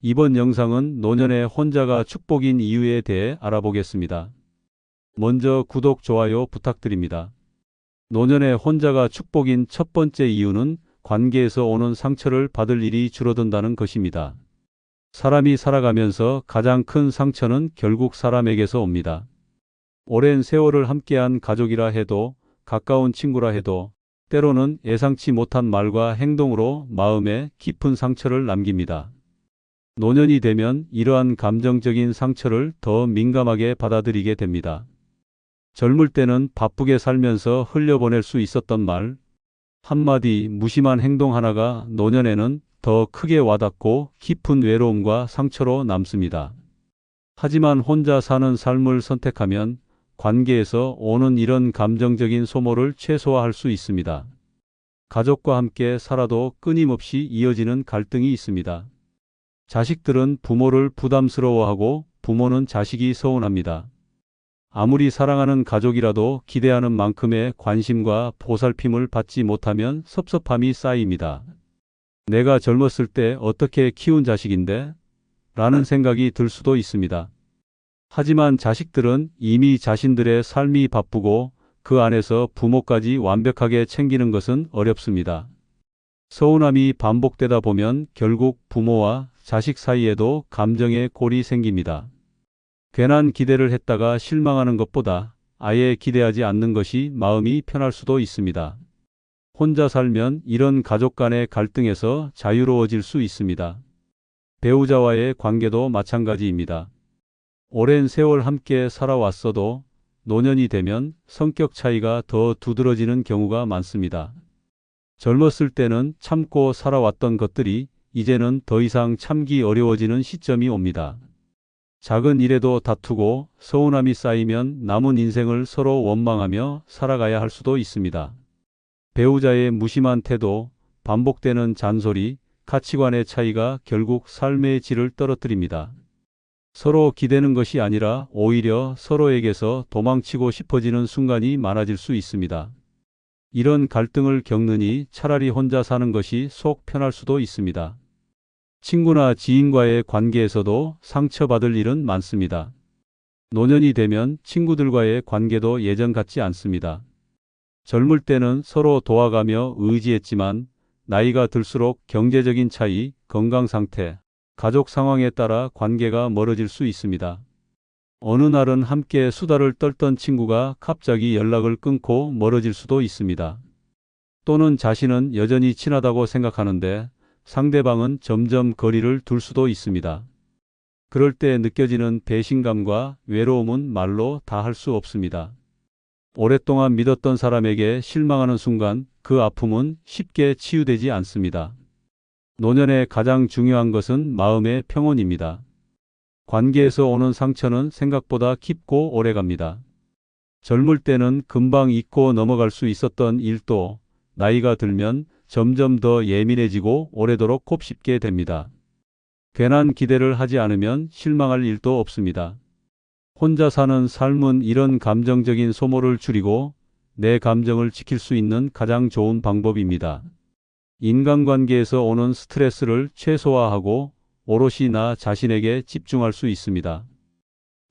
이번 영상은 노년의 혼자가 축복인 이유에 대해 알아보겠습니다. 먼저 구독, 좋아요 부탁드립니다. 노년의 혼자가 축복인 첫 번째 이유는 관계에서 오는 상처를 받을 일이 줄어든다는 것입니다. 사람이 살아가면서 가장 큰 상처는 결국 사람에게서 옵니다. 오랜 세월을 함께한 가족이라 해도, 가까운 친구라 해도 때로는 예상치 못한 말과 행동으로 마음에 깊은 상처를 남깁니다. 노년이 되면 이러한 감정적인 상처를 더 민감하게 받아들이게 됩니다. 젊을 때는 바쁘게 살면서 흘려보낼 수 있었던 말, 한마디 무심한 행동 하나가 노년에는 더 크게 와닿고 깊은 외로움과 상처로 남습니다. 하지만 혼자 사는 삶을 선택하면 관계에서 오는 이런 감정적인 소모를 최소화할 수 있습니다. 가족과 함께 살아도 끊임없이 이어지는 갈등이 있습니다. 자식들은 부모를 부담스러워하고 부모는 자식이 서운합니다. 아무리 사랑하는 가족이라도 기대하는 만큼의 관심과 보살핌을 받지 못하면 섭섭함이 쌓입니다. 내가 젊었을 때 어떻게 키운 자식인데? 라는 생각이 들 수도 있습니다. 하지만 자식들은 이미 자신들의 삶이 바쁘고 그 안에서 부모까지 완벽하게 챙기는 것은 어렵습니다. 서운함이 반복되다 보면 결국 부모와 자식 사이에도 감정의 골이 생깁니다. 괜한 기대를 했다가 실망하는 것보다 아예 기대하지 않는 것이 마음이 편할 수도 있습니다. 혼자 살면 이런 가족 간의 갈등에서 자유로워질 수 있습니다. 배우자와의 관계도 마찬가지입니다. 오랜 세월 함께 살아왔어도 노년이 되면 성격 차이가 더 두드러지는 경우가 많습니다. 젊었을 때는 참고 살아왔던 것들이 이제는 더 이상 참기 어려워지는 시점이 옵니다. 작은 일에도 다투고 서운함이 쌓이면 남은 인생을 서로 원망하며 살아가야 할 수도 있습니다. 배우자의 무심한 태도, 반복되는 잔소리, 가치관의 차이가 결국 삶의 질을 떨어뜨립니다. 서로 기대는 것이 아니라 오히려 서로에게서 도망치고 싶어지는 순간이 많아질 수 있습니다. 이런 갈등을 겪느니 차라리 혼자 사는 것이 속 편할 수도 있습니다. 친구나 지인과의 관계에서도 상처받을 일은 많습니다. 노년이 되면 친구들과의 관계도 예전 같지 않습니다. 젊을 때는 서로 도와가며 의지했지만 나이가 들수록 경제적인 차이, 건강 상태, 가족 상황에 따라 관계가 멀어질 수 있습니다. 어느 날은 함께 수다를 떨던 친구가 갑자기 연락을 끊고 멀어질 수도 있습니다. 또는 자신은 여전히 친하다고 생각하는데 상대방은 점점 거리를 둘 수도 있습니다. 그럴 때 느껴지는 배신감과 외로움은 말로 다 할 수 없습니다. 오랫동안 믿었던 사람에게 실망하는 순간 그 아픔은 쉽게 치유되지 않습니다. 노년에 가장 중요한 것은 마음의 평온입니다. 관계에서 오는 상처는 생각보다 깊고 오래갑니다. 젊을 때는 금방 잊고 넘어갈 수 있었던 일도 나이가 들면 점점 더 예민해지고 오래도록 곱씹게 됩니다. 괜한 기대를 하지 않으면 실망할 일도 없습니다. 혼자 사는 삶은 이런 감정적인 소모를 줄이고 내 감정을 지킬 수 있는 가장 좋은 방법입니다. 인간관계에서 오는 스트레스를 최소화하고 오롯이 나 자신에게 집중할 수 있습니다.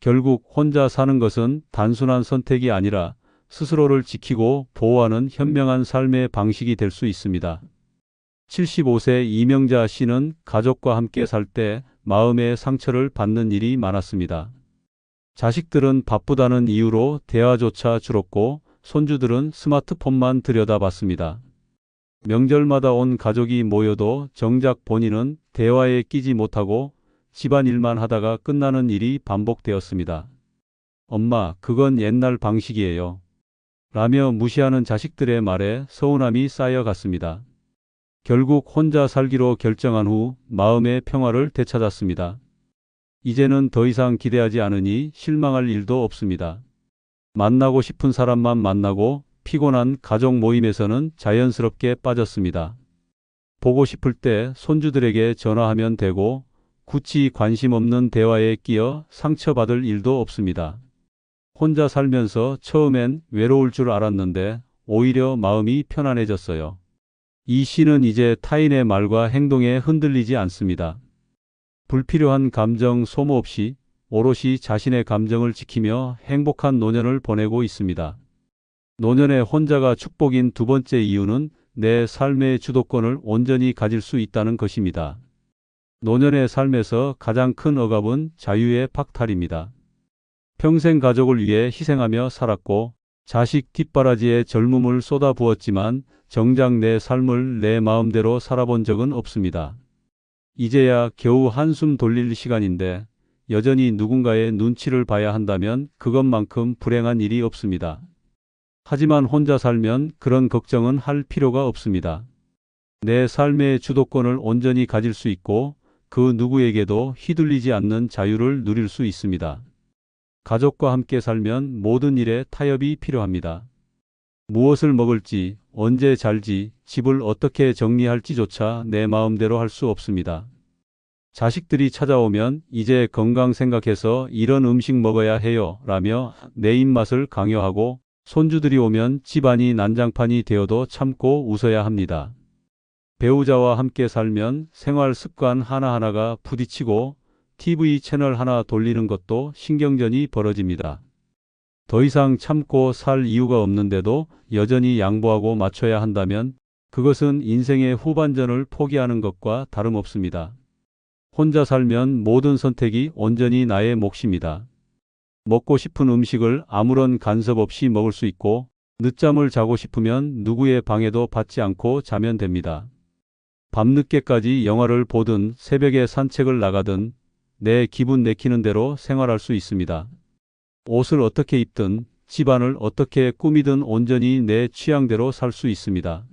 결국 혼자 사는 것은 단순한 선택이 아니라 스스로를 지키고 보호하는 현명한 삶의 방식이 될 수 있습니다. 75세 이명자 씨는 가족과 함께 살 때 마음의 상처를 받는 일이 많았습니다. 자식들은 바쁘다는 이유로 대화조차 줄었고 손주들은 스마트폰만 들여다봤습니다. 명절마다 온 가족이 모여도 정작 본인은 대화에 끼지 못하고 집안일만 하다가 끝나는 일이 반복되었습니다. 엄마, 그건 옛날 방식이에요. 라며 무시하는 자식들의 말에 서운함이 쌓여갔습니다. 결국 혼자 살기로 결정한 후 마음의 평화를 되찾았습니다. 이제는 더 이상 기대하지 않으니 실망할 일도 없습니다. 만나고 싶은 사람만 만나고 피곤한 가족 모임에서는 자연스럽게 빠졌습니다. 보고 싶을 때 손주들에게 전화하면 되고 굳이 관심 없는 대화에 끼어 상처받을 일도 없습니다. 혼자 살면서 처음엔 외로울 줄 알았는데 오히려 마음이 편안해졌어요. 이 씨는 이제 타인의 말과 행동에 흔들리지 않습니다. 불필요한 감정 소모 없이 오롯이 자신의 감정을 지키며 행복한 노년을 보내고 있습니다. 노년의 혼자가 축복인 두 번째 이유는 내 삶의 주도권을 온전히 가질 수 있다는 것입니다. 노년의 삶에서 가장 큰 억압은 자유의 박탈입니다. 평생 가족을 위해 희생하며 살았고 자식 뒷바라지에 젊음을 쏟아부었지만 정작 내 삶을 내 마음대로 살아본 적은 없습니다. 이제야 겨우 한숨 돌릴 시간인데 여전히 누군가의 눈치를 봐야 한다면 그것만큼 불행한 일이 없습니다. 하지만 혼자 살면 그런 걱정은 할 필요가 없습니다. 내 삶의 주도권을 온전히 가질 수 있고 그 누구에게도 휘둘리지 않는 자유를 누릴 수 있습니다. 가족과 함께 살면 모든 일에 타협이 필요합니다. 무엇을 먹을지, 언제 잘지, 집을 어떻게 정리할지조차 내 마음대로 할 수 없습니다. 자식들이 찾아오면 이제 건강 생각해서 이런 음식 먹어야 해요 라며 내 입맛을 강요하고 손주들이 오면 집안이 난장판이 되어도 참고 웃어야 합니다. 배우자와 함께 살면 생활 습관 하나하나가 부딪히고 TV 채널 하나 돌리는 것도 신경전이 벌어집니다. 더 이상 참고 살 이유가 없는데도 여전히 양보하고 맞춰야 한다면 그것은 인생의 후반전을 포기하는 것과 다름없습니다. 혼자 살면 모든 선택이 온전히 나의 몫입니다. 먹고 싶은 음식을 아무런 간섭 없이 먹을 수 있고 늦잠을 자고 싶으면 누구의 방해도 받지 않고 자면 됩니다. 밤늦게까지 영화를 보든 새벽에 산책을 나가든 내 기분 내키는 대로 생활할 수 있습니다. 옷을 어떻게 입든 집안을 어떻게 꾸미든 온전히 내 취향대로 살 수 있습니다.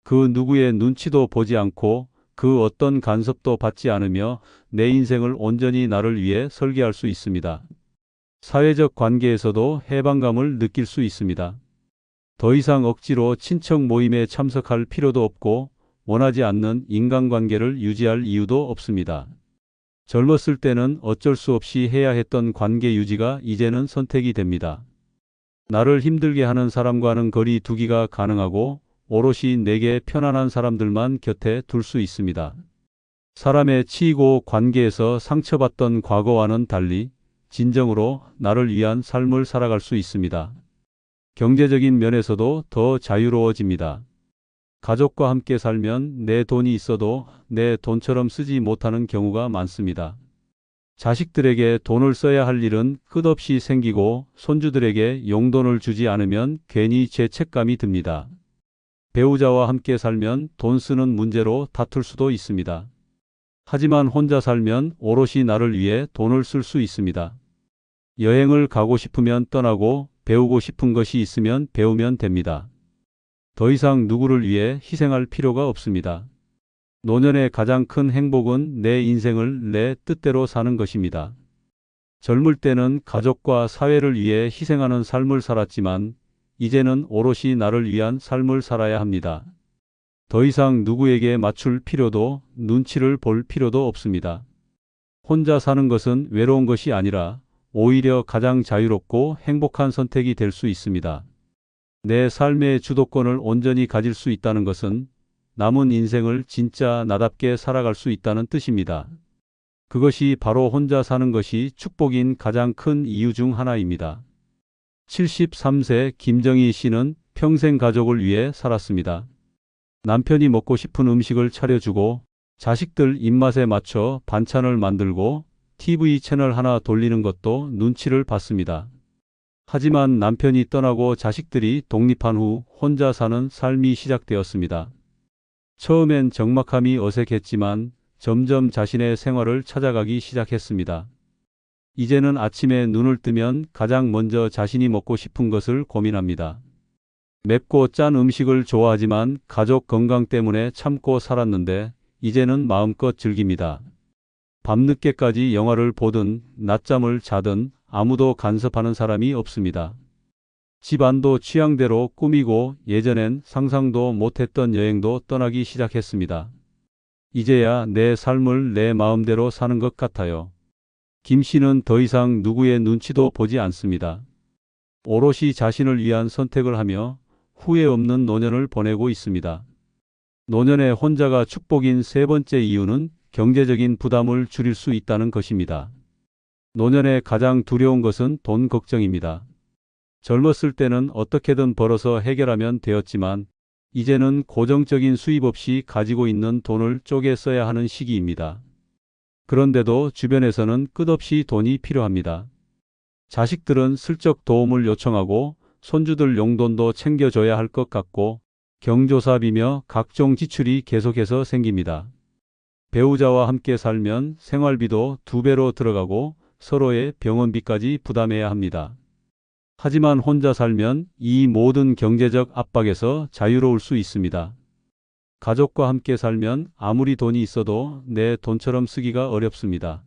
그 누구의 눈치도 보지 않고 그 어떤 간섭도 받지 않으며 내 인생을 온전히 나를 위해 설계할 수 있습니다. 사회적 관계에서도 해방감을 느낄 수 있습니다. 더 이상 억지로 친척 모임에 참석할 필요도 없고 원하지 않는 인간관계를 유지할 이유도 없습니다. 젊었을 때는 어쩔 수 없이 해야 했던 관계 유지가 이제는 선택이 됩니다. 나를 힘들게 하는 사람과는 거리 두기가 가능하고 오롯이 내게 편안한 사람들만 곁에 둘 수 있습니다. 사람에 치이고 관계에서 상처받던 과거와는 달리 진정으로 나를 위한 삶을 살아갈 수 있습니다. 경제적인 면에서도 더 자유로워집니다. 가족과 함께 살면 내 돈이 있어도 내 돈처럼 쓰지 못하는 경우가 많습니다. 자식들에게 돈을 써야 할 일은 끝없이 생기고 손주들에게 용돈을 주지 않으면 괜히 죄책감이 듭니다. 배우자와 함께 살면 돈 쓰는 문제로 다툴 수도 있습니다. 하지만 혼자 살면 오롯이 나를 위해 돈을 쓸 수 있습니다. 여행을 가고 싶으면 떠나고 배우고 싶은 것이 있으면 배우면 됩니다. 더 이상 누구를 위해 희생할 필요가 없습니다. 노년의 가장 큰 행복은 내 인생을 내 뜻대로 사는 것입니다. 젊을 때는 가족과 사회를 위해 희생하는 삶을 살았지만 이제는 오롯이 나를 위한 삶을 살아야 합니다. 더 이상 누구에게 맞출 필요도 눈치를 볼 필요도 없습니다. 혼자 사는 것은 외로운 것이 아니라 오히려 가장 자유롭고 행복한 선택이 될 수 있습니다. 내 삶의 주도권을 온전히 가질 수 있다는 것은 남은 인생을 진짜 나답게 살아갈 수 있다는 뜻입니다. 그것이 바로 혼자 사는 것이 축복인 가장 큰 이유 중 하나입니다. 73세 김정희 씨는 평생 가족을 위해 살았습니다. 남편이 먹고 싶은 음식을 차려주고 자식들 입맛에 맞춰 반찬을 만들고 TV 채널 하나 돌리는 것도 눈치를 봤습니다. 하지만 남편이 떠나고 자식들이 독립한 후 혼자 사는 삶이 시작되었습니다. 처음엔 적막함이 어색했지만 점점 자신의 생활을 찾아가기 시작했습니다. 이제는 아침에 눈을 뜨면 가장 먼저 자신이 먹고 싶은 것을 고민합니다. 맵고 짠 음식을 좋아하지만 가족 건강 때문에 참고 살았는데 이제는 마음껏 즐깁니다. 밤늦게까지 영화를 보든 낮잠을 자든 아무도 간섭하는 사람이 없습니다. 집안도 취향대로 꾸미고 예전엔 상상도 못했던 여행도 떠나기 시작했습니다. 이제야 내 삶을 내 마음대로 사는 것 같아요. 김 씨는 더 이상 누구의 눈치도 보지 않습니다. 오롯이 자신을 위한 선택을 하며 후회 없는 노년을 보내고 있습니다. 노년의 혼자가 축복인 세 번째 이유는 경제적인 부담을 줄일 수 있다는 것입니다. 노년에 가장 두려운 것은 돈 걱정입니다. 젊었을 때는 어떻게든 벌어서 해결하면 되었지만 이제는 고정적인 수입 없이 가지고 있는 돈을 쪼개 써야 하는 시기입니다. 그런데도 주변에서는 끝없이 돈이 필요합니다. 자식들은 슬쩍 도움을 요청하고 손주들 용돈도 챙겨줘야 할 것 같고 경조사비며 각종 지출이 계속해서 생깁니다. 배우자와 함께 살면 생활비도 2배로 들어가고 서로의 병원비까지 부담해야 합니다. 하지만 혼자 살면 이 모든 경제적 압박에서 자유로울 수 있습니다. 가족과 함께 살면 아무리 돈이 있어도 내 돈처럼 쓰기가 어렵습니다.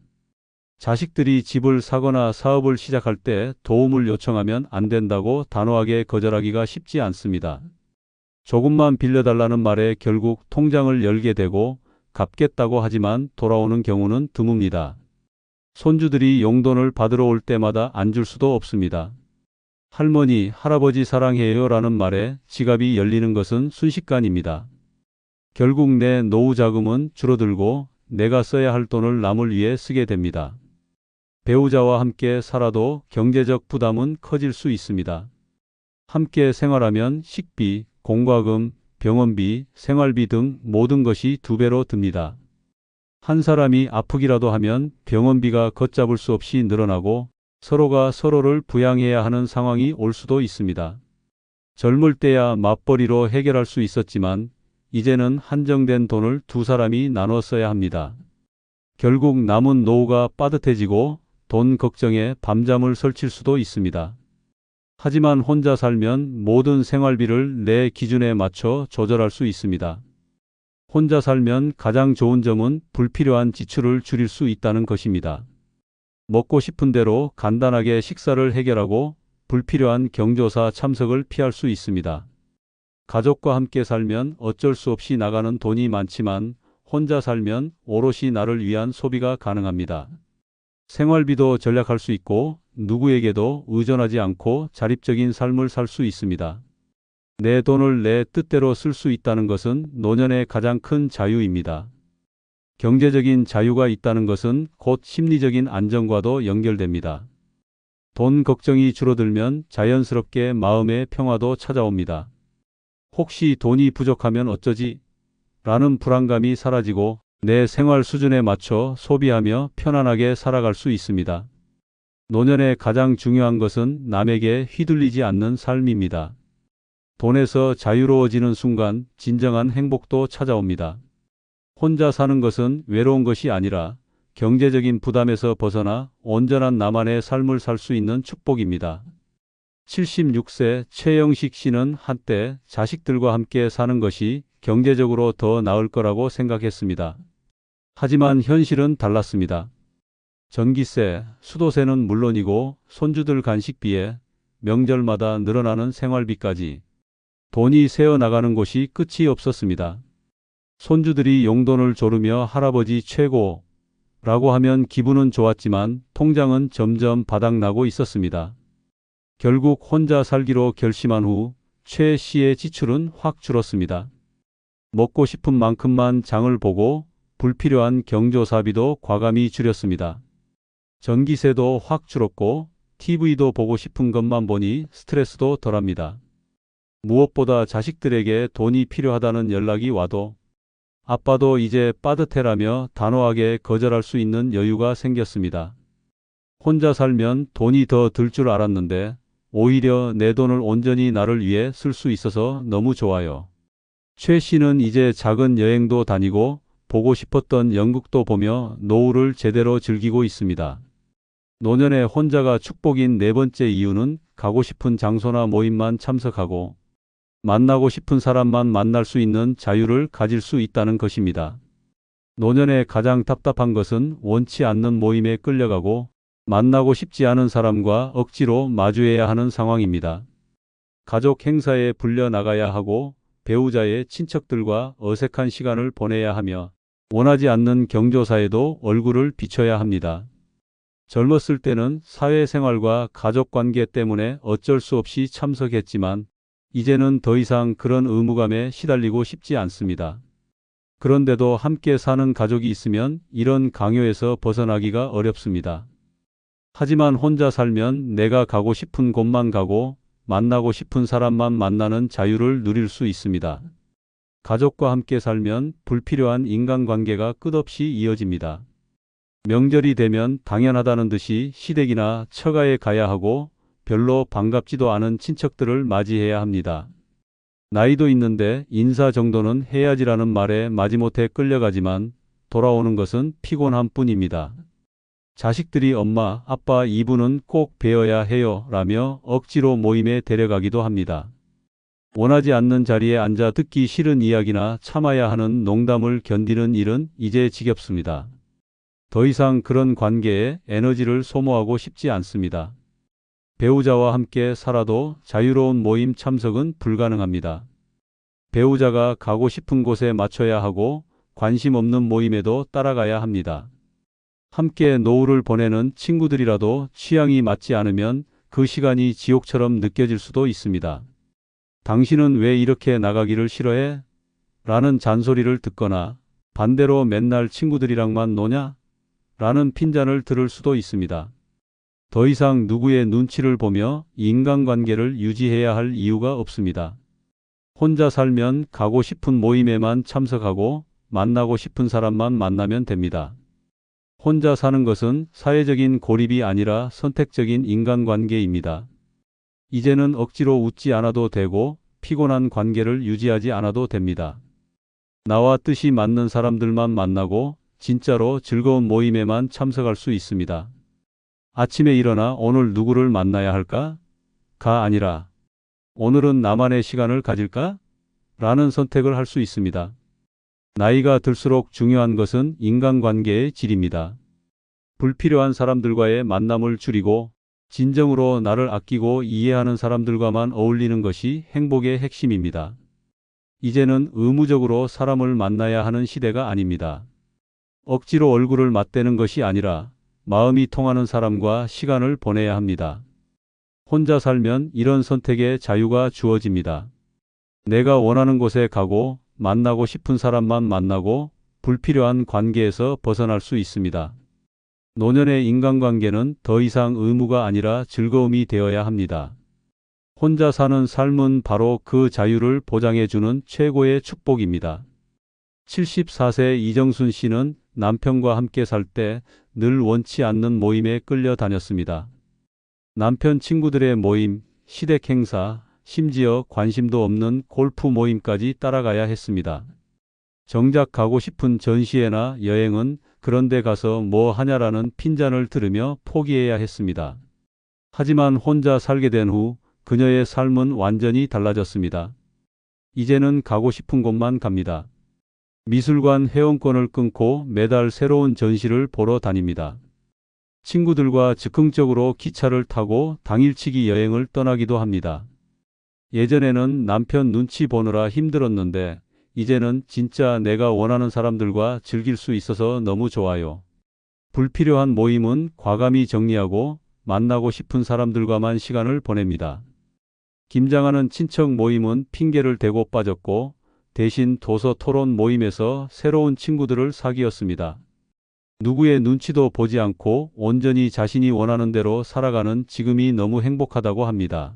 자식들이 집을 사거나 사업을 시작할 때 도움을 요청하면 안 된다고 단호하게 거절하기가 쉽지 않습니다. 조금만 빌려달라는 말에 결국 통장을 열게 되고 갚겠다고 하지만 돌아오는 경우는 드뭅니다. 손주들이 용돈을 받으러 올 때마다 안 줄 수도 없습니다. 할머니, 할아버지 사랑해요 라는 말에 지갑이 열리는 것은 순식간입니다. 결국 내 노후 자금은 줄어들고 내가 써야 할 돈을 남을 위해 쓰게 됩니다. 배우자와 함께 살아도 경제적 부담은 커질 수 있습니다. 함께 생활하면 식비, 공과금, 병원비, 생활비 등 모든 것이 2배로 듭니다. 한 사람이 아프기라도 하면 병원비가 걷잡을 수 없이 늘어나고 서로가 서로를 부양해야 하는 상황이 올 수도 있습니다. 젊을 때야 맞벌이로 해결할 수 있었지만 이제는 한정된 돈을 2사람이 나눠 써야 합니다. 결국 남은 노후가 빠듯해지고 돈 걱정에 밤잠을 설칠 수도 있습니다. 하지만 혼자 살면 모든 생활비를 내 기준에 맞춰 조절할 수 있습니다. 혼자 살면 가장 좋은 점은 불필요한 지출을 줄일 수 있다는 것입니다. 먹고 싶은 대로 간단하게 식사를 해결하고 불필요한 경조사 참석을 피할 수 있습니다. 가족과 함께 살면 어쩔 수 없이 나가는 돈이 많지만 혼자 살면 오롯이 나를 위한 소비가 가능합니다. 생활비도 절약할 수 있고 누구에게도 의존하지 않고 자립적인 삶을 살 수 있습니다. 내 돈을 내 뜻대로 쓸 수 있다는 것은 노년의 가장 큰 자유입니다. 경제적인 자유가 있다는 것은 곧 심리적인 안정과도 연결됩니다. 돈 걱정이 줄어들면 자연스럽게 마음의 평화도 찾아옵니다. 혹시 돈이 부족하면 어쩌지? 라는 불안감이 사라지고 내 생활 수준에 맞춰 소비하며 편안하게 살아갈 수 있습니다. 노년에 가장 중요한 것은 남에게 휘둘리지 않는 삶입니다. 돈에서 자유로워지는 순간 진정한 행복도 찾아옵니다. 혼자 사는 것은 외로운 것이 아니라 경제적인 부담에서 벗어나 온전한 나만의 삶을 살 수 있는 축복입니다. 76세 최영식 씨는 한때 자식들과 함께 사는 것이 경제적으로 더 나을 거라고 생각했습니다. 하지만 현실은 달랐습니다. 전기세, 수도세는 물론이고 손주들 간식비에 명절마다 늘어나는 생활비까지 돈이 새어나가는 곳이 끝이 없었습니다. 손주들이 용돈을 조르며 할아버지 최고라고 하면 기분은 좋았지만 통장은 점점 바닥나고 있었습니다. 결국 혼자 살기로 결심한 후 최 씨의 지출은 확 줄었습니다. 먹고 싶은 만큼만 장을 보고 불필요한 경조사비도 과감히 줄였습니다. 전기세도 확 줄었고 TV도 보고 싶은 것만 보니 스트레스도 덜합니다. 무엇보다 자식들에게 돈이 필요하다는 연락이 와도 아빠도 이제 빠듯해라며 단호하게 거절할 수 있는 여유가 생겼습니다. 혼자 살면 돈이 더 들 줄 알았는데 오히려 내 돈을 온전히 나를 위해 쓸 수 있어서 너무 좋아요. 최 씨는 이제 작은 여행도 다니고 보고 싶었던 연극도 보며 노후를 제대로 즐기고 있습니다. 노년에 혼자가 축복인 4번째 이유는 가고 싶은 장소나 모임만 참석하고 만나고 싶은 사람만 만날 수 있는 자유를 가질 수 있다는 것입니다. 노년에 가장 답답한 것은 원치 않는 모임에 끌려가고 만나고 싶지 않은 사람과 억지로 마주해야 하는 상황입니다. 가족 행사에 불려 나가야 하고 배우자의 친척들과 어색한 시간을 보내야 하며 원하지 않는 경조사에도 얼굴을 비춰야 합니다. 젊었을 때는 사회생활과 가족관계 때문에 어쩔 수 없이 참석했지만 이제는 더 이상 그런 의무감에 시달리고 싶지 않습니다. 그런데도 함께 사는 가족이 있으면 이런 강요에서 벗어나기가 어렵습니다. 하지만 혼자 살면 내가 가고 싶은 곳만 가고 만나고 싶은 사람만 만나는 자유를 누릴 수 있습니다. 가족과 함께 살면 불필요한 인간관계가 끝없이 이어집니다. 명절이 되면 당연하다는 듯이 시댁이나 처가에 가야 하고 별로 반갑지도 않은 친척들을 맞이해야 합니다. 나이도 있는데 인사 정도는 해야지라는 말에 마지못해 끌려가지만 돌아오는 것은 피곤함 뿐입니다. 자식들이 엄마, 아빠 이분은 꼭 뵈어야 해요 라며 억지로 모임에 데려가기도 합니다. 원하지 않는 자리에 앉아 듣기 싫은 이야기나 참아야 하는 농담을 견디는 일은 이제 지겹습니다. 더 이상 그런 관계에 에너지를 소모하고 싶지 않습니다. 배우자와 함께 살아도 자유로운 모임 참석은 불가능합니다. 배우자가 가고 싶은 곳에 맞춰야 하고 관심 없는 모임에도 따라가야 합니다. 함께 노후를 보내는 친구들이라도 취향이 맞지 않으면 그 시간이 지옥처럼 느껴질 수도 있습니다. 당신은 왜 이렇게 나가기를 싫어해? 라는 잔소리를 듣거나 반대로 맨날 친구들이랑만 노냐? 라는 핀잔을 들을 수도 있습니다. 더 이상 누구의 눈치를 보며 인간관계를 유지해야 할 이유가 없습니다. 혼자 살면 가고 싶은 모임에만 참석하고 만나고 싶은 사람만 만나면 됩니다. 혼자 사는 것은 사회적인 고립이 아니라 선택적인 인간관계입니다. 이제는 억지로 웃지 않아도 되고 피곤한 관계를 유지하지 않아도 됩니다. 나와 뜻이 맞는 사람들만 만나고 진짜로 즐거운 모임에만 참석할 수 있습니다. 아침에 일어나 오늘 누구를 만나야 할까? 가 아니라 오늘은 나만의 시간을 가질까? 라는 선택을 할 수 있습니다. 나이가 들수록 중요한 것은 인간관계의 질입니다. 불필요한 사람들과의 만남을 줄이고 진정으로 나를 아끼고 이해하는 사람들과만 어울리는 것이 행복의 핵심입니다. 이제는 의무적으로 사람을 만나야 하는 시대가 아닙니다. 억지로 얼굴을 맞대는 것이 아니라 마음이 통하는 사람과 시간을 보내야 합니다. 혼자 살면 이런 선택의 자유가 주어집니다. 내가 원하는 곳에 가고 만나고 싶은 사람만 만나고 불필요한 관계에서 벗어날 수 있습니다. 노년의 인간관계는 더 이상 의무가 아니라 즐거움이 되어야 합니다. 혼자 사는 삶은 바로 그 자유를 보장해주는 최고의 축복입니다. 74세 이정순 씨는 남편과 함께 살 때 늘 원치 않는 모임에 끌려 다녔습니다. 남편 친구들의 모임, 시댁 행사, 심지어 관심도 없는 골프 모임까지 따라가야 했습니다. 정작 가고 싶은 전시회나 여행은 그런데 가서 뭐 하냐라는 핀잔을 들으며 포기해야 했습니다. 하지만 혼자 살게 된 후 그녀의 삶은 완전히 달라졌습니다. 이제는 가고 싶은 곳만 갑니다. 미술관 회원권을 끊고 매달 새로운 전시를 보러 다닙니다. 친구들과 즉흥적으로 기차를 타고 당일치기 여행을 떠나기도 합니다. 예전에는 남편 눈치 보느라 힘들었는데 이제는 진짜 내가 원하는 사람들과 즐길 수 있어서 너무 좋아요. 불필요한 모임은 과감히 정리하고 만나고 싶은 사람들과만 시간을 보냅니다. 김장하는 친척 모임은 핑계를 대고 빠졌고 대신 도서 토론 모임에서 새로운 친구들을 사귀었습니다. 누구의 눈치도 보지 않고 온전히 자신이 원하는 대로 살아가는 지금이 너무 행복하다고 합니다.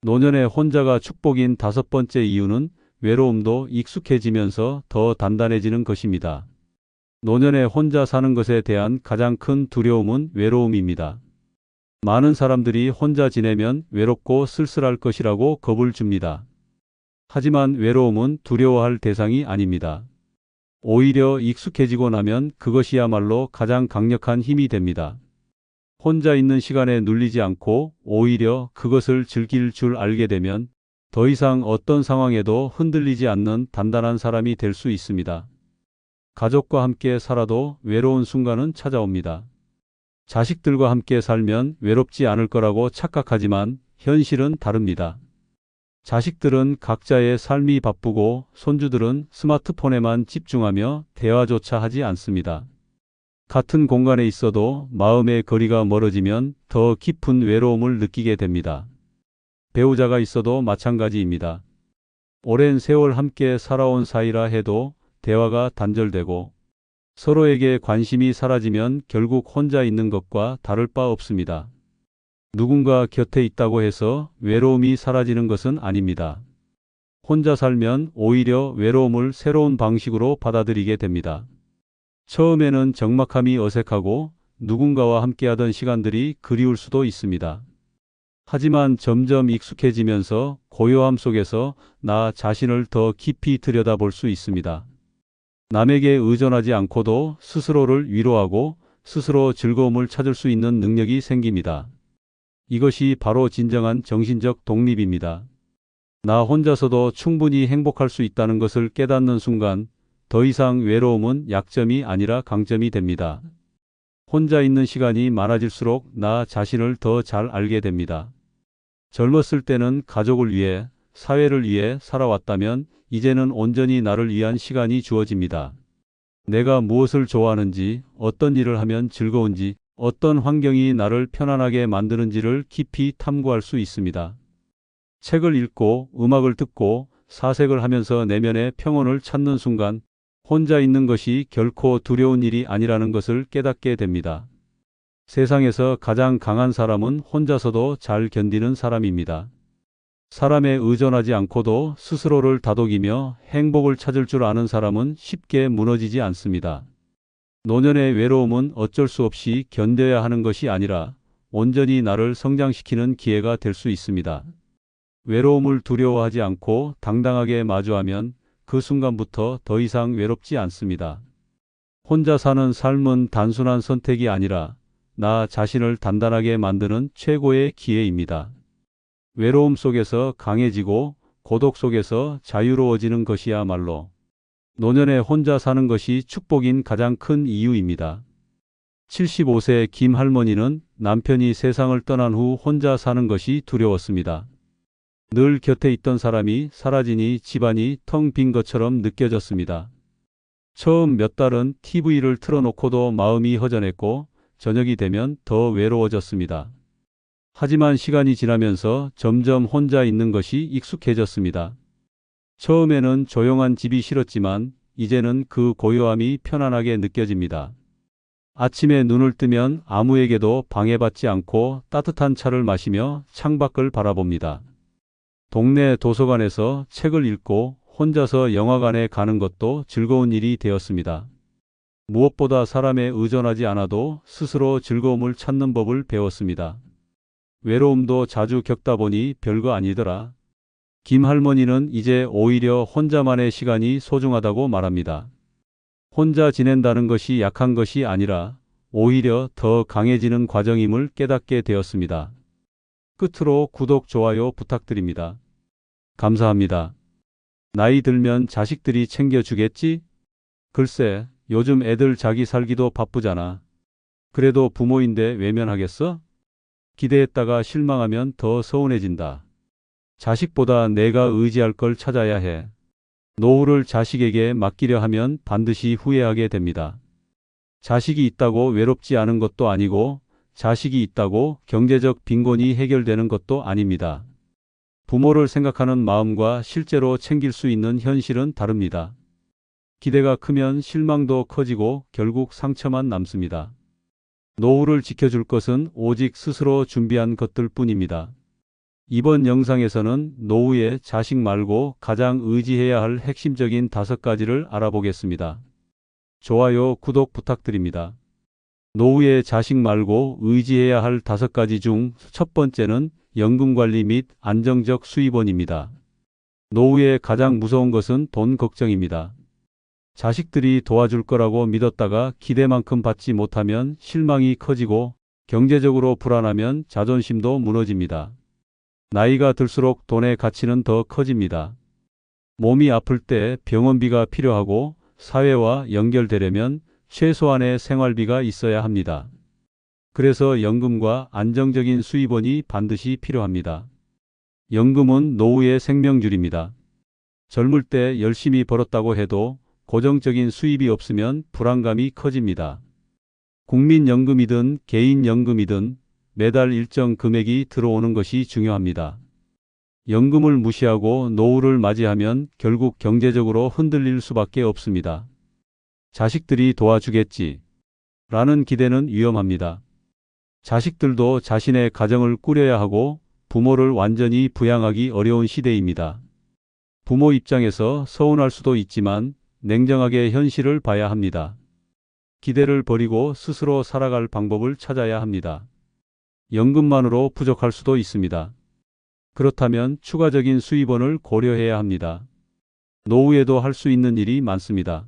노년의 혼자가 축복인 5번째 이유는 외로움도 익숙해지면서 더 단단해지는 것입니다. 노년에 혼자 사는 것에 대한 가장 큰 두려움은 외로움입니다. 많은 사람들이 혼자 지내면 외롭고 쓸쓸할 것이라고 겁을 줍니다. 하지만 외로움은 두려워할 대상이 아닙니다. 오히려 익숙해지고 나면 그것이야말로 가장 강력한 힘이 됩니다. 혼자 있는 시간에 눌리지 않고 오히려 그것을 즐길 줄 알게 되면 더 이상 어떤 상황에도 흔들리지 않는 단단한 사람이 될 수 있습니다. 가족과 함께 살아도 외로운 순간은 찾아옵니다. 자식들과 함께 살면 외롭지 않을 거라고 착각하지만 현실은 다릅니다. 자식들은 각자의 삶이 바쁘고 손주들은 스마트폰에만 집중하며 대화조차 하지 않습니다. 같은 공간에 있어도 마음의 거리가 멀어지면 더 깊은 외로움을 느끼게 됩니다. 배우자가 있어도 마찬가지입니다. 오랜 세월 함께 살아온 사이라 해도 대화가 단절되고 서로에게 관심이 사라지면 결국 혼자 있는 것과 다를 바 없습니다. 누군가 곁에 있다고 해서 외로움이 사라지는 것은 아닙니다. 혼자 살면 오히려 외로움을 새로운 방식으로 받아들이게 됩니다. 처음에는 적막함이 어색하고 누군가와 함께하던 시간들이 그리울 수도 있습니다. 하지만 점점 익숙해지면서 고요함 속에서 나 자신을 더 깊이 들여다볼 수 있습니다. 남에게 의존하지 않고도 스스로를 위로하고 스스로 즐거움을 찾을 수 있는 능력이 생깁니다. 이것이 바로 진정한 정신적 독립입니다. 나 혼자서도 충분히 행복할 수 있다는 것을 깨닫는 순간 더 이상 외로움은 약점이 아니라 강점이 됩니다. 혼자 있는 시간이 많아질수록 나 자신을 더 잘 알게 됩니다. 젊었을 때는 가족을 위해, 사회를 위해 살아왔다면 이제는 온전히 나를 위한 시간이 주어집니다. 내가 무엇을 좋아하는지, 어떤 일을 하면 즐거운지, 어떤 환경이 나를 편안하게 만드는지를 깊이 탐구할 수 있습니다. 책을 읽고 음악을 듣고 사색을 하면서 내면의 평온을 찾는 순간 혼자 있는 것이 결코 두려운 일이 아니라는 것을 깨닫게 됩니다. 세상에서 가장 강한 사람은 혼자서도 잘 견디는 사람입니다. 사람에 의존하지 않고도 스스로를 다독이며 행복을 찾을 줄 아는 사람은 쉽게 무너지지 않습니다. 노년의 외로움은 어쩔 수 없이 견뎌야 하는 것이 아니라 온전히 나를 성장시키는 기회가 될 수 있습니다. 외로움을 두려워하지 않고 당당하게 마주하면 그 순간부터 더 이상 외롭지 않습니다. 혼자 사는 삶은 단순한 선택이 아니라 나 자신을 단단하게 만드는 최고의 기회입니다. 외로움 속에서 강해지고 고독 속에서 자유로워지는 것이야말로 노년에 혼자 사는 것이 축복인 가장 큰 이유입니다. 75세 김 할머니는 남편이 세상을 떠난 후 혼자 사는 것이 두려웠습니다. 늘 곁에 있던 사람이 사라지니 집안이 텅 빈 것처럼 느껴졌습니다. 처음 몇 달은 TV를 틀어놓고도 마음이 허전했고 저녁이 되면 더 외로워졌습니다. 하지만 시간이 지나면서 점점 혼자 있는 것이 익숙해졌습니다. 처음에는 조용한 집이 싫었지만 이제는 그 고요함이 편안하게 느껴집니다. 아침에 눈을 뜨면 아무에게도 방해받지 않고 따뜻한 차를 마시며 창밖을 바라봅니다. 동네 도서관에서 책을 읽고 혼자서 영화관에 가는 것도 즐거운 일이 되었습니다. 무엇보다 사람에 의존하지 않아도 스스로 즐거움을 찾는 법을 배웠습니다. 외로움도 자주 겪다 보니 별거 아니더라. 김 할머니는 이제 오히려 혼자만의 시간이 소중하다고 말합니다. 혼자 지낸다는 것이 약한 것이 아니라 오히려 더 강해지는 과정임을 깨닫게 되었습니다. 끝으로 구독, 좋아요 부탁드립니다. 감사합니다. 나이 들면 자식들이 챙겨주겠지? 글쎄, 요즘 애들 자기 살기도 바쁘잖아. 그래도 부모인데 외면하겠어? 기대했다가 실망하면 더 서운해진다. 자식보다 내가 의지할 걸 찾아야 해. 노후를 자식에게 맡기려 하면 반드시 후회하게 됩니다. 자식이 있다고 외롭지 않은 것도 아니고 자식이 있다고 경제적 빈곤이 해결되는 것도 아닙니다. 부모를 생각하는 마음과 실제로 챙길 수 있는 현실은 다릅니다. 기대가 크면 실망도 커지고 결국 상처만 남습니다. 노후를 지켜줄 것은 오직 스스로 준비한 것들 뿐입니다. 이번 영상에서는 노후에 자식 말고 가장 의지해야 할 핵심적인 5가지를 알아보겠습니다. 좋아요, 구독 부탁드립니다. 노후에 자식 말고 의지해야 할 5가지 중 첫 번째는 연금관리 및 안정적 수입원입니다. 노후에 가장 무서운 것은 돈 걱정입니다. 자식들이 도와줄 거라고 믿었다가 기대만큼 받지 못하면 실망이 커지고 경제적으로 불안하면 자존심도 무너집니다. 나이가 들수록 돈의 가치는 더 커집니다. 몸이 아플 때 병원비가 필요하고 사회와 연결되려면 최소한의 생활비가 있어야 합니다. 그래서 연금과 안정적인 수입원이 반드시 필요합니다. 연금은 노후의 생명줄입니다. 젊을 때 열심히 벌었다고 해도 고정적인 수입이 없으면 불안감이 커집니다. 국민연금이든 개인연금이든 매달 일정 금액이 들어오는 것이 중요합니다. 연금을 무시하고 노후를 맞이하면 결국 경제적으로 흔들릴 수밖에 없습니다. 자식들이 도와주겠지 라는 기대는 위험합니다. 자식들도 자신의 가정을 꾸려야 하고 부모를 완전히 부양하기 어려운 시대입니다. 부모 입장에서 서운할 수도 있지만 냉정하게 현실을 봐야 합니다. 기대를 버리고 스스로 살아갈 방법을 찾아야 합니다. 연금만으로 부족할 수도 있습니다. 그렇다면 추가적인 수입원을 고려해야 합니다. 노후에도 할 수 있는 일이 많습니다.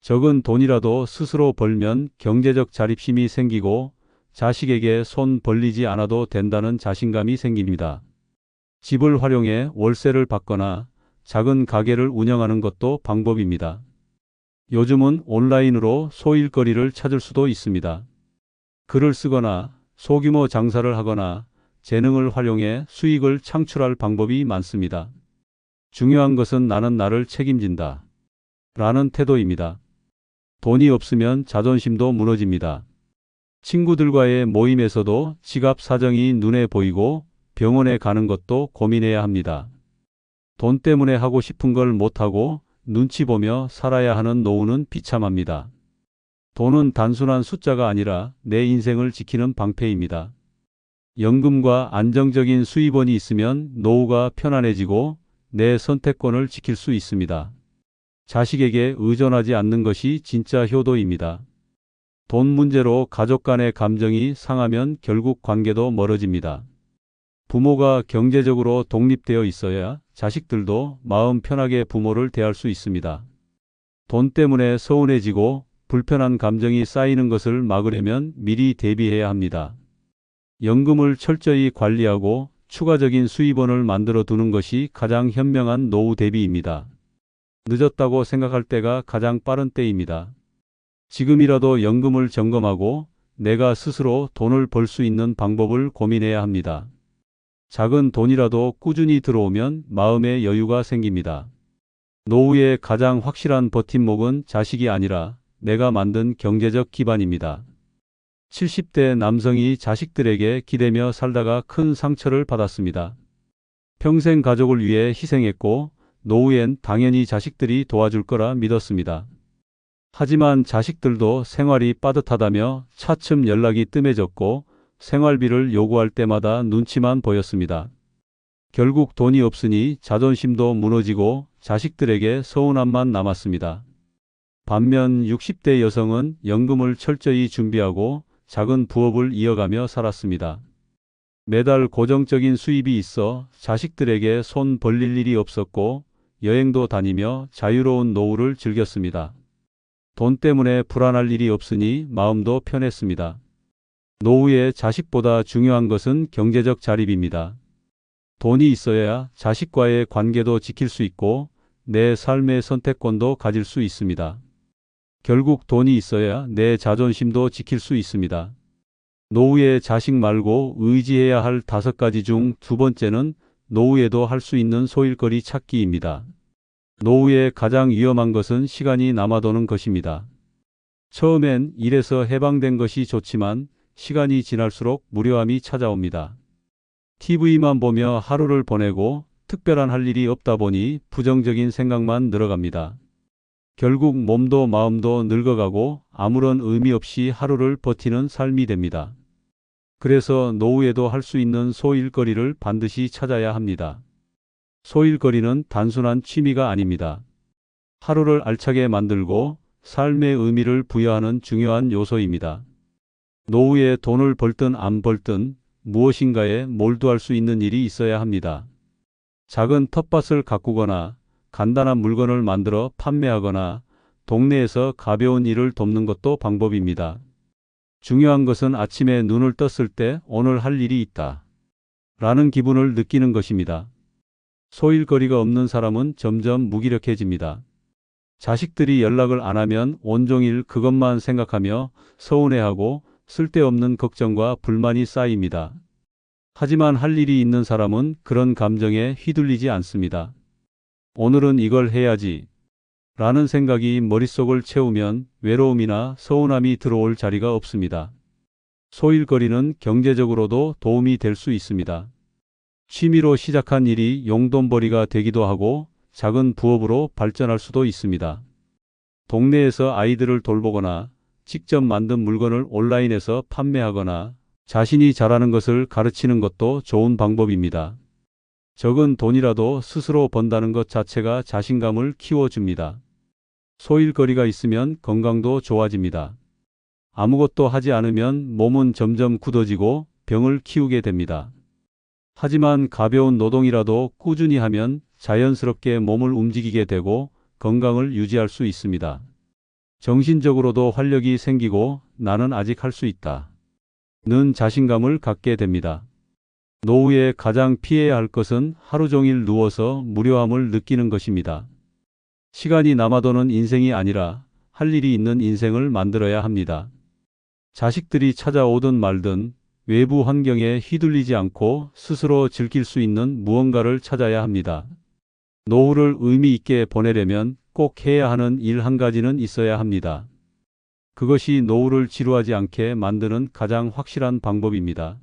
적은 돈이라도 스스로 벌면 경제적 자립심이 생기고 자식에게 손 벌리지 않아도 된다는 자신감이 생깁니다. 집을 활용해 월세를 받거나 작은 가게를 운영하는 것도 방법입니다. 요즘은 온라인으로 소일거리를 찾을 수도 있습니다. 글을 쓰거나 소규모 장사를 하거나 재능을 활용해 수익을 창출할 방법이 많습니다. 중요한 것은 나는 나를 책임진다 라는 태도입니다. 돈이 없으면 자존심도 무너집니다. 친구들과의 모임에서도 지갑 사정이 눈에 보이고 병원에 가는 것도 고민해야 합니다. 돈 때문에 하고 싶은 걸 못하고 눈치 보며 살아야 하는 노후는 비참합니다. 돈은 단순한 숫자가 아니라 내 인생을 지키는 방패입니다. 연금과 안정적인 수입원이 있으면 노후가 편안해지고 내 선택권을 지킬 수 있습니다. 자식에게 의존하지 않는 것이 진짜 효도입니다. 돈 문제로 가족 간의 감정이 상하면 결국 관계도 멀어집니다. 부모가 경제적으로 독립되어 있어야 자식들도 마음 편하게 부모를 대할 수 있습니다. 돈 때문에 서운해지고 불편한 감정이 쌓이는 것을 막으려면 미리 대비해야 합니다. 연금을 철저히 관리하고 추가적인 수입원을 만들어 두는 것이 가장 현명한 노후 대비입니다. 늦었다고 생각할 때가 가장 빠른 때입니다. 지금이라도 연금을 점검하고 내가 스스로 돈을 벌 수 있는 방법을 고민해야 합니다. 작은 돈이라도 꾸준히 들어오면 마음의 여유가 생깁니다. 노후의 가장 확실한 버팀목은 자식이 아니라 내가 만든 경제적 기반입니다. 70대 남성이 자식들에게 기대며 살다가 큰 상처를 받았습니다. 평생 가족을 위해 희생했고 노후엔 당연히 자식들이 도와줄 거라 믿었습니다. 하지만 자식들도 생활이 빠듯하다며 차츰 연락이 뜸해졌고 생활비를 요구할 때마다 눈치만 보였습니다. 결국 돈이 없으니 자존심도 무너지고 자식들에게 서운함만 남았습니다. 반면 60대 여성은 연금을 철저히 준비하고 작은 부업을 이어가며 살았습니다. 매달 고정적인 수입이 있어 자식들에게 손 벌릴 일이 없었고 여행도 다니며 자유로운 노후를 즐겼습니다. 돈 때문에 불안할 일이 없으니 마음도 편했습니다. 노후에 자식보다 중요한 것은 경제적 자립입니다. 돈이 있어야 자식과의 관계도 지킬 수 있고 내 삶의 선택권도 가질 수 있습니다. 결국 돈이 있어야 내 자존심도 지킬 수 있습니다. 노후에 자식 말고 의지해야 할 5가지 중 두 번째는 노후에도 할 수 있는 소일거리 찾기입니다. 노후에 가장 위험한 것은 시간이 남아도는 것입니다. 처음엔 일에서 해방된 것이 좋지만 시간이 지날수록 무료함이 찾아옵니다. TV만 보며 하루를 보내고 특별한 할 일이 없다 보니 부정적인 생각만 늘어갑니다. 결국 몸도 마음도 늙어가고 아무런 의미 없이 하루를 버티는 삶이 됩니다. 그래서 노후에도 할 수 있는 소일거리를 반드시 찾아야 합니다. 소일거리는 단순한 취미가 아닙니다. 하루를 알차게 만들고 삶의 의미를 부여하는 중요한 요소입니다. 노후에 돈을 벌든 안 벌든 무엇인가에 몰두할 수 있는 일이 있어야 합니다. 작은 텃밭을 가꾸거나 간단한 물건을 만들어 판매하거나 동네에서 가벼운 일을 돕는 것도 방법입니다. 중요한 것은 아침에 눈을 떴을 때 오늘 할 일이 있다 라는 기분을 느끼는 것입니다. 소일거리가 없는 사람은 점점 무기력해집니다. 자식들이 연락을 안 하면 온종일 그것만 생각하며 서운해하고 쓸데없는 걱정과 불만이 쌓입니다. 하지만 할 일이 있는 사람은 그런 감정에 휘둘리지 않습니다. 오늘은 이걸 해야지 라는 생각이 머릿속을 채우면 외로움이나 서운함이 들어올 자리가 없습니다. 소일거리는 경제적으로도 도움이 될 수 있습니다. 취미로 시작한 일이 용돈벌이가 되기도 하고 작은 부업으로 발전할 수도 있습니다. 동네에서 아이들을 돌보거나 직접 만든 물건을 온라인에서 판매하거나 자신이 잘하는 것을 가르치는 것도 좋은 방법입니다. 적은 돈이라도 스스로 번다는 것 자체가 자신감을 키워줍니다. 소일거리가 있으면 건강도 좋아집니다. 아무것도 하지 않으면 몸은 점점 굳어지고 병을 키우게 됩니다. 하지만 가벼운 노동이라도 꾸준히 하면 자연스럽게 몸을 움직이게 되고 건강을 유지할 수 있습니다. 정신적으로도 활력이 생기고 나는 아직 할 수 있다 는 자신감을 갖게 됩니다. 노후에 가장 피해야 할 것은 하루 종일 누워서 무료함을 느끼는 것입니다. 시간이 남아도는 인생이 아니라 할 일이 있는 인생을 만들어야 합니다. 자식들이 찾아오든 말든 외부 환경에 휘둘리지 않고 스스로 즐길 수 있는 무언가를 찾아야 합니다. 노후를 의미 있게 보내려면 꼭 해야 하는 일 한 가지는 있어야 합니다. 그것이 노후를 지루하지 않게 만드는 가장 확실한 방법입니다.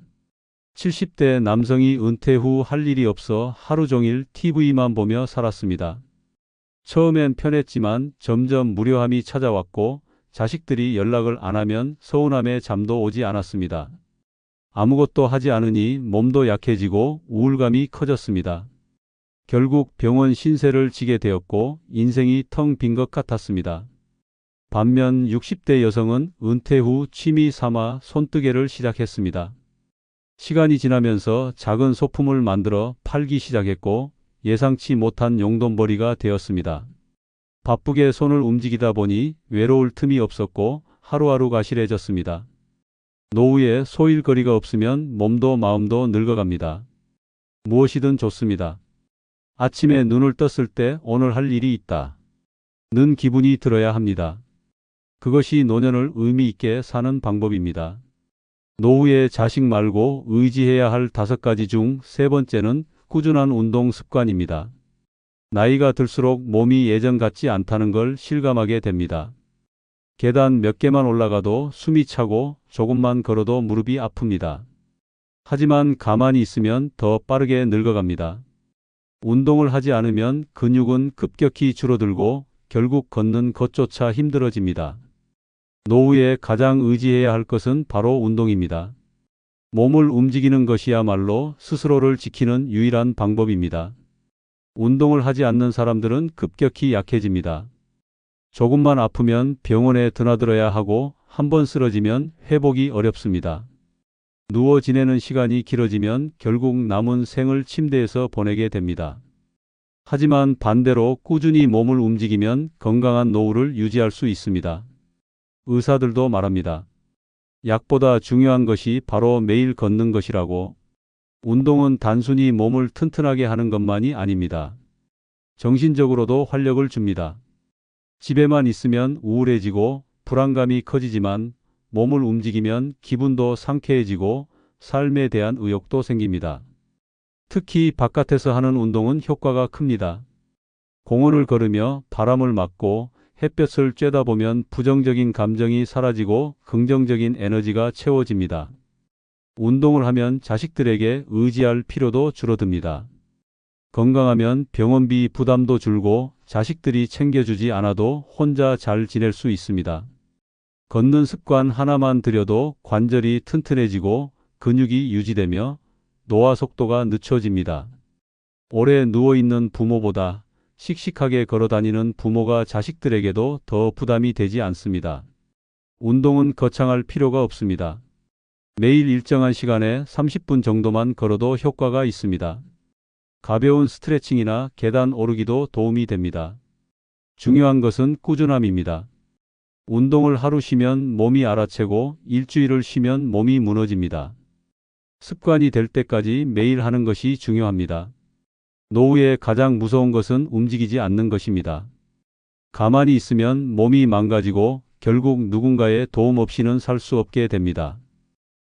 70대 남성이 은퇴 후 할 일이 없어 하루 종일 TV만 보며 살았습니다. 처음엔 편했지만 점점 무료함이 찾아왔고 자식들이 연락을 안 하면 서운함에 잠도 오지 않았습니다. 아무것도 하지 않으니 몸도 약해지고 우울감이 커졌습니다. 결국 병원 신세를 지게 되었고 인생이 텅 빈 것 같았습니다. 반면 60대 여성은 은퇴 후 취미 삼아 손뜨개를 시작했습니다. 시간이 지나면서 작은 소품을 만들어 팔기 시작했고 예상치 못한 용돈벌이가 되었습니다. 바쁘게 손을 움직이다 보니 외로울 틈이 없었고 하루하루가 실해졌습니다. 노후에 소일거리가 없으면 몸도 마음도 늙어갑니다. 무엇이든 좋습니다. 아침에 눈을 떴을 때 오늘 할 일이 있다 는 기분이 들어야 합니다. 그것이 노년을 의미 있게 사는 방법입니다. 노후에 자식 말고 의지해야 할 5가지 중 3번째는 꾸준한 운동 습관입니다. 나이가 들수록 몸이 예전 같지 않다는 걸 실감하게 됩니다. 계단 몇 개만 올라가도 숨이 차고 조금만 걸어도 무릎이 아픕니다. 하지만 가만히 있으면 더 빠르게 늙어갑니다. 운동을 하지 않으면 근육은 급격히 줄어들고 결국 걷는 것조차 힘들어집니다. 노후에 가장 의지해야 할 것은 바로 운동입니다. 몸을 움직이는 것이야말로 스스로를 지키는 유일한 방법입니다. 운동을 하지 않는 사람들은 급격히 약해집니다. 조금만 아프면 병원에 드나들어야 하고 한번 쓰러지면 회복이 어렵습니다. 누워 지내는 시간이 길어지면 결국 남은 생을 침대에서 보내게 됩니다. 하지만 반대로 꾸준히 몸을 움직이면 건강한 노후를 유지할 수 있습니다. 의사들도 말합니다. 약보다 중요한 것이 바로 매일 걷는 것이라고. 운동은 단순히 몸을 튼튼하게 하는 것만이 아닙니다. 정신적으로도 활력을 줍니다. 집에만 있으면 우울해지고 불안감이 커지지만 몸을 움직이면 기분도 상쾌해지고 삶에 대한 의욕도 생깁니다. 특히 바깥에서 하는 운동은 효과가 큽니다. 공원을 걸으며 바람을 맞고 햇볕을 쬐다 보면 부정적인 감정이 사라지고 긍정적인 에너지가 채워집니다. 운동을 하면 자식들에게 의지할 필요도 줄어듭니다. 건강하면 병원비 부담도 줄고 자식들이 챙겨주지 않아도 혼자 잘 지낼 수 있습니다. 걷는 습관 하나만 들여도 관절이 튼튼해지고 근육이 유지되며 노화 속도가 늦춰집니다. 오래 누워있는 부모보다 씩씩하게 걸어다니는 부모가 자식들에게도 더 부담이 되지 않습니다. 운동은 거창할 필요가 없습니다. 매일 일정한 시간에 30분 정도만 걸어도 효과가 있습니다. 가벼운 스트레칭이나 계단 오르기도 도움이 됩니다. 중요한 것은 꾸준함입니다. 운동을 하루 쉬면 몸이 알아채고 일주일을 쉬면 몸이 무너집니다. 습관이 될 때까지 매일 하는 것이 중요합니다. 노후에 가장 무서운 것은 움직이지 않는 것입니다. 가만히 있으면 몸이 망가지고 결국 누군가의 도움 없이는 살 수 없게 됩니다.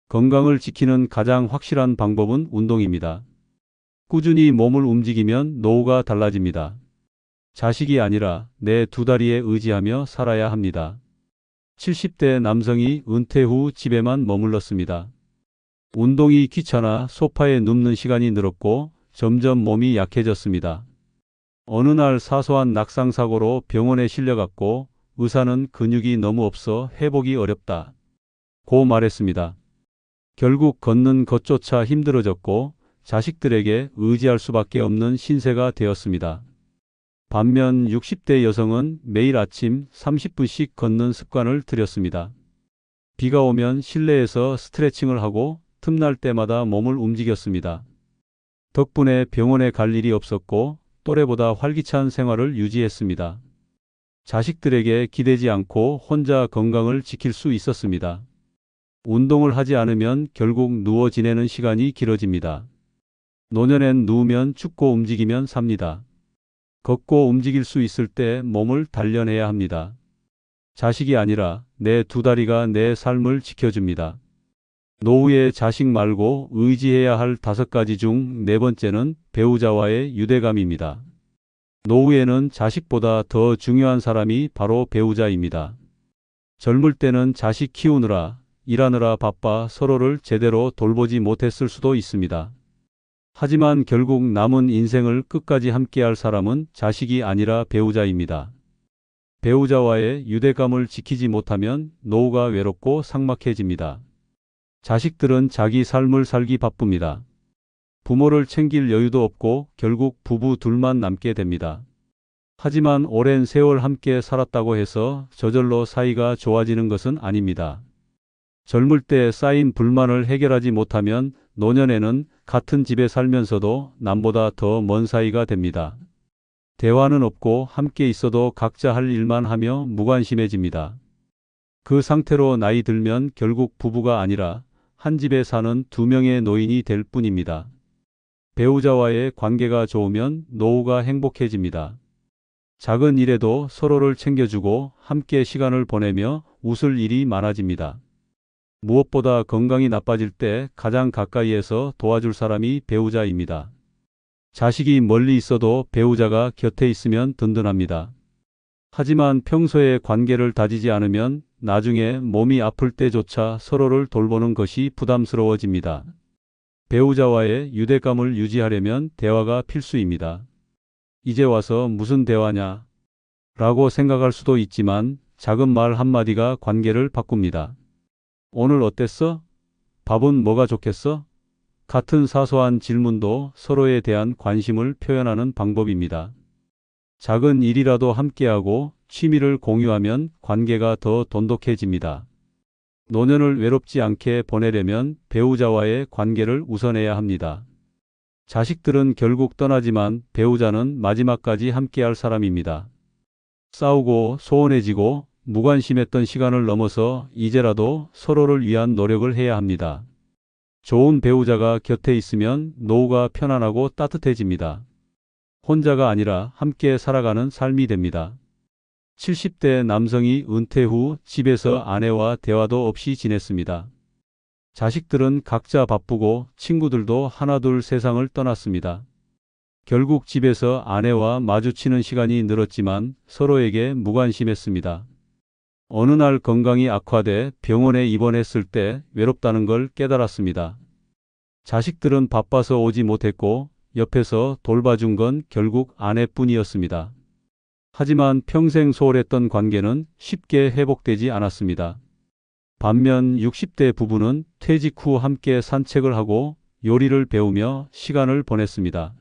건강을 지키는 가장 확실한 방법은 운동입니다. 꾸준히 몸을 움직이면 노후가 달라집니다. 자식이 아니라 내 2다리에 의지하며 살아야 합니다. 70대 남성이 은퇴 후 집에만 머물렀습니다. 운동이 귀찮아 소파에 눕는 시간이 늘었고 점점 몸이 약해졌습니다. 어느 날 사소한 낙상사고로 병원에 실려갔고 의사는 근육이 너무 없어 회복이 어렵다 고 말했습니다. 결국 걷는 것조차 힘들어졌고 자식들에게 의지할 수밖에 없는 신세가 되었습니다. 반면 60대 여성은 매일 아침 30분씩 걷는 습관을 들였습니다. 비가 오면 실내에서 스트레칭을 하고 틈날 때마다 몸을 움직였습니다. 덕분에 병원에 갈 일이 없었고 또래보다 활기찬 생활을 유지했습니다. 자식들에게 기대지 않고 혼자 건강을 지킬 수 있었습니다. 운동을 하지 않으면 결국 누워 지내는 시간이 길어집니다. 노년엔 누우면 죽고 움직이면 삽니다. 걷고 움직일 수 있을 때 몸을 단련해야 합니다. 자식이 아니라 내 두 다리가 내 삶을 지켜줍니다. 노후에 자식 말고 의지해야 할 5가지 중 4번째는 배우자와의 유대감입니다. 노후에는 자식보다 더 중요한 사람이 바로 배우자입니다. 젊을 때는 자식 키우느라 일하느라 바빠 서로를 제대로 돌보지 못했을 수도 있습니다. 하지만 결국 남은 인생을 끝까지 함께할 사람은 자식이 아니라 배우자입니다. 배우자와의 유대감을 지키지 못하면 노후가 외롭고 삭막해집니다. 자식들은 자기 삶을 살기 바쁩니다. 부모를 챙길 여유도 없고 결국 부부 둘만 남게 됩니다. 하지만 오랜 세월 함께 살았다고 해서 저절로 사이가 좋아지는 것은 아닙니다. 젊을 때 쌓인 불만을 해결하지 못하면 노년에는 같은 집에 살면서도 남보다 더 먼 사이가 됩니다. 대화는 없고 함께 있어도 각자 할 일만 하며 무관심해집니다. 그 상태로 나이 들면 결국 부부가 아니라 한 집에 사는 2명의 노인이 될 뿐입니다. 배우자와의 관계가 좋으면 노후가 행복해집니다. 작은 일에도 서로를 챙겨주고 함께 시간을 보내며 웃을 일이 많아집니다. 무엇보다 건강이 나빠질 때 가장 가까이에서 도와줄 사람이 배우자입니다. 자식이 멀리 있어도 배우자가 곁에 있으면 든든합니다. 하지만 평소에 관계를 다지지 않으면 나중에 몸이 아플 때조차 서로를 돌보는 것이 부담스러워집니다. 배우자와의 유대감을 유지하려면 대화가 필수입니다. 이제 와서 무슨 대화냐? 라고 생각할 수도 있지만 작은 말 한마디가 관계를 바꿉니다. 오늘 어땠어? 밥은 뭐가 좋겠어? 같은 사소한 질문도 서로에 대한 관심을 표현하는 방법입니다. 작은 일이라도 함께하고 취미를 공유하면 관계가 더 돈독해집니다. 노년을 외롭지 않게 보내려면 배우자와의 관계를 우선해야 합니다. 자식들은 결국 떠나지만 배우자는 마지막까지 함께할 사람입니다. 싸우고 소원해지고 무관심했던 시간을 넘어서 이제라도 서로를 위한 노력을 해야 합니다. 좋은 배우자가 곁에 있으면 노후가 편안하고 따뜻해집니다. 혼자가 아니라 함께 살아가는 삶이 됩니다. 70대 남성이 은퇴 후 집에서 아내와 대화도 없이 지냈습니다. 자식들은 각자 바쁘고 친구들도 하나둘 세상을 떠났습니다. 결국 집에서 아내와 마주치는 시간이 늘었지만 서로에게 무관심했습니다. 어느 날 건강이 악화돼 병원에 입원했을 때 외롭다는 걸 깨달았습니다. 자식들은 바빠서 오지 못했고 옆에서 돌봐준 건 결국 아내뿐이었습니다. 하지만 평생 소홀했던 관계는 쉽게 회복되지 않았습니다. 반면 60대 부부는 퇴직 후 함께 산책을 하고 요리를 배우며 시간을 보냈습니다.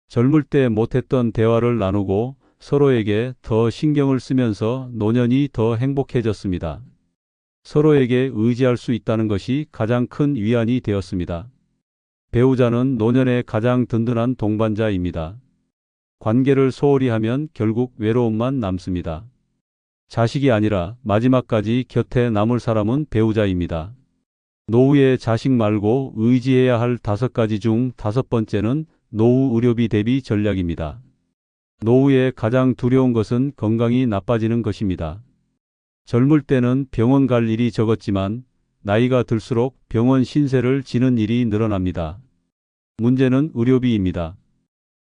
젊을 때 못했던 대화를 나누고 서로에게 더 신경을 쓰면서 노년이 더 행복해졌습니다. 서로에게 의지할 수 있다는 것이 가장 큰 위안이 되었습니다. 배우자는 노년의 가장 든든한 동반자입니다. 관계를 소홀히 하면 결국 외로움만 남습니다. 자식이 아니라 마지막까지 곁에 남을 사람은 배우자입니다. 노후에 자식 말고 의지해야 할 5가지 중 5번째는 노후 의료비 대비 전략입니다. 노후에 가장 두려운 것은 건강이 나빠지는 것입니다. 젊을 때는 병원 갈 일이 적었지만 나이가 들수록 병원 신세를 지는 일이 늘어납니다. 문제는 의료비입니다.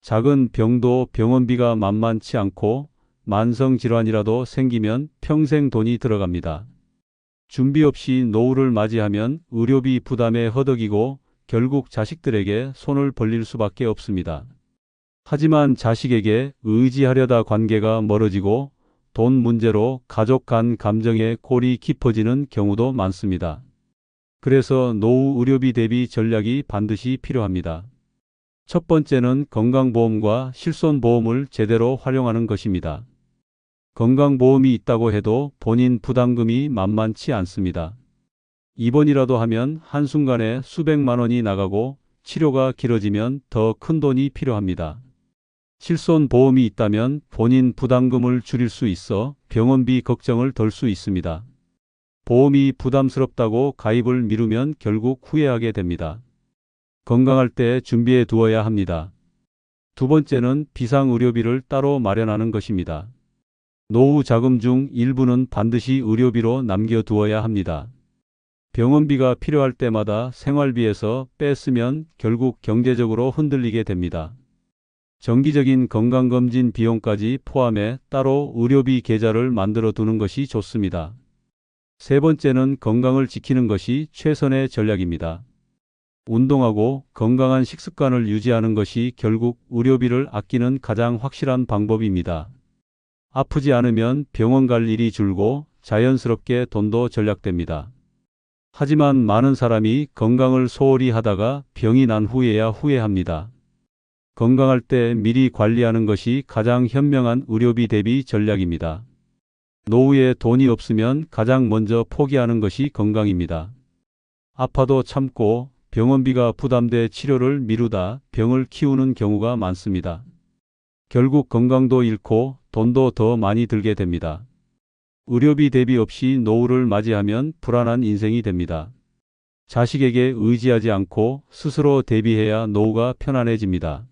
작은 병도 병원비가 만만치 않고 만성질환이라도 생기면 평생 돈이 들어갑니다. 준비 없이 노후를 맞이하면 의료비 부담에 허덕이고 결국 자식들에게 손을 벌릴 수밖에 없습니다. 하지만 자식에게 의지하려다 관계가 멀어지고 돈 문제로 가족 간 감정의 골이 깊어지는 경우도 많습니다. 그래서 노후 의료비 대비 전략이 반드시 필요합니다. 첫 번째는 건강보험과 실손보험을 제대로 활용하는 것입니다. 건강보험이 있다고 해도 본인 부담금이 만만치 않습니다. 입원이라도 하면 한순간에 수백만 원이 나가고 치료가 길어지면 더 큰 돈이 필요합니다. 실손보험이 있다면 본인 부담금을 줄일 수 있어 병원비 걱정을 덜 수 있습니다. 보험이 부담스럽다고 가입을 미루면 결국 후회하게 됩니다. 건강할 때 준비해 두어야 합니다. 두 번째는 비상의료비를 따로 마련하는 것입니다. 노후 자금 중 일부는 반드시 의료비로 남겨두어야 합니다. 병원비가 필요할 때마다 생활비에서 뺐으면 결국 경제적으로 흔들리게 됩니다. 정기적인 건강검진 비용까지 포함해 따로 의료비 계좌를 만들어 두는 것이 좋습니다. 세 번째는 건강을 지키는 것이 최선의 전략입니다. 운동하고 건강한 식습관을 유지하는 것이 결국 의료비를 아끼는 가장 확실한 방법입니다. 아프지 않으면 병원 갈 일이 줄고 자연스럽게 돈도 절약됩니다. 하지만 많은 사람이 건강을 소홀히 하다가 병이 난 후에야 후회합니다. 건강할 때 미리 관리하는 것이 가장 현명한 의료비 대비 전략입니다. 노후에 돈이 없으면 가장 먼저 포기하는 것이 건강입니다. 아파도 참고 병원비가 부담돼 치료를 미루다 병을 키우는 경우가 많습니다. 결국 건강도 잃고 돈도 더 많이 들게 됩니다. 의료비 대비 없이 노후를 맞이하면 불안한 인생이 됩니다. 자식에게 의지하지 않고 스스로 대비해야 노후가 편안해집니다.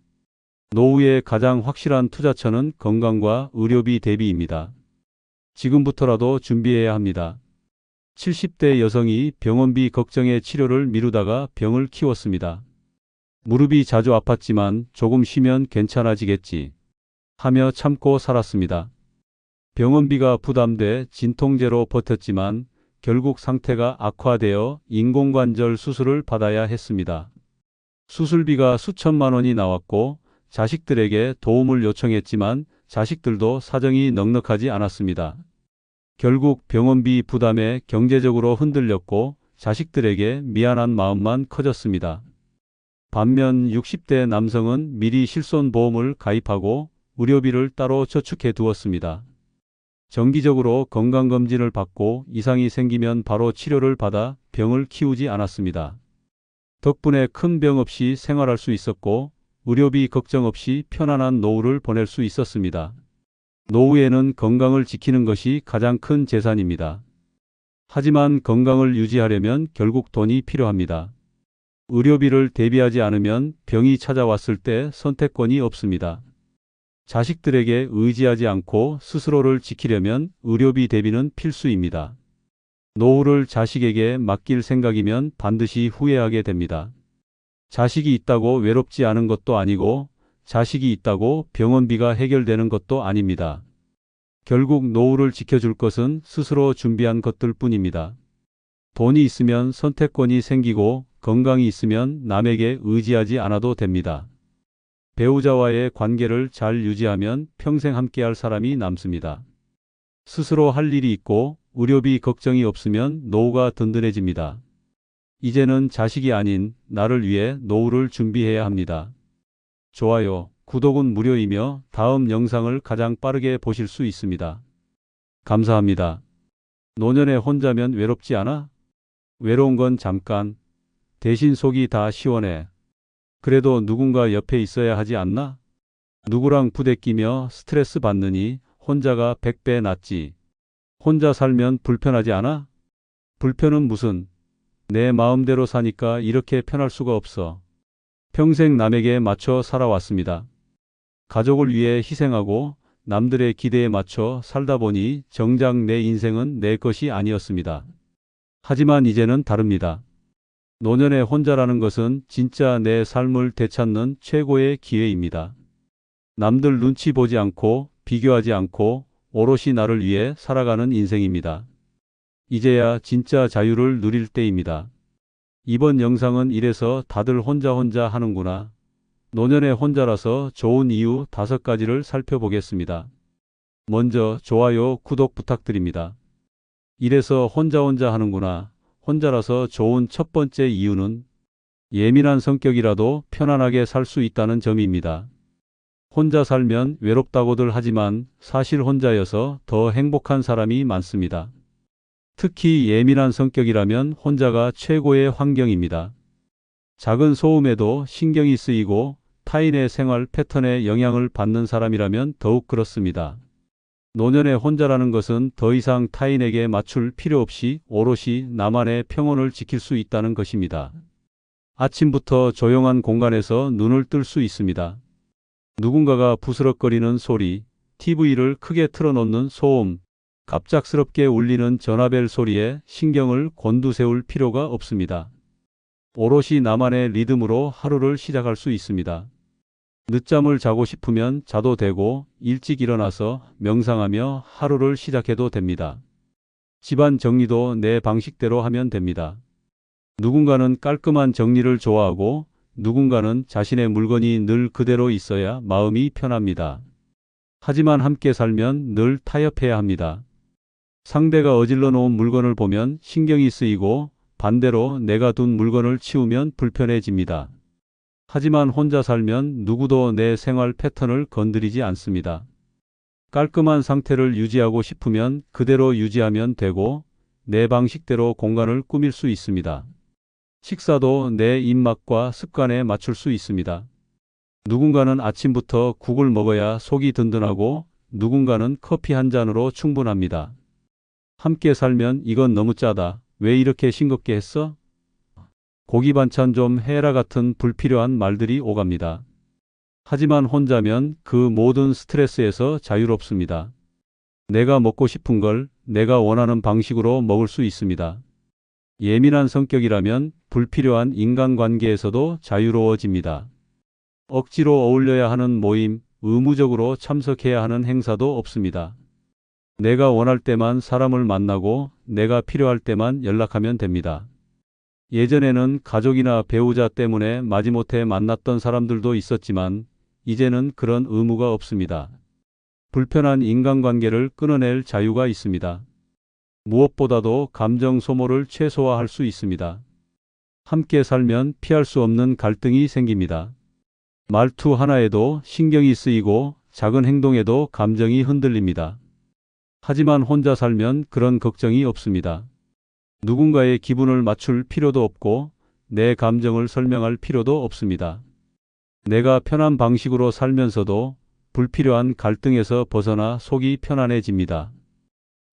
노후의 가장 확실한 투자처는 건강과 의료비 대비입니다. 지금부터라도 준비해야 합니다. 70대 여성이 병원비 걱정에 치료를 미루다가 병을 키웠습니다. 무릎이 자주 아팠지만 조금 쉬면 괜찮아지겠지 하며 참고 살았습니다. 병원비가 부담돼 진통제로 버텼지만 결국 상태가 악화되어 인공관절 수술을 받아야 했습니다. 수술비가 수천만 원이 나왔고 자식들에게 도움을 요청했지만 자식들도 사정이 넉넉하지 않았습니다. 결국 병원비 부담에 경제적으로 흔들렸고 자식들에게 미안한 마음만 커졌습니다. 반면 60대 남성은 미리 실손보험을 가입하고 의료비를 따로 저축해 두었습니다. 정기적으로 건강검진을 받고 이상이 생기면 바로 치료를 받아 병을 키우지 않았습니다. 덕분에 큰 병 없이 생활할 수 있었고 의료비 걱정 없이 편안한 노후를 보낼 수 있었습니다. 노후에는 건강을 지키는 것이 가장 큰 재산입니다. 하지만 건강을 유지하려면 결국 돈이 필요합니다. 의료비를 대비하지 않으면 병이 찾아왔을 때 선택권이 없습니다. 자식들에게 의지하지 않고 스스로를 지키려면 의료비 대비는 필수입니다. 노후를 자식에게 맡길 생각이면 반드시 후회하게 됩니다. 자식이 있다고 외롭지 않은 것도 아니고 자식이 있다고 병원비가 해결되는 것도 아닙니다. 결국 노후를 지켜줄 것은 스스로 준비한 것들 뿐입니다. 돈이 있으면 선택권이 생기고 건강이 있으면 남에게 의지하지 않아도 됩니다. 배우자와의 관계를 잘 유지하면 평생 함께할 사람이 남습니다. 스스로 할 일이 있고 의료비 걱정이 없으면 노후가 든든해집니다. 이제는 자식이 아닌 나를 위해 노후를 준비해야 합니다. 좋아요, 구독은 무료이며 다음 영상을 가장 빠르게 보실 수 있습니다. 감사합니다. 노년에 혼자면 외롭지 않아? 외로운 건 잠깐. 대신 속이 다 시원해. 그래도 누군가 옆에 있어야 하지 않나? 누구랑 부대끼며 스트레스 받느니 혼자가 100배 낫지. 혼자 살면 불편하지 않아? 불편은 무슨? 내 마음대로 사니까 이렇게 편할 수가 없어. 평생 남에게 맞춰 살아왔습니다. 가족을 위해 희생하고 남들의 기대에 맞춰 살다 보니 정작 내 인생은 내 것이 아니었습니다. 하지만 이제는 다릅니다. 노년에 혼자라는 것은 진짜 내 삶을 되찾는 최고의 기회입니다. 남들 눈치 보지 않고 비교하지 않고 오롯이 나를 위해 살아가는 인생입니다. 이제야 진짜 자유를 누릴 때입니다. 이번 영상은 이래서 다들 혼자 하는구나. 노년에 혼자라서 좋은 이유 5가지를 살펴보겠습니다. 먼저 좋아요, 구독 부탁드립니다. 이래서 혼자 하는구나. 혼자라서 좋은 첫 번째 이유는 예민한 성격이라도 편안하게 살 수 있다는 점입니다. 혼자 살면 외롭다고들 하지만 사실 혼자여서 더 행복한 사람이 많습니다. 특히 예민한 성격이라면 혼자가 최고의 환경입니다. 작은 소음에도 신경이 쓰이고 타인의 생활 패턴에 영향을 받는 사람이라면 더욱 그렇습니다. 노년에 혼자라는 것은 더 이상 타인에게 맞출 필요 없이 오롯이 나만의 평온을 지킬 수 있다는 것입니다. 아침부터 조용한 공간에서 눈을 뜰 수 있습니다. 누군가가 부스럭거리는 소리, TV를 크게 틀어놓는 소음, 갑작스럽게 울리는 전화벨 소리에 신경을 곤두세울 필요가 없습니다. 오롯이 나만의 리듬으로 하루를 시작할 수 있습니다. 늦잠을 자고 싶으면 자도 되고 일찍 일어나서 명상하며 하루를 시작해도 됩니다. 집안 정리도 내 방식대로 하면 됩니다. 누군가는 깔끔한 정리를 좋아하고 누군가는 자신의 물건이 늘 그대로 있어야 마음이 편합니다. 하지만 함께 살면 늘 타협해야 합니다. 상대가 어질러 놓은 물건을 보면 신경이 쓰이고 반대로 내가 둔 물건을 치우면 불편해집니다. 하지만 혼자 살면 누구도 내 생활 패턴을 건드리지 않습니다. 깔끔한 상태를 유지하고 싶으면 그대로 유지하면 되고 내 방식대로 공간을 꾸밀 수 있습니다. 식사도 내 입맛과 습관에 맞출 수 있습니다. 누군가는 아침부터 국을 먹어야 속이 든든하고 누군가는 커피 한 잔으로 충분합니다. 함께 살면 이건 너무 짜다. 왜 이렇게 싱겁게 했어? 고기 반찬 좀 해라 같은 불필요한 말들이 오갑니다. 하지만 혼자면 그 모든 스트레스에서 자유롭습니다. 내가 먹고 싶은 걸 내가 원하는 방식으로 먹을 수 있습니다. 예민한 성격이라면 불필요한 인간관계에서도 자유로워집니다. 억지로 어울려야 하는 모임, 의무적으로 참석해야 하는 행사도 없습니다. 내가 원할 때만 사람을 만나고 내가 필요할 때만 연락하면 됩니다. 예전에는 가족이나 배우자 때문에 마지못해 만났던 사람들도 있었지만 이제는 그런 의무가 없습니다. 불편한 인간관계를 끊어낼 자유가 있습니다. 무엇보다도 감정 소모를 최소화할 수 있습니다. 함께 살면 피할 수 없는 갈등이 생깁니다. 말투 하나에도 신경이 쓰이고 작은 행동에도 감정이 흔들립니다. 하지만 혼자 살면 그런 걱정이 없습니다. 누군가의 기분을 맞출 필요도 없고 내 감정을 설명할 필요도 없습니다. 내가 편한 방식으로 살면서도 불필요한 갈등에서 벗어나 속이 편안해집니다.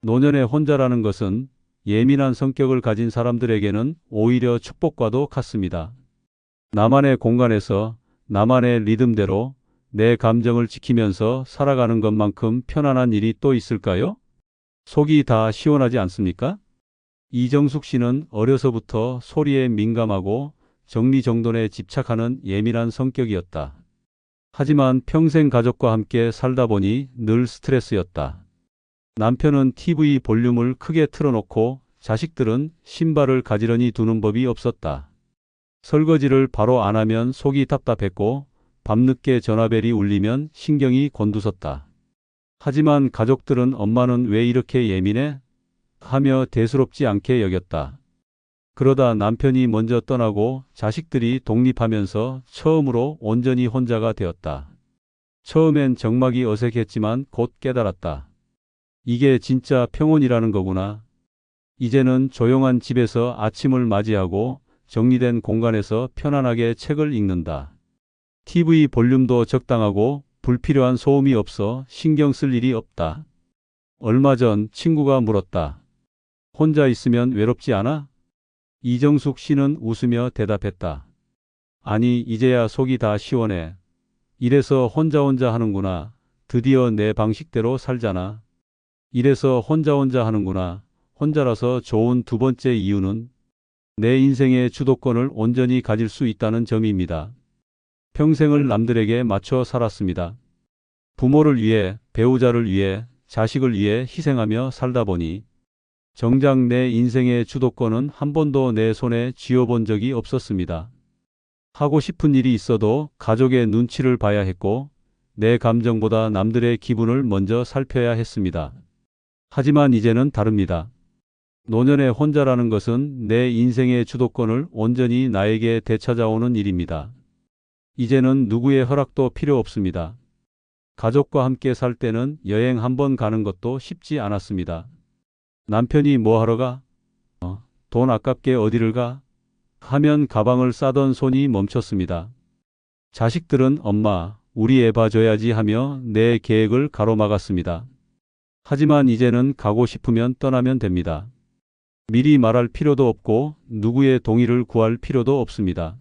노년에 혼자라는 것은 예민한 성격을 가진 사람들에게는 오히려 축복과도 같습니다. 나만의 공간에서 나만의 리듬대로 내 감정을 지키면서 살아가는 것만큼 편안한 일이 또 있을까요? 속이 다 시원하지 않습니까? 이정숙 씨는 어려서부터 소리에 민감하고 정리정돈에 집착하는 예민한 성격이었다. 하지만 평생 가족과 함께 살다 보니 늘 스트레스였다. 남편은 TV 볼륨을 크게 틀어놓고 자식들은 신발을 가지런히 두는 법이 없었다. 설거지를 바로 안 하면 속이 답답했고 밤늦게 전화벨이 울리면 신경이 곤두섰다. 하지만 가족들은 엄마는 왜 이렇게 예민해? 하며 대수롭지 않게 여겼다. 그러다 남편이 먼저 떠나고 자식들이 독립하면서 처음으로 온전히 혼자가 되었다. 처음엔 정막이 어색했지만 곧 깨달았다. 이게 진짜 평온이라는 거구나. 이제는 조용한 집에서 아침을 맞이하고 정리된 공간에서 편안하게 책을 읽는다. TV 볼륨도 적당하고 불필요한 소음이 없어 신경 쓸 일이 없다. 얼마 전 친구가 물었다. 혼자 있으면 외롭지 않아? 이정숙 씨는 웃으며 대답했다. 아니, 이제야 속이 다 시원해. 이래서 혼자 하는구나. 드디어 내 방식대로 살잖아. 이래서 혼자 하는구나. 혼자라서 좋은 두 번째 이유는 내 인생의 주도권을 온전히 가질 수 있다는 점입니다. 평생을 남들에게 맞춰 살았습니다. 부모를 위해, 배우자를 위해, 자식을 위해 희생하며 살다 보니 정작 내 인생의 주도권은 한 번도 내 손에 쥐어본 적이 없었습니다. 하고 싶은 일이 있어도 가족의 눈치를 봐야 했고 내 감정보다 남들의 기분을 먼저 살펴야 했습니다. 하지만 이제는 다릅니다. 노년의 혼자라는 것은 내 인생의 주도권을 온전히 나에게 되찾아오는 일입니다. 이제는 누구의 허락도 필요 없습니다. 가족과 함께 살 때는 여행 한 번 가는 것도 쉽지 않았습니다. 남편이 뭐 하러 가? 돈 아깝게 어디를 가? 하면 가방을 싸던 손이 멈췄습니다. 자식들은 엄마, 우리 애 봐줘야지 하며 내 계획을 가로막았습니다. 하지만 이제는 가고 싶으면 떠나면 됩니다. 미리 말할 필요도 없고 누구의 동의를 구할 필요도 없습니다.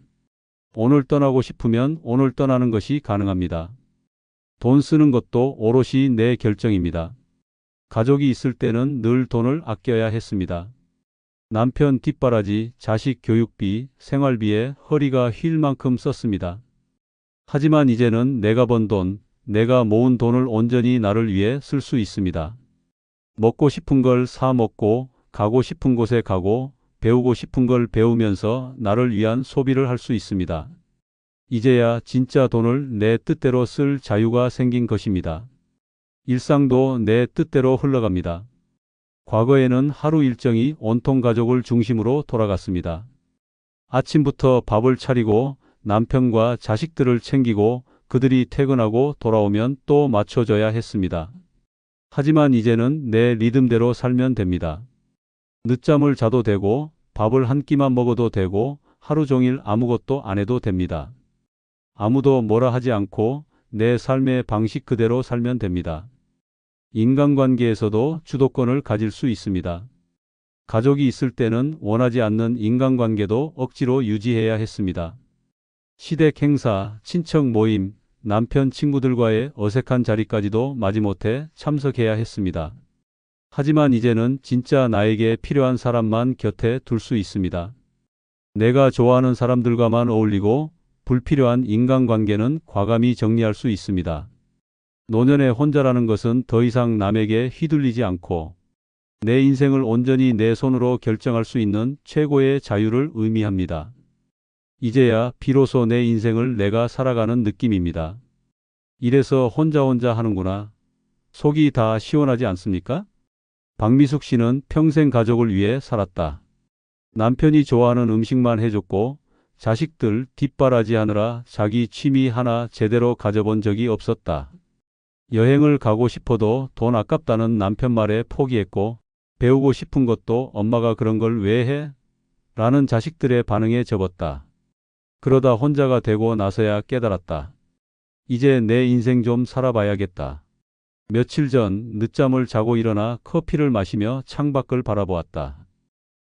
오늘 떠나고 싶으면 오늘 떠나는 것이 가능합니다. 돈 쓰는 것도 오롯이 내 결정입니다. 가족이 있을 때는 늘 돈을 아껴야 했습니다. 남편 뒷바라지, 자식 교육비, 생활비에 허리가 휠 만큼 썼습니다. 하지만 이제는 내가 번 돈, 내가 모은 돈을 온전히 나를 위해 쓸 수 있습니다. 먹고 싶은 걸 사 먹고, 가고 싶은 곳에 가고, 배우고 싶은 걸 배우면서 나를 위한 소비를 할 수 있습니다. 이제야 진짜 돈을 내 뜻대로 쓸 자유가 생긴 것입니다. 일상도 내 뜻대로 흘러갑니다. 과거에는 하루 일정이 온통 가족을 중심으로 돌아갔습니다. 아침부터 밥을 차리고 남편과 자식들을 챙기고 그들이 퇴근하고 돌아오면 또 맞춰줘야 했습니다. 하지만 이제는 내 리듬대로 살면 됩니다. 늦잠을 자도 되고 밥을 한 끼만 먹어도 되고 하루 종일 아무것도 안 해도 됩니다. 아무도 뭐라 하지 않고 내 삶의 방식 그대로 살면 됩니다. 인간관계에서도 주도권을 가질 수 있습니다. 가족이 있을 때는 원하지 않는 인간관계도 억지로 유지해야 했습니다. 시댁 행사, 친척 모임, 남편 친구들과의 어색한 자리까지도 마지못해 참석해야 했습니다. 하지만 이제는 진짜 나에게 필요한 사람만 곁에 둘 수 있습니다. 내가 좋아하는 사람들과만 어울리고 불필요한 인간관계는 과감히 정리할 수 있습니다. 노년의 혼자라는 것은 더 이상 남에게 휘둘리지 않고 내 인생을 온전히 내 손으로 결정할 수 있는 최고의 자유를 의미합니다. 이제야 비로소 내 인생을 내가 살아가는 느낌입니다. 이래서 혼자 하는구나. 속이 다 시원하지 않습니까? 박미숙 씨는 평생 가족을 위해 살았다. 남편이 좋아하는 음식만 해줬고 자식들 뒷바라지하느라 자기 취미 하나 제대로 가져본 적이 없었다. 여행을 가고 싶어도 돈 아깝다는 남편 말에 포기했고 배우고 싶은 것도 엄마가 그런 걸 왜 해? 라는 자식들의 반응에 접었다. 그러다 혼자가 되고 나서야 깨달았다. 이제 내 인생 좀 살아봐야겠다. 며칠 전 늦잠을 자고 일어나 커피를 마시며 창밖을 바라보았다.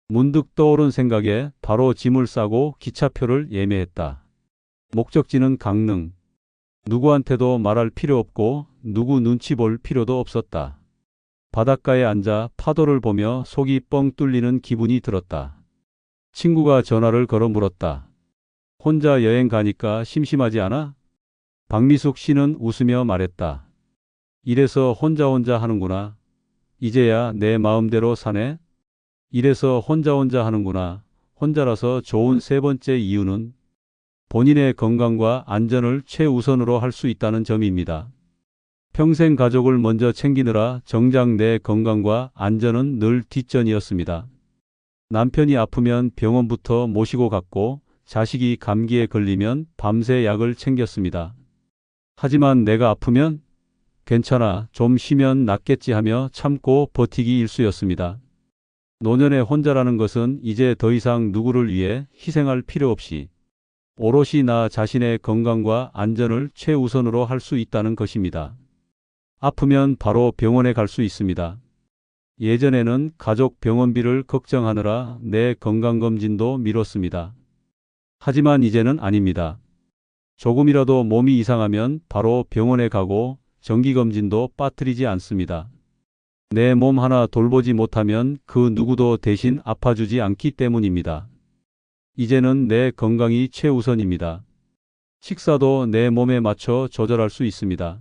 문득 떠오른 생각에 바로 짐을 싸고 기차표를 예매했다. 목적지는 강릉. 누구한테도 말할 필요 없고 누구 눈치 볼 필요도 없었다. 바닷가에 앉아 파도를 보며 속이 뻥 뚫리는 기분이 들었다. 친구가 전화를 걸어 물었다. 혼자 여행 가니까 심심하지 않아? 박미숙 씨는 웃으며 말했다. 이래서 혼자 하는구나. 이제야 내 마음대로 사네. 이래서 혼자 하는구나. 혼자라서 좋은 세 번째 이유는 본인의 건강과 안전을 최우선으로 할 수 있다는 점입니다. 평생 가족을 먼저 챙기느라 정작 내 건강과 안전은 늘 뒷전이었습니다. 남편이 아프면 병원부터 모시고 갔고 자식이 감기에 걸리면 밤새 약을 챙겼습니다. 하지만 내가 아프면 괜찮아, 좀 쉬면 낫겠지 하며 참고 버티기 일쑤였습니다. 노년의 혼자라는 것은 이제 더 이상 누구를 위해 희생할 필요 없이 오롯이 나 자신의 건강과 안전을 최우선으로 할 수 있다는 것입니다. 아프면 바로 병원에 갈 수 있습니다. 예전에는 가족 병원비를 걱정하느라 내 건강검진도 미뤘습니다. 하지만 이제는 아닙니다. 조금이라도 몸이 이상하면 바로 병원에 가고 정기검진도 빠뜨리지 않습니다. 내 몸 하나 돌보지 못하면 그 누구도 대신 아파주지 않기 때문입니다. 이제는 내 건강이 최우선입니다. 식사도 내 몸에 맞춰 조절할 수 있습니다.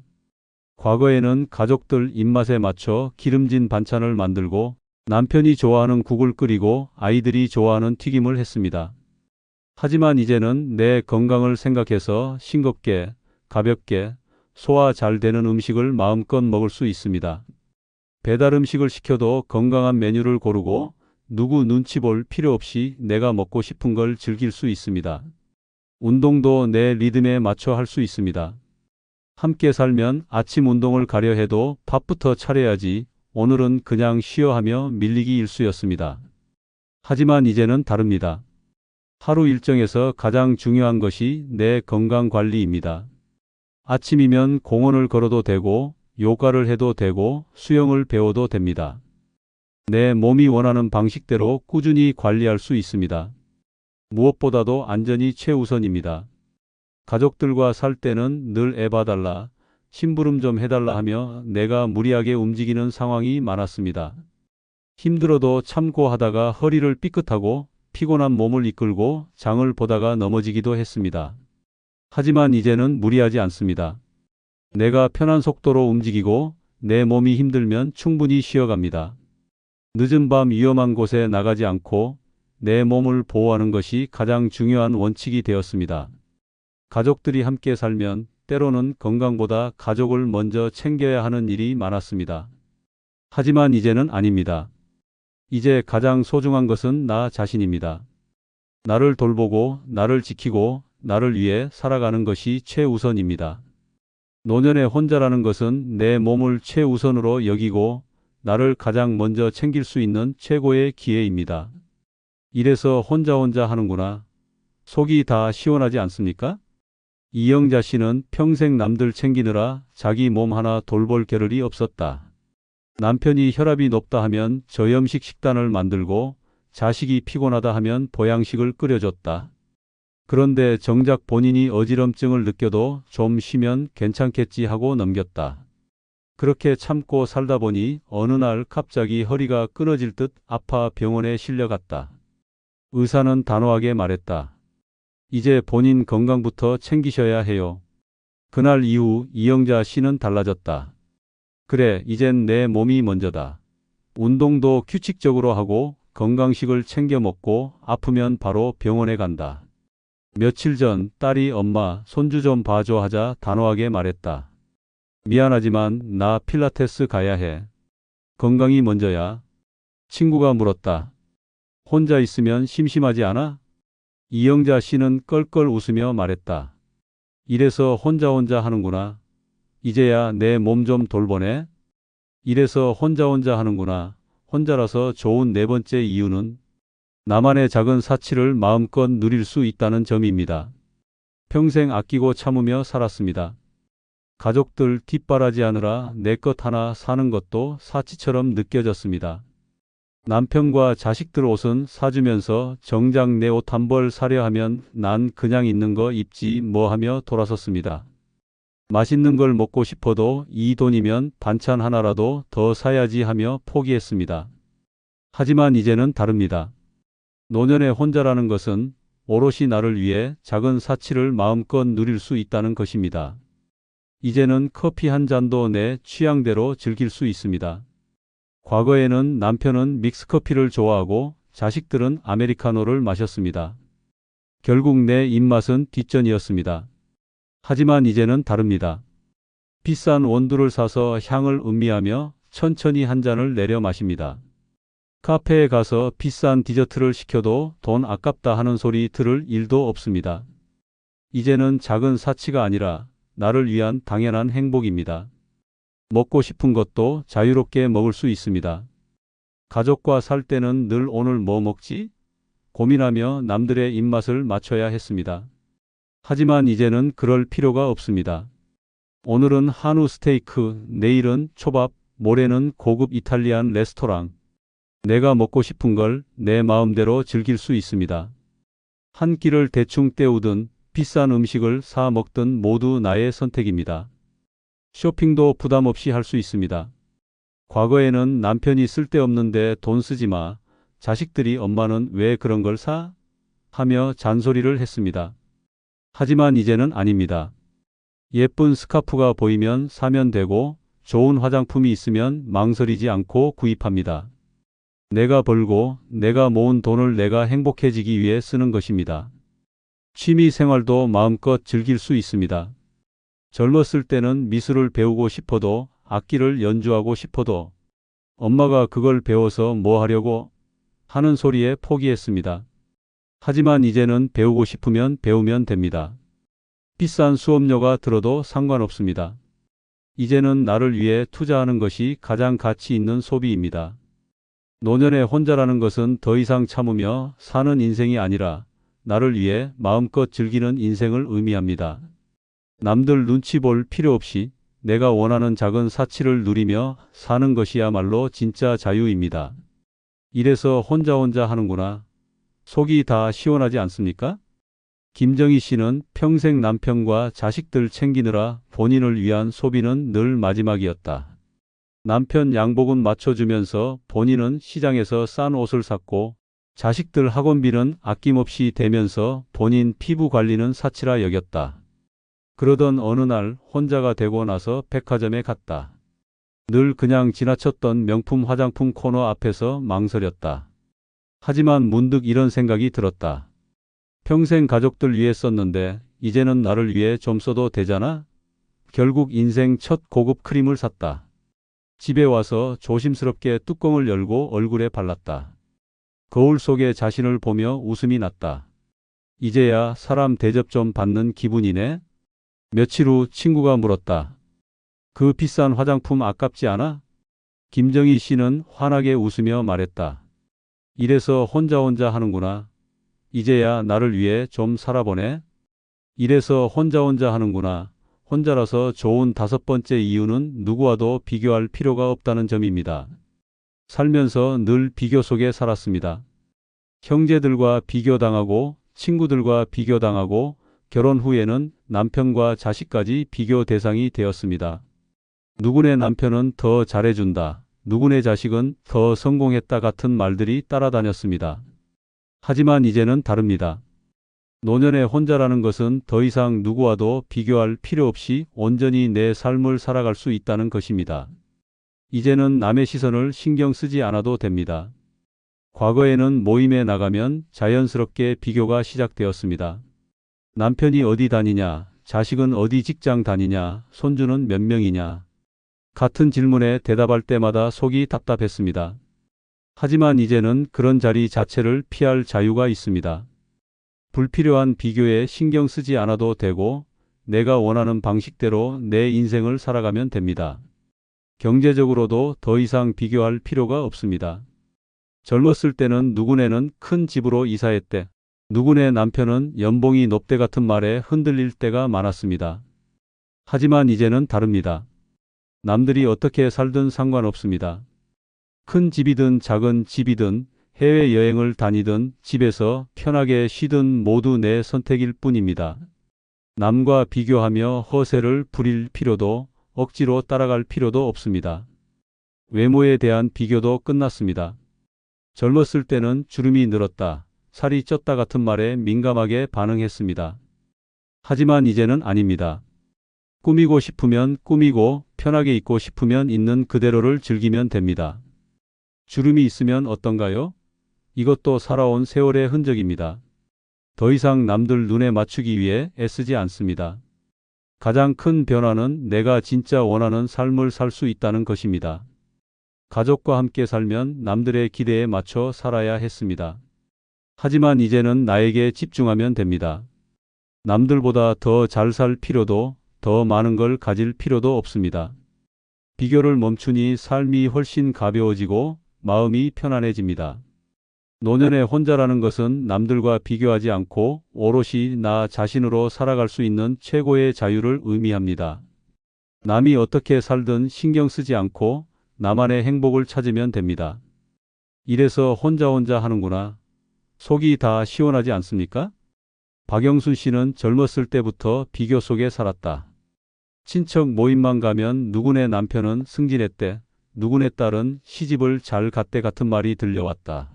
과거에는 가족들 입맛에 맞춰 기름진 반찬을 만들고 남편이 좋아하는 국을 끓이고 아이들이 좋아하는 튀김을 했습니다. 하지만 이제는 내 건강을 생각해서 싱겁게, 가볍게, 소화 잘 되는 음식을 마음껏 먹을 수 있습니다. 배달 음식을 시켜도 건강한 메뉴를 고르고 누구 눈치 볼 필요 없이 내가 먹고 싶은 걸 즐길 수 있습니다. 운동도 내 리듬에 맞춰 할 수 있습니다. 함께 살면 아침 운동을 가려 해도 밥부터 차려야지 오늘은 그냥 쉬어 하며 밀리기 일쑤였습니다. 하지만 이제는 다릅니다. 하루 일정에서 가장 중요한 것이 내 건강 관리입니다. 아침이면 공원을 걸어도 되고 요가를 해도 되고 수영을 배워도 됩니다. 내 몸이 원하는 방식대로 꾸준히 관리할 수 있습니다. 무엇보다도 안전이 최우선입니다. 가족들과 살 때는 늘 애 봐달라, 심부름 좀 해달라 하며 내가 무리하게 움직이는 상황이 많았습니다. 힘들어도 참고 하다가 허리를 삐끗하고 피곤한 몸을 이끌고 장을 보다가 넘어지기도 했습니다. 하지만 이제는 무리하지 않습니다. 내가 편한 속도로 움직이고 내 몸이 힘들면 충분히 쉬어갑니다. 늦은 밤 위험한 곳에 나가지 않고 내 몸을 보호하는 것이 가장 중요한 원칙이 되었습니다. 가족들이 함께 살면 때로는 건강보다 가족을 먼저 챙겨야 하는 일이 많았습니다. 하지만 이제는 아닙니다. 이제 가장 소중한 것은 나 자신입니다. 나를 돌보고 나를 지키고 나를 위해 살아가는 것이 최우선입니다. 노년에 혼자라는 것은 내 몸을 최우선으로 여기고 나를 가장 먼저 챙길 수 있는 최고의 기회입니다. 이래서 혼자 하는구나. 속이 다 시원하지 않습니까? 이영자 씨는 평생 남들 챙기느라 자기 몸 하나 돌볼 겨를이 없었다. 남편이 혈압이 높다 하면 저염식 식단을 만들고 자식이 피곤하다 하면 보양식을 끓여줬다. 그런데 정작 본인이 어지럼증을 느껴도 좀 쉬면 괜찮겠지 하고 넘겼다. 그렇게 참고 살다 보니 어느 날 갑자기 허리가 끊어질 듯 아파 병원에 실려갔다. 의사는 단호하게 말했다. 이제 본인 건강부터 챙기셔야 해요. 그날 이후 이영자 씨는 달라졌다. 그래, 이젠 내 몸이 먼저다. 운동도 규칙적으로 하고 건강식을 챙겨 먹고 아프면 바로 병원에 간다. 며칠 전 딸이 엄마, 손주 좀 봐줘 하자 단호하게 말했다. 미안하지만 나 필라테스 가야 해. 건강이 먼저야. 친구가 물었다. 혼자 있으면 심심하지 않아? 이영자 씨는 껄껄 웃으며 말했다. 이래서 혼자 하는구나. 이제야 내 몸 좀 돌보네. 이래서 혼자 하는구나. 혼자라서 좋은 네 번째 이유는 나만의 작은 사치를 마음껏 누릴 수 있다는 점입니다. 평생 아끼고 참으며 살았습니다. 가족들 뒷바라지하느라 내 것 하나 사는 것도 사치처럼 느껴졌습니다. 남편과 자식들 옷은 사주면서 정작 내 옷 한 벌 사려 하면 난 그냥 있는 거 입지 뭐 하며 돌아섰습니다. 맛있는 걸 먹고 싶어도 이 돈이면 반찬 하나라도 더 사야지 하며 포기했습니다. 하지만 이제는 다릅니다. 노년에 혼자라는 것은 오롯이 나를 위해 작은 사치를 마음껏 누릴 수 있다는 것입니다. 이제는 커피 한 잔도 내 취향대로 즐길 수 있습니다. 과거에는 남편은 믹스커피를 좋아하고 자식들은 아메리카노를 마셨습니다. 결국 내 입맛은 뒷전이었습니다. 하지만 이제는 다릅니다. 비싼 원두를 사서 향을 음미하며 천천히 한 잔을 내려 마십니다. 카페에 가서 비싼 디저트를 시켜도 돈 아깝다 하는 소리 들을 일도 없습니다. 이제는 작은 사치가 아니라 나를 위한 당연한 행복입니다. 먹고 싶은 것도 자유롭게 먹을 수 있습니다. 가족과 살 때는 늘 오늘 뭐 먹지? 고민하며 남들의 입맛을 맞춰야 했습니다. 하지만 이제는 그럴 필요가 없습니다. 오늘은 한우 스테이크, 내일은 초밥, 모레는 고급 이탈리안 레스토랑. 내가 먹고 싶은 걸 내 마음대로 즐길 수 있습니다. 한 끼를 대충 때우든 비싼 음식을 사 먹든 모두 나의 선택입니다. 쇼핑도 부담 없이 할 수 있습니다. 과거에는 남편이 쓸데없는데 돈 쓰지 마. 자식들이 엄마는 왜 그런 걸 사? 하며 잔소리를 했습니다. 하지만 이제는 아닙니다. 예쁜 스카프가 보이면 사면 되고 좋은 화장품이 있으면 망설이지 않고 구입합니다. 내가 벌고 내가 모은 돈을 내가 행복해지기 위해 쓰는 것입니다. 취미 생활도 마음껏 즐길 수 있습니다. 젊었을 때는 미술을 배우고 싶어도 악기를 연주하고 싶어도 엄마가 그걸 배워서 뭐 하려고 하는 소리에 포기했습니다. 하지만 이제는 배우고 싶으면 배우면 됩니다. 비싼 수업료가 들어도 상관없습니다. 이제는 나를 위해 투자하는 것이 가장 가치 있는 소비입니다. 노년에 혼자라는 것은 더 이상 참으며 사는 인생이 아니라 나를 위해 마음껏 즐기는 인생을 의미합니다. 남들 눈치 볼 필요 없이 내가 원하는 작은 사치를 누리며 사는 것이야말로 진짜 자유입니다. 이래서 혼자 하는구나. 속이 다 시원하지 않습니까? 김정희 씨는 평생 남편과 자식들 챙기느라 본인을 위한 소비는 늘 마지막이었다. 남편 양복은 맞춰주면서 본인은 시장에서 싼 옷을 샀고 자식들 학원비는 아낌없이 대면서 본인 피부 관리는 사치라 여겼다. 그러던 어느 날 혼자가 되고 나서 백화점에 갔다. 늘 그냥 지나쳤던 명품 화장품 코너 앞에서 망설였다. 하지만 문득 이런 생각이 들었다. 평생 가족들 위해 썼는데 이제는 나를 위해 좀 써도 되잖아? 결국 인생 첫 고급 크림을 샀다. 집에 와서 조심스럽게 뚜껑을 열고 얼굴에 발랐다. 거울 속에 자신을 보며 웃음이 났다. 이제야 사람 대접 좀 받는 기분이네? 며칠 후 친구가 물었다. 그 비싼 화장품 아깝지 않아? 김정희 씨는 환하게 웃으며 말했다. 이래서 혼자 하는구나. 이제야 나를 위해 좀 살아보네. 이래서 혼자 하는구나. 혼자라서 좋은 5번째 이유는 누구와도 비교할 필요가 없다는 점입니다. 살면서 늘 비교 속에 살았습니다. 형제들과 비교당하고 친구들과 비교당하고 결혼 후에는 남편과 자식까지 비교 대상이 되었습니다. 누구네 남편은 더 잘해준다. 누구네 자식은 더 성공했다 같은 말들이 따라다녔습니다. 하지만 이제는 다릅니다. 노년에 혼자라는 것은 더 이상 누구와도 비교할 필요 없이 온전히 내 삶을 살아갈 수 있다는 것입니다. 이제는 남의 시선을 신경 쓰지 않아도 됩니다. 과거에는 모임에 나가면 자연스럽게 비교가 시작되었습니다. 남편이 어디 다니냐, 자식은 어디 직장 다니냐, 손주는 몇 명이냐. 같은 질문에 대답할 때마다 속이 답답했습니다. 하지만 이제는 그런 자리 자체를 피할 자유가 있습니다. 불필요한 비교에 신경 쓰지 않아도 되고 내가 원하는 방식대로 내 인생을 살아가면 됩니다. 경제적으로도 더 이상 비교할 필요가 없습니다. 젊었을 때는 누구네는 큰 집으로 이사했대. 누구네 남편은 연봉이 높대 같은 말에 흔들릴 때가 많았습니다. 하지만 이제는 다릅니다. 남들이 어떻게 살든 상관없습니다. 큰 집이든 작은 집이든 해외여행을 다니든 집에서 편하게 쉬든 모두 내 선택일 뿐입니다. 남과 비교하며 허세를 부릴 필요도 억지로 따라갈 필요도 없습니다. 외모에 대한 비교도 끝났습니다. 젊었을 때는 주름이 늘었다, 살이 쪘다 같은 말에 민감하게 반응했습니다. 하지만 이제는 아닙니다. 꾸미고 싶으면 꾸미고 편하게 입고 싶으면 있는 그대로를 즐기면 됩니다. 주름이 있으면 어떤가요? 이것도 살아온 세월의 흔적입니다. 더 이상 남들 눈에 맞추기 위해 애쓰지 않습니다. 가장 큰 변화는 내가 진짜 원하는 삶을 살 수 있다는 것입니다. 가족과 함께 살면 남들의 기대에 맞춰 살아야 했습니다. 하지만 이제는 나에게 집중하면 됩니다. 남들보다 더 잘 살 필요도 더 많은 걸 가질 필요도 없습니다. 비교를 멈추니 삶이 훨씬 가벼워지고 마음이 편안해집니다. 노년에 혼자라는 것은 남들과 비교하지 않고 오롯이 나 자신으로 살아갈 수 있는 최고의 자유를 의미합니다. 남이 어떻게 살든 신경 쓰지 않고 나만의 행복을 찾으면 됩니다. 이래서 혼자 하는구나. 속이 다 시원하지 않습니까? 박영순 씨는 젊었을 때부터 비교 속에 살았다. 친척 모임만 가면 누구네 남편은 승진했대, 누구네 딸은 시집을 잘 갔대 같은 말이 들려왔다.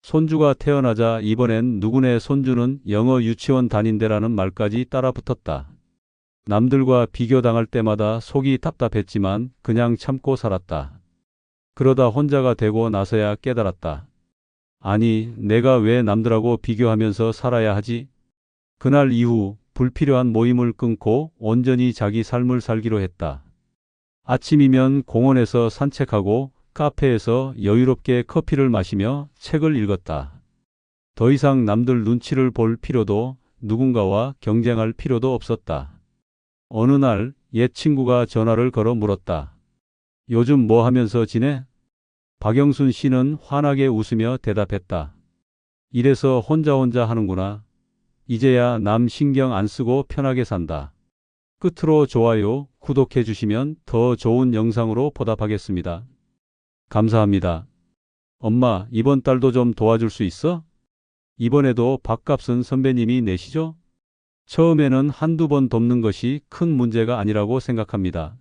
손주가 태어나자 이번엔 누구네 손주는 영어 유치원 다닌대라는 말까지 따라붙었다. 남들과 비교당할 때마다 속이 답답했지만 그냥 참고 살았다. 그러다 혼자가 되고 나서야 깨달았다. 아니, 내가 왜 남들하고 비교하면서 살아야 하지? 그날 이후 불필요한 모임을 끊고 온전히 자기 삶을 살기로 했다. 아침이면 공원에서 산책하고 카페에서 여유롭게 커피를 마시며 책을 읽었다. 더 이상 남들 눈치를 볼 필요도 누군가와 경쟁할 필요도 없었다. 어느 날 옛 친구가 전화를 걸어 물었다. 요즘 뭐 하면서 지내? 박영순 씨는 환하게 웃으며 대답했다. 이래서 혼자 하는구나. 이제야 남 신경 안 쓰고 편하게 산다. 끝으로 좋아요, 구독해 주시면 더 좋은 영상으로 보답하겠습니다. 감사합니다. 엄마, 이번 달도 좀 도와줄 수 있어? 이번에도 밥값은 선배님이 내시죠? 처음에는 한두 번 돕는 것이 큰 문제가 아니라고 생각합니다.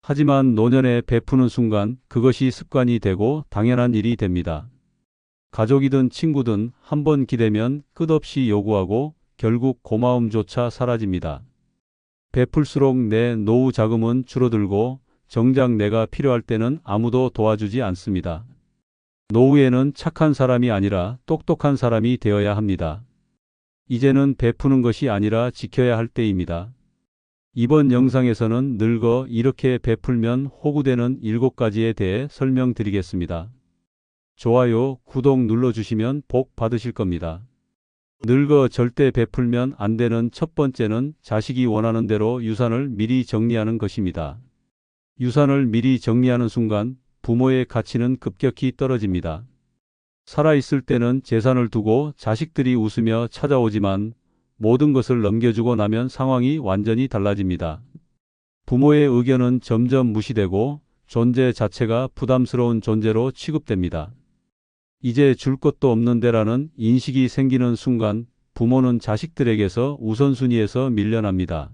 하지만 노년에 베푸는 순간 그것이 습관이 되고 당연한 일이 됩니다. 가족이든 친구든 한 번 기대면 끝없이 요구하고 결국 고마움조차 사라집니다. 베풀수록 내 노후 자금은 줄어들고 정작 내가 필요할 때는 아무도 도와주지 않습니다. 노후에는 착한 사람이 아니라 똑똑한 사람이 되어야 합니다. 이제는 베푸는 것이 아니라 지켜야 할 때입니다. 이번 영상에서는 늙어 이렇게 베풀면 호구되는 7가지에 대해 설명드리겠습니다. 좋아요, 구독 눌러주시면 복 받으실 겁니다. 늙어 절대 베풀면 안 되는 첫 번째는 자식이 원하는 대로 유산을 미리 정리하는 것입니다. 유산을 미리 정리하는 순간 부모의 가치는 급격히 떨어집니다. 살아있을 때는 재산을 두고 자식들이 웃으며 찾아오지만 모든 것을 넘겨주고 나면 상황이 완전히 달라집니다. 부모의 의견은 점점 무시되고 존재 자체가 부담스러운 존재로 취급됩니다. 이제 줄 것도 없는데라는 인식이 생기는 순간 부모는 자식들에게서 우선순위에서 밀려납니다.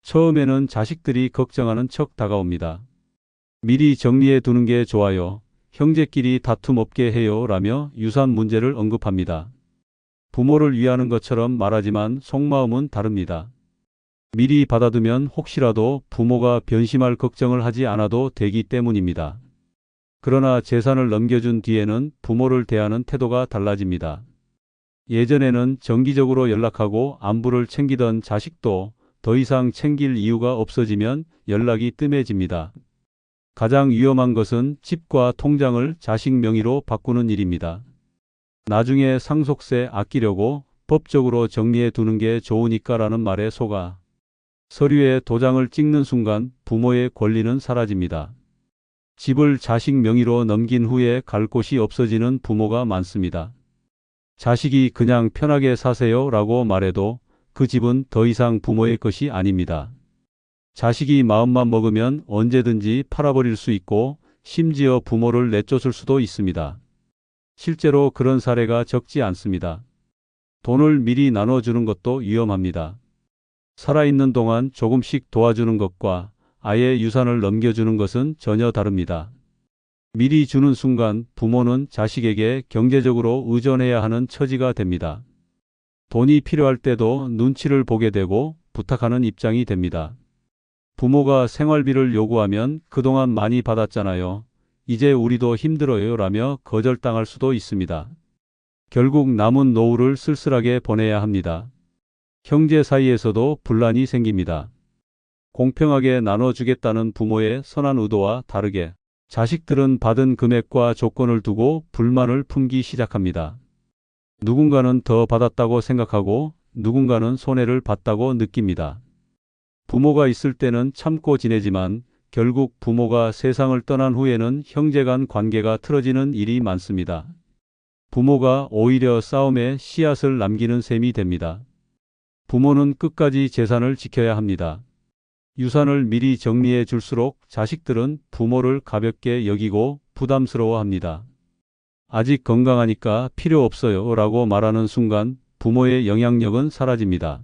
처음에는 자식들이 걱정하는 척 다가옵니다. 미리 정리해 두는 게 좋아요. 형제끼리 다툼 없게 해요. 라며 유산 문제를 언급합니다. 부모를 위하는 것처럼 말하지만 속마음은 다릅니다. 미리 받아두면 혹시라도 부모가 변심할 걱정을 하지 않아도 되기 때문입니다. 그러나 재산을 넘겨준 뒤에는 부모를 대하는 태도가 달라집니다. 예전에는 정기적으로 연락하고 안부를 챙기던 자식도 더 이상 챙길 이유가 없어지면 연락이 뜸해집니다. 가장 위험한 것은 집과 통장을 자식 명의로 바꾸는 일입니다. 나중에 상속세 아끼려고 법적으로 정리해 두는 게 좋으니까라는 말에 속아 서류에 도장을 찍는 순간 부모의 권리는 사라집니다. 집을 자식 명의로 넘긴 후에 갈 곳이 없어지는 부모가 많습니다. 자식이 그냥 편하게 사세요 라고 말해도 그 집은 더 이상 부모의 것이 아닙니다. 자식이 마음만 먹으면 언제든지 팔아버릴 수 있고 심지어 부모를 내쫓을 수도 있습니다. 실제로 그런 사례가 적지 않습니다. 돈을 미리 나눠주는 것도 위험합니다. 살아있는 동안 조금씩 도와주는 것과 아예 유산을 넘겨주는 것은 전혀 다릅니다. 미리 주는 순간 부모는 자식에게 경제적으로 의존해야 하는 처지가 됩니다. 돈이 필요할 때도 눈치를 보게 되고 부탁하는 입장이 됩니다. 부모가 생활비를 요구하면 그동안 많이 받았잖아요. 이제 우리도 힘들어요 라며 거절당할 수도 있습니다. 결국 남은 노후를 쓸쓸하게 보내야 합니다. 형제 사이에서도 분란이 생깁니다. 공평하게 나눠주겠다는 부모의 선한 의도와 다르게 자식들은 받은 금액과 조건을 두고 불만을 품기 시작합니다. 누군가는 더 받았다고 생각하고 누군가는 손해를 봤다고 느낍니다. 부모가 있을 때는 참고 지내지만 결국 부모가 세상을 떠난 후에는 형제 간 관계가 틀어지는 일이 많습니다. 부모가 오히려 싸움의 씨앗을 남기는 셈이 됩니다. 부모는 끝까지 재산을 지켜야 합니다. 유산을 미리 정리해 줄수록 자식들은 부모를 가볍게 여기고 부담스러워합니다. 아직 건강하니까 필요 없어요 라고 말하는 순간 부모의 영향력은 사라집니다.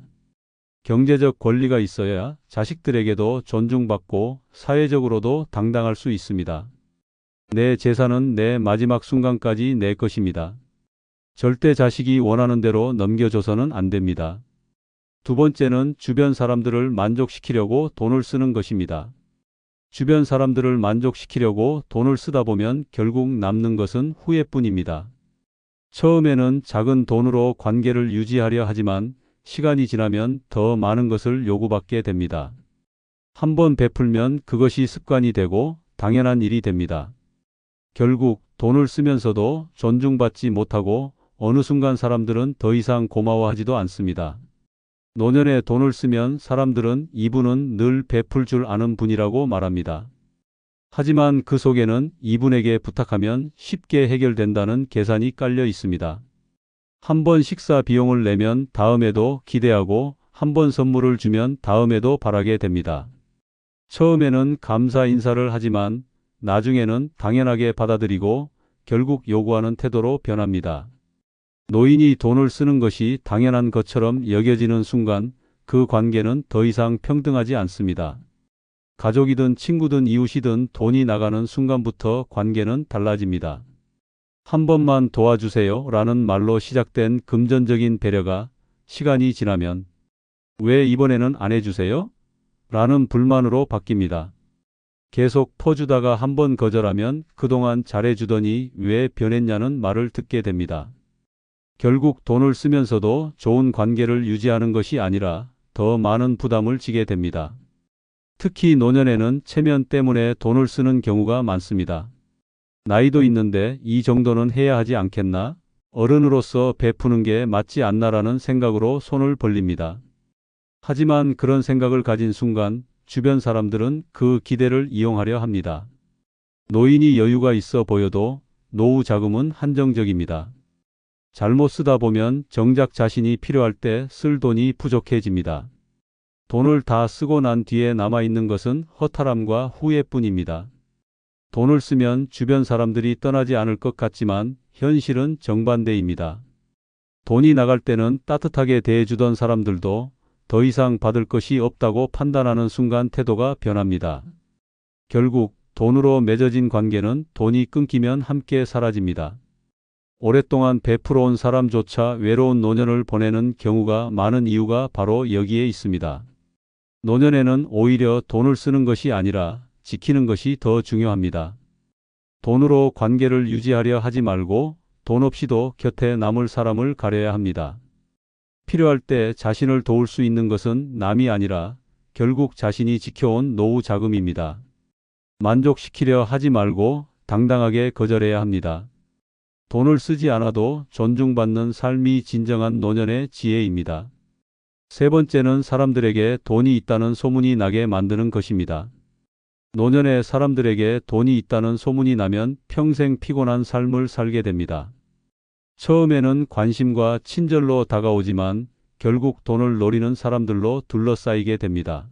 경제적 권리가 있어야 자식들에게도 존중받고 사회적으로도 당당할 수 있습니다. 내 재산은 내 마지막 순간까지 내 것입니다. 절대 자식이 원하는 대로 넘겨줘서는 안 됩니다. 두 번째는 주변 사람들을 만족시키려고 돈을 쓰는 것입니다. 주변 사람들을 만족시키려고 돈을 쓰다 보면 결국 남는 것은 후회뿐입니다. 처음에는 작은 돈으로 관계를 유지하려 하지만 시간이 지나면 더 많은 것을 요구받게 됩니다. 한번 베풀면 그것이 습관이 되고 당연한 일이 됩니다. 결국 돈을 쓰면서도 존중받지 못하고 어느 순간 사람들은 더 이상 고마워하지도 않습니다. 노년에 돈을 쓰면 사람들은 이분은 늘 베풀 줄 아는 분이라고 말합니다. 하지만 그 속에는 이분에게 부탁하면 쉽게 해결된다는 계산이 깔려 있습니다. 한 번 식사 비용을 내면 다음에도 기대하고 한 번 선물을 주면 다음에도 바라게 됩니다. 처음에는 감사 인사를 하지만 나중에는 당연하게 받아들이고 결국 요구하는 태도로 변합니다. 노인이 돈을 쓰는 것이 당연한 것처럼 여겨지는 순간 그 관계는 더 이상 평등하지 않습니다. 가족이든 친구든 이웃이든 돈이 나가는 순간부터 관계는 달라집니다. 한 번만 도와주세요 라는 말로 시작된 금전적인 배려가 시간이 지나면 왜 이번에는 안 해주세요? 라는 불만으로 바뀝니다. 계속 퍼주다가 한 번 거절하면 그동안 잘해주더니 왜 변했냐는 말을 듣게 됩니다. 결국 돈을 쓰면서도 좋은 관계를 유지하는 것이 아니라 더 많은 부담을 지게 됩니다. 특히 노년에는 체면 때문에 돈을 쓰는 경우가 많습니다. 나이도 있는데 이 정도는 해야 하지 않겠나? 어른으로서 베푸는 게 맞지 않나라는 생각으로 손을 벌립니다. 하지만 그런 생각을 가진 순간 주변 사람들은 그 기대를 이용하려 합니다. 노인이 여유가 있어 보여도 노후 자금은 한정적입니다. 잘못 쓰다 보면 정작 자신이 필요할 때 쓸 돈이 부족해집니다. 돈을 다 쓰고 난 뒤에 남아있는 것은 허탈함과 후회뿐입니다. 돈을 쓰면 주변 사람들이 떠나지 않을 것 같지만 현실은 정반대입니다. 돈이 나갈 때는 따뜻하게 대해주던 사람들도 더 이상 받을 것이 없다고 판단하는 순간 태도가 변합니다. 결국 돈으로 맺어진 관계는 돈이 끊기면 함께 사라집니다. 오랫동안 베풀어 온 사람조차 외로운 노년을 보내는 경우가 많은 이유가 바로 여기에 있습니다. 노년에는 오히려 돈을 쓰는 것이 아니라 지키는 것이 더 중요합니다. 돈으로 관계를 유지하려 하지 말고 돈 없이도 곁에 남을 사람을 가려야 합니다. 필요할 때 자신을 도울 수 있는 것은 남이 아니라 결국 자신이 지켜온 노후 자금입니다. 만족시키려 하지 말고 당당하게 거절해야 합니다. 돈을 쓰지 않아도 존중받는 삶이 진정한 노년의 지혜입니다. 세 번째는 사람들에게 돈이 있다는 소문이 나게 만드는 것입니다. 노년에 사람들에게 돈이 있다는 소문이 나면 평생 피곤한 삶을 살게 됩니다. 처음에는 관심과 친절로 다가오지만 결국 돈을 노리는 사람들로 둘러싸이게 됩니다.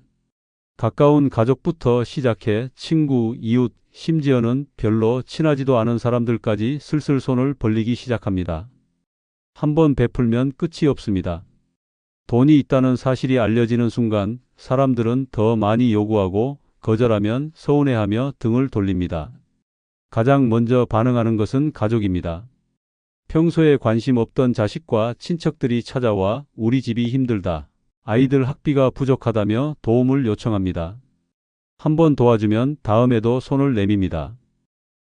가까운 가족부터 시작해 친구, 이웃, 심지어는 별로 친하지도 않은 사람들까지 슬슬 손을 벌리기 시작합니다. 한번 베풀면 끝이 없습니다. 돈이 있다는 사실이 알려지는 순간 사람들은 더 많이 요구하고 거절하면 서운해하며 등을 돌립니다. 가장 먼저 반응하는 것은 가족입니다. 평소에 관심 없던 자식과 친척들이 찾아와 우리 집이 힘들다, 아이들 학비가 부족하다며 도움을 요청합니다. 한번 도와주면 다음에도 손을 내밉니다.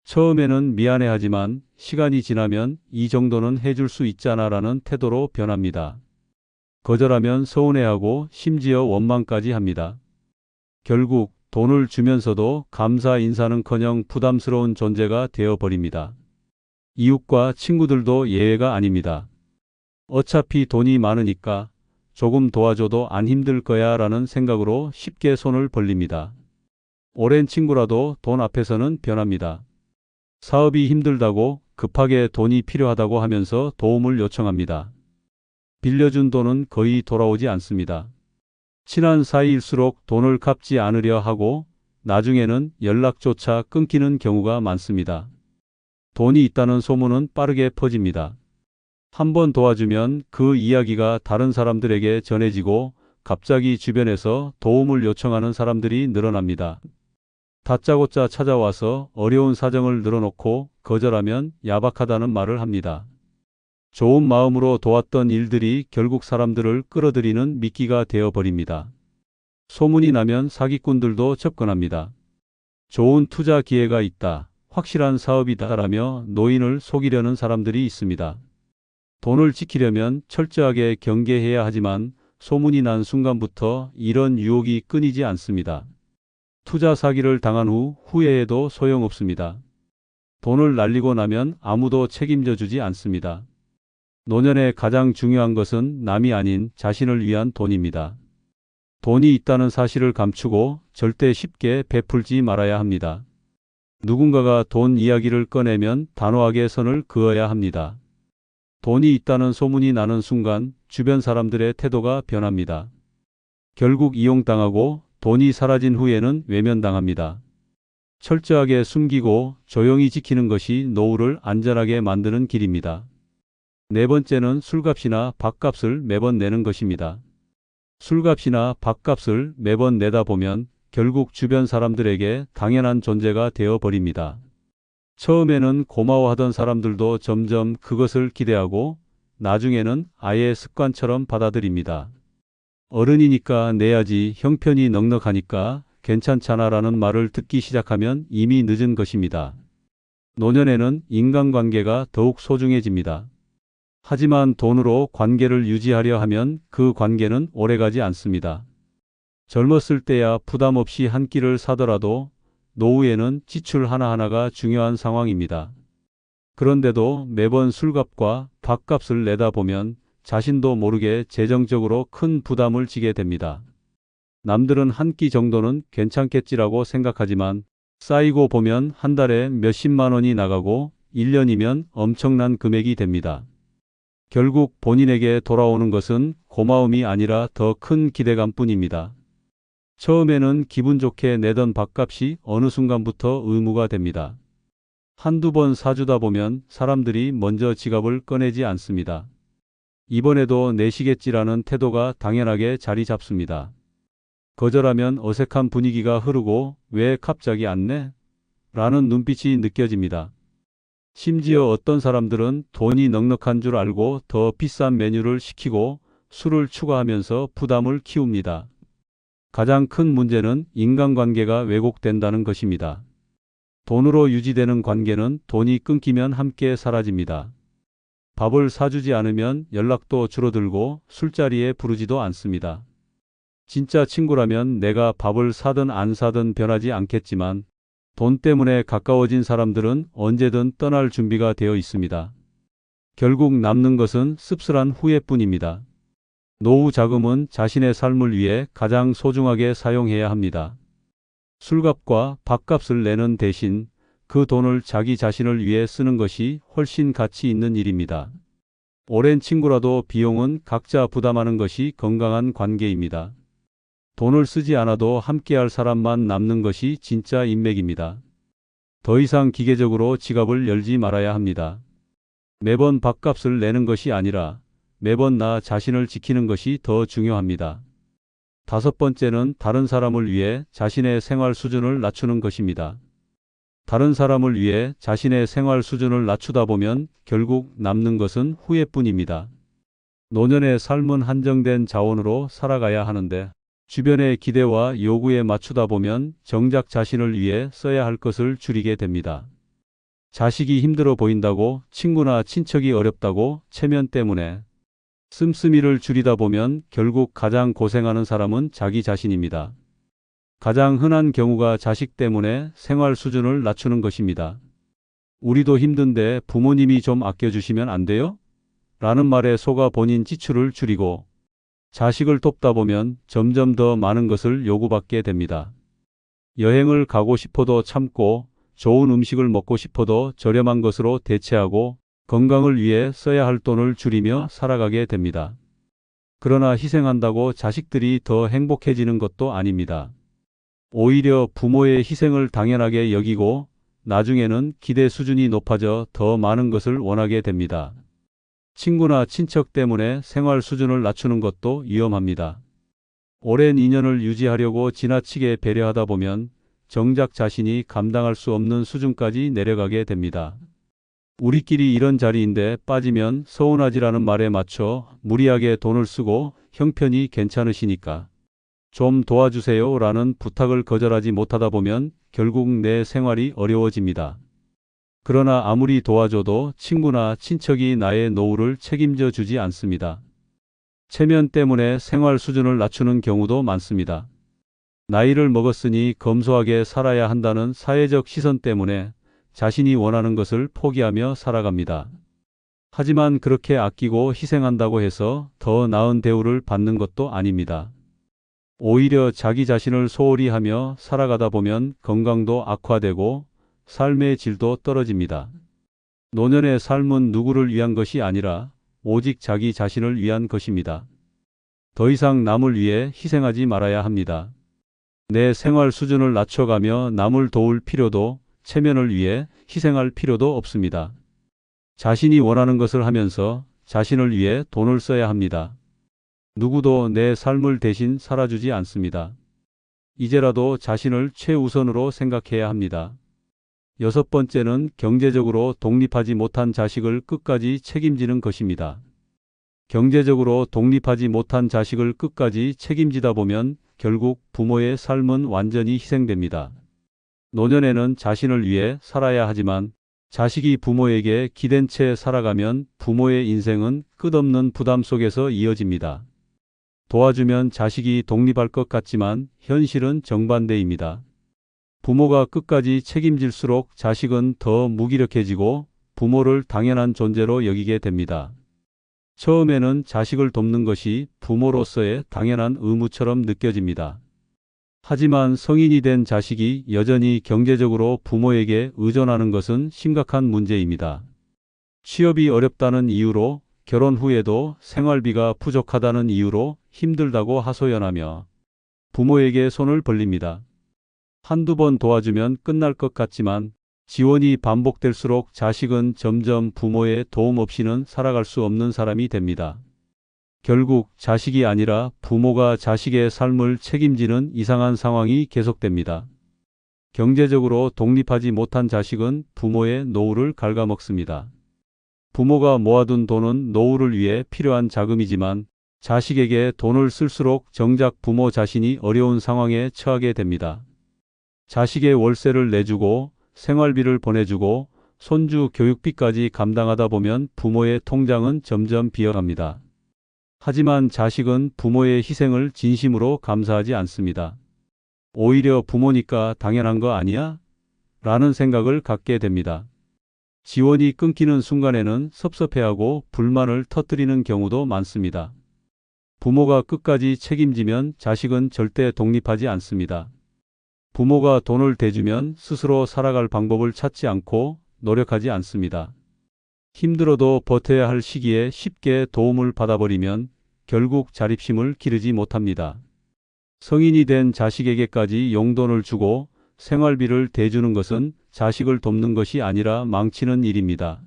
처음에는 미안해하지만 시간이 지나면 이 정도는 해줄 수 있잖아라는 태도로 변합니다. 거절하면 서운해하고 심지어 원망까지 합니다. 결국 돈을 주면서도 감사 인사는커녕 부담스러운 존재가 되어버립니다. 이웃과 친구들도 예외가 아닙니다. 어차피 돈이 많으니까 조금 도와줘도 안 힘들 거야 라는 생각으로 쉽게 손을 벌립니다. 오랜 친구라도 돈 앞에서는 변합니다. 사업이 힘들다고 급하게 돈이 필요하다고 하면서 도움을 요청합니다. 빌려준 돈은 거의 돌아오지 않습니다. 친한 사이일수록 돈을 갚지 않으려 하고 나중에는 연락조차 끊기는 경우가 많습니다. 돈이 있다는 소문은 빠르게 퍼집니다. 한번 도와주면 그 이야기가 다른 사람들에게 전해지고 갑자기 주변에서 도움을 요청하는 사람들이 늘어납니다. 다짜고짜 찾아와서 어려운 사정을 늘어놓고 거절하면 야박하다는 말을 합니다. 좋은 마음으로 도왔던 일들이 결국 사람들을 끌어들이는 미끼가 되어버립니다. 소문이 나면 사기꾼들도 접근합니다. 좋은 투자 기회가 있다, 확실한 사업이다라며 노인을 속이려는 사람들이 있습니다. 돈을 지키려면 철저하게 경계해야 하지만 소문이 난 순간부터 이런 유혹이 끊이지 않습니다. 투자 사기를 당한 후 후회해도 소용없습니다. 돈을 날리고 나면 아무도 책임져 주지 않습니다. 노년에 가장 중요한 것은 남이 아닌 자신을 위한 돈입니다. 돈이 있다는 사실을 감추고 절대 쉽게 베풀지 말아야 합니다. 누군가가 돈 이야기를 꺼내면 단호하게 선을 그어야 합니다. 돈이 있다는 소문이 나는 순간 주변 사람들의 태도가 변합니다. 결국 이용당하고 돈이 사라진 후에는 외면당합니다. 철저하게 숨기고 조용히 지키는 것이 노후를 안전하게 만드는 길입니다. 네 번째는 술값이나 밥값을 매번 내는 것입니다. 술값이나 밥값을 매번 내다 보면 결국 주변 사람들에게 당연한 존재가 되어 버립니다. 처음에는 고마워하던 사람들도 점점 그것을 기대하고 나중에는 아예 습관처럼 받아들입니다. 어른이니까 내야지, 형편이 넉넉하니까 괜찮잖아라는 말을 듣기 시작하면 이미 늦은 것입니다. 노년에는 인간관계가 더욱 소중해집니다. 하지만 돈으로 관계를 유지하려 하면 그 관계는 오래가지 않습니다. 젊었을 때야 부담 없이 한 끼를 사더라도 노후에는 지출 하나하나가 중요한 상황입니다. 그런데도 매번 술값과 밥값을 내다 보면 자신도 모르게 재정적으로 큰 부담을 지게 됩니다. 남들은 한 끼 정도는 괜찮겠지라고 생각하지만 쌓이고 보면 한 달에 몇십만 원이 나가고 1년이면 엄청난 금액이 됩니다. 결국 본인에게 돌아오는 것은 고마움이 아니라 더 큰 기대감뿐입니다. 처음에는 기분 좋게 내던 밥값이 어느 순간부터 의무가 됩니다. 한두 번 사주다 보면 사람들이 먼저 지갑을 꺼내지 않습니다. 이번에도 내시겠지라는 태도가 당연하게 자리 잡습니다. 거절하면 어색한 분위기가 흐르고 왜 갑자기 안 내? 라는 눈빛이 느껴집니다. 심지어 어떤 사람들은 돈이 넉넉한 줄 알고 더 비싼 메뉴를 시키고 술을 추가하면서 부담을 키웁니다. 가장 큰 문제는 인간관계가 왜곡된다는 것입니다. 돈으로 유지되는 관계는 돈이 끊기면 함께 사라집니다. 밥을 사주지 않으면 연락도 줄어들고 술자리에 부르지도 않습니다. 진짜 친구라면 내가 밥을 사든 안 사든 변하지 않겠지만 돈 때문에 가까워진 사람들은 언제든 떠날 준비가 되어 있습니다. 결국 남는 것은 씁쓸한 후회뿐입니다. 노후 자금은 자신의 삶을 위해 가장 소중하게 사용해야 합니다. 술값과 밥값을 내는 대신 그 돈을 자기 자신을 위해 쓰는 것이 훨씬 가치 있는 일입니다. 오랜 친구라도 비용은 각자 부담하는 것이 건강한 관계입니다. 돈을 쓰지 않아도 함께할 사람만 남는 것이 진짜 인맥입니다. 더 이상 기계적으로 지갑을 열지 말아야 합니다. 매번 밥값을 내는 것이 아니라 매번 나 자신을 지키는 것이 더 중요합니다. 다섯 번째는 다른 사람을 위해 자신의 생활 수준을 낮추는 것입니다. 다른 사람을 위해 자신의 생활 수준을 낮추다 보면 결국 남는 것은 후회뿐입니다. 노년의 삶은 한정된 자원으로 살아가야 하는데 주변의 기대와 요구에 맞추다 보면 정작 자신을 위해 써야 할 것을 줄이게 됩니다. 자식이 힘들어 보인다고, 친구나 친척이 어렵다고, 체면 때문에 씀씀이를 줄이다 보면 결국 가장 고생하는 사람은 자기 자신입니다. 가장 흔한 경우가 자식 때문에 생활 수준을 낮추는 것입니다. 우리도 힘든데 부모님이 좀 아껴주시면 안 돼요? 라는 말에 속아 본인 지출을 줄이고 자식을 돕다 보면 점점 더 많은 것을 요구받게 됩니다. 여행을 가고 싶어도 참고 좋은 음식을 먹고 싶어도 저렴한 것으로 대체하고 건강을 위해 써야 할 돈을 줄이며 살아가게 됩니다. 그러나 희생한다고 자식들이 더 행복해지는 것도 아닙니다. 오히려 부모의 희생을 당연하게 여기고 나중에는 기대 수준이 높아져 더 많은 것을 원하게 됩니다. 친구나 친척 때문에 생활 수준을 낮추는 것도 위험합니다. 오랜 인연을 유지하려고 지나치게 배려하다 보면 정작 자신이 감당할 수 없는 수준까지 내려가게 됩니다. 우리끼리 이런 자리인데 빠지면 서운하지라는 말에 맞춰 무리하게 돈을 쓰고 형편이 괜찮으시니까 좀 도와주세요 라는 부탁을 거절하지 못하다 보면 결국 내 생활이 어려워집니다. 그러나 아무리 도와줘도 친구나 친척이 나의 노후를 책임져 주지 않습니다. 체면 때문에 생활 수준을 낮추는 경우도 많습니다. 나이를 먹었으니 검소하게 살아야 한다는 사회적 시선 때문에 자신이 원하는 것을 포기하며 살아갑니다. 하지만 그렇게 아끼고 희생한다고 해서 더 나은 대우를 받는 것도 아닙니다. 오히려 자기 자신을 소홀히 하며 살아가다 보면 건강도 악화되고 삶의 질도 떨어집니다. 노년의 삶은 누구를 위한 것이 아니라 오직 자기 자신을 위한 것입니다. 더 이상 남을 위해 희생하지 말아야 합니다. 내 생활 수준을 낮춰가며 남을 도울 필요도 체면을 위해 희생할 필요도 없습니다. 자신이 원하는 것을 하면서 자신을 위해 돈을 써야 합니다. 누구도 내 삶을 대신 살아주지 않습니다. 이제라도 자신을 최우선으로 생각해야 합니다. 6번째는 경제적으로 독립하지 못한 자식을 끝까지 책임지는 것입니다. 경제적으로 독립하지 못한 자식을 끝까지 책임지다 보면 결국 부모의 삶은 완전히 희생됩니다. 노년에는 자신을 위해 살아야 하지만 자식이 부모에게 기댄 채 살아가면 부모의 인생은 끝없는 부담 속에서 이어집니다. 도와주면 자식이 독립할 것 같지만 현실은 정반대입니다. 부모가 끝까지 책임질수록 자식은 더 무기력해지고 부모를 당연한 존재로 여기게 됩니다. 처음에는 자식을 돕는 것이 부모로서의 당연한 의무처럼 느껴집니다. 하지만 성인이 된 자식이 여전히 경제적으로 부모에게 의존하는 것은 심각한 문제입니다. 취업이 어렵다는 이유로 결혼 후에도 생활비가 부족하다는 이유로 힘들다고 하소연하며 부모에게 손을 벌립니다. 한두 번 도와주면 끝날 것 같지만 지원이 반복될수록 자식은 점점 부모의 도움 없이는 살아갈 수 없는 사람이 됩니다. 결국 자식이 아니라 부모가 자식의 삶을 책임지는 이상한 상황이 계속됩니다. 경제적으로 독립하지 못한 자식은 부모의 노후를 갉아먹습니다. 부모가 모아둔 돈은 노후를 위해 필요한 자금이지만 자식에게 돈을 쓸수록 정작 부모 자신이 어려운 상황에 처하게 됩니다. 자식의 월세를 내주고 생활비를 보내주고 손주 교육비까지 감당하다 보면 부모의 통장은 점점 비어갑니다. 하지만 자식은 부모의 희생을 진심으로 감사하지 않습니다. 오히려 부모니까 당연한 거 아니야? 라는 생각을 갖게 됩니다. 지원이 끊기는 순간에는 섭섭해하고 불만을 터뜨리는 경우도 많습니다. 부모가 끝까지 책임지면 자식은 절대 독립하지 않습니다. 부모가 돈을 대주면 스스로 살아갈 방법을 찾지 않고 노력하지 않습니다. 힘들어도 버텨야 할 시기에 쉽게 도움을 받아버리면 결국 자립심을 기르지 못합니다. 성인이 된 자식에게까지 용돈을 주고 생활비를 대주는 것은 자식을 돕는 것이 아니라 망치는 일입니다.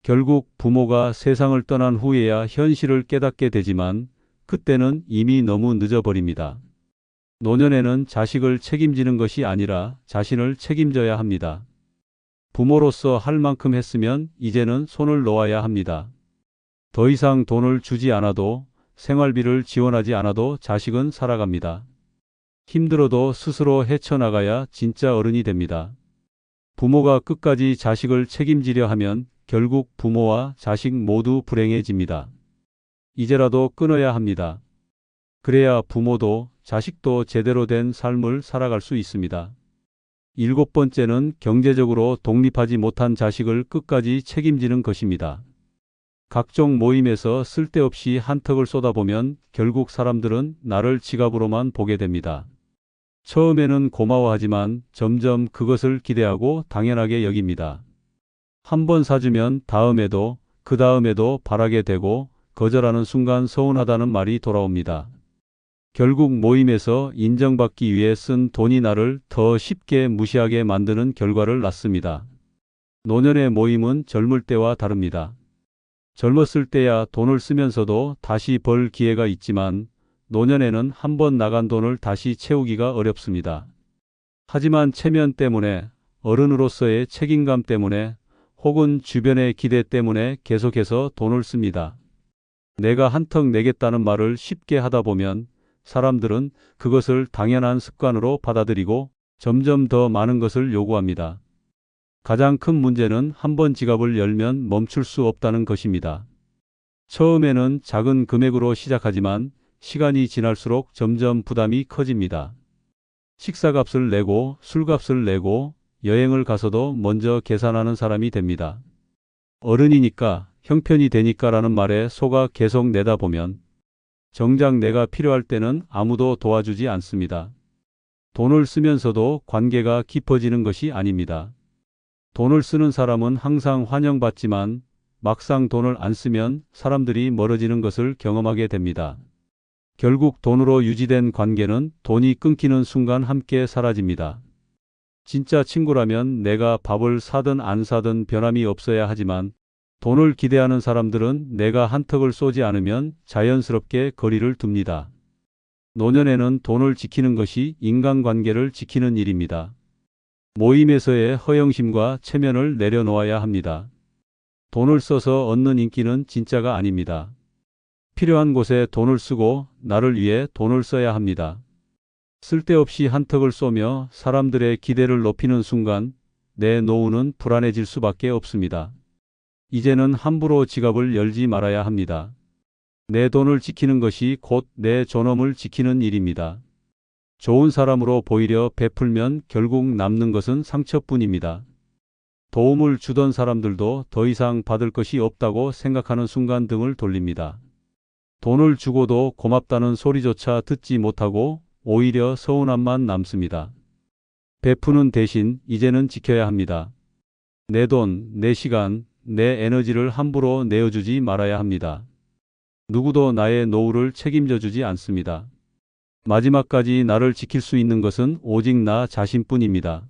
결국 부모가 세상을 떠난 후에야 현실을 깨닫게 되지만 그때는 이미 너무 늦어버립니다. 노년에는 자식을 책임지는 것이 아니라 자신을 책임져야 합니다. 부모로서 할 만큼 했으면 이제는 손을 놓아야 합니다. 더 이상 돈을 주지 않아도 생활비를 지원하지 않아도 자식은 살아갑니다. 힘들어도 스스로 헤쳐나가야 진짜 어른이 됩니다. 부모가 끝까지 자식을 책임지려 하면 결국 부모와 자식 모두 불행해집니다. 이제라도 끊어야 합니다. 그래야 부모도 자식도 제대로 된 삶을 살아갈 수 있습니다. 7번째는 경제적으로 독립하지 못한 자식을 끝까지 책임지는 것입니다. 각종 모임에서 쓸데없이 한턱을 쏟아보면 결국 사람들은 나를 지갑으로만 보게 됩니다. 처음에는 고마워하지만 점점 그것을 기대하고 당연하게 여깁니다. 한 번 사주면 다음에도 그 다음에도 바라게 되고 거절하는 순간 서운하다는 말이 돌아옵니다. 결국 모임에서 인정받기 위해 쓴 돈이 나를 더 쉽게 무시하게 만드는 결과를 낳습니다. 노년의 모임은 젊을 때와 다릅니다. 젊었을 때야 돈을 쓰면서도 다시 벌 기회가 있지만 노년에는 한 번 나간 돈을 다시 채우기가 어렵습니다. 하지만 체면 때문에, 어른으로서의 책임감 때문에 혹은 주변의 기대 때문에 계속해서 돈을 씁니다. 내가 한턱 내겠다는 말을 쉽게 하다 보면 사람들은 그것을 당연한 습관으로 받아들이고 점점 더 많은 것을 요구합니다. 가장 큰 문제는 한 번 지갑을 열면 멈출 수 없다는 것입니다. 처음에는 작은 금액으로 시작하지만 시간이 지날수록 점점 부담이 커집니다. 식사값을 내고 술값을 내고 여행을 가서도 먼저 계산하는 사람이 됩니다. 어른이니까 형편이 되니까라는 말에 속아 계속 내다 보면 정작 내가 필요할 때는 아무도 도와주지 않습니다. 돈을 쓰면서도 관계가 깊어지는 것이 아닙니다. 돈을 쓰는 사람은 항상 환영받지만 막상 돈을 안 쓰면 사람들이 멀어지는 것을 경험하게 됩니다. 결국 돈으로 유지된 관계는 돈이 끊기는 순간 함께 사라집니다. 진짜 친구라면 내가 밥을 사든 안 사든 변함이 없어야 하지만 돈을 기대하는 사람들은 내가 한턱을 쏘지 않으면 자연스럽게 거리를 둡니다. 노년에는 돈을 지키는 것이 인간관계를 지키는 일입니다. 모임에서의 허영심과 체면을 내려놓아야 합니다. 돈을 써서 얻는 인기는 진짜가 아닙니다. 필요한 곳에 돈을 쓰고 나를 위해 돈을 써야 합니다. 쓸데없이 한턱을 쏘며 사람들의 기대를 높이는 순간 내 노후는 불안해질 수밖에 없습니다. 이제는 함부로 지갑을 열지 말아야 합니다. 내 돈을 지키는 것이 곧 내 존엄을 지키는 일입니다. 좋은 사람으로 보이려 베풀면 결국 남는 것은 상처뿐입니다. 도움을 주던 사람들도 더 이상 받을 것이 없다고 생각하는 순간 등을 돌립니다. 돈을 주고도 고맙다는 소리조차 듣지 못하고 오히려 서운함만 남습니다. 베푸는 대신 이제는 지켜야 합니다. 내 돈, 내 시간, 내 에너지를 함부로 내어주지 말아야 합니다. 누구도 나의 노후를 책임져 주지 않습니다. 마지막까지 나를 지킬 수 있는 것은 오직 나 자신뿐입니다.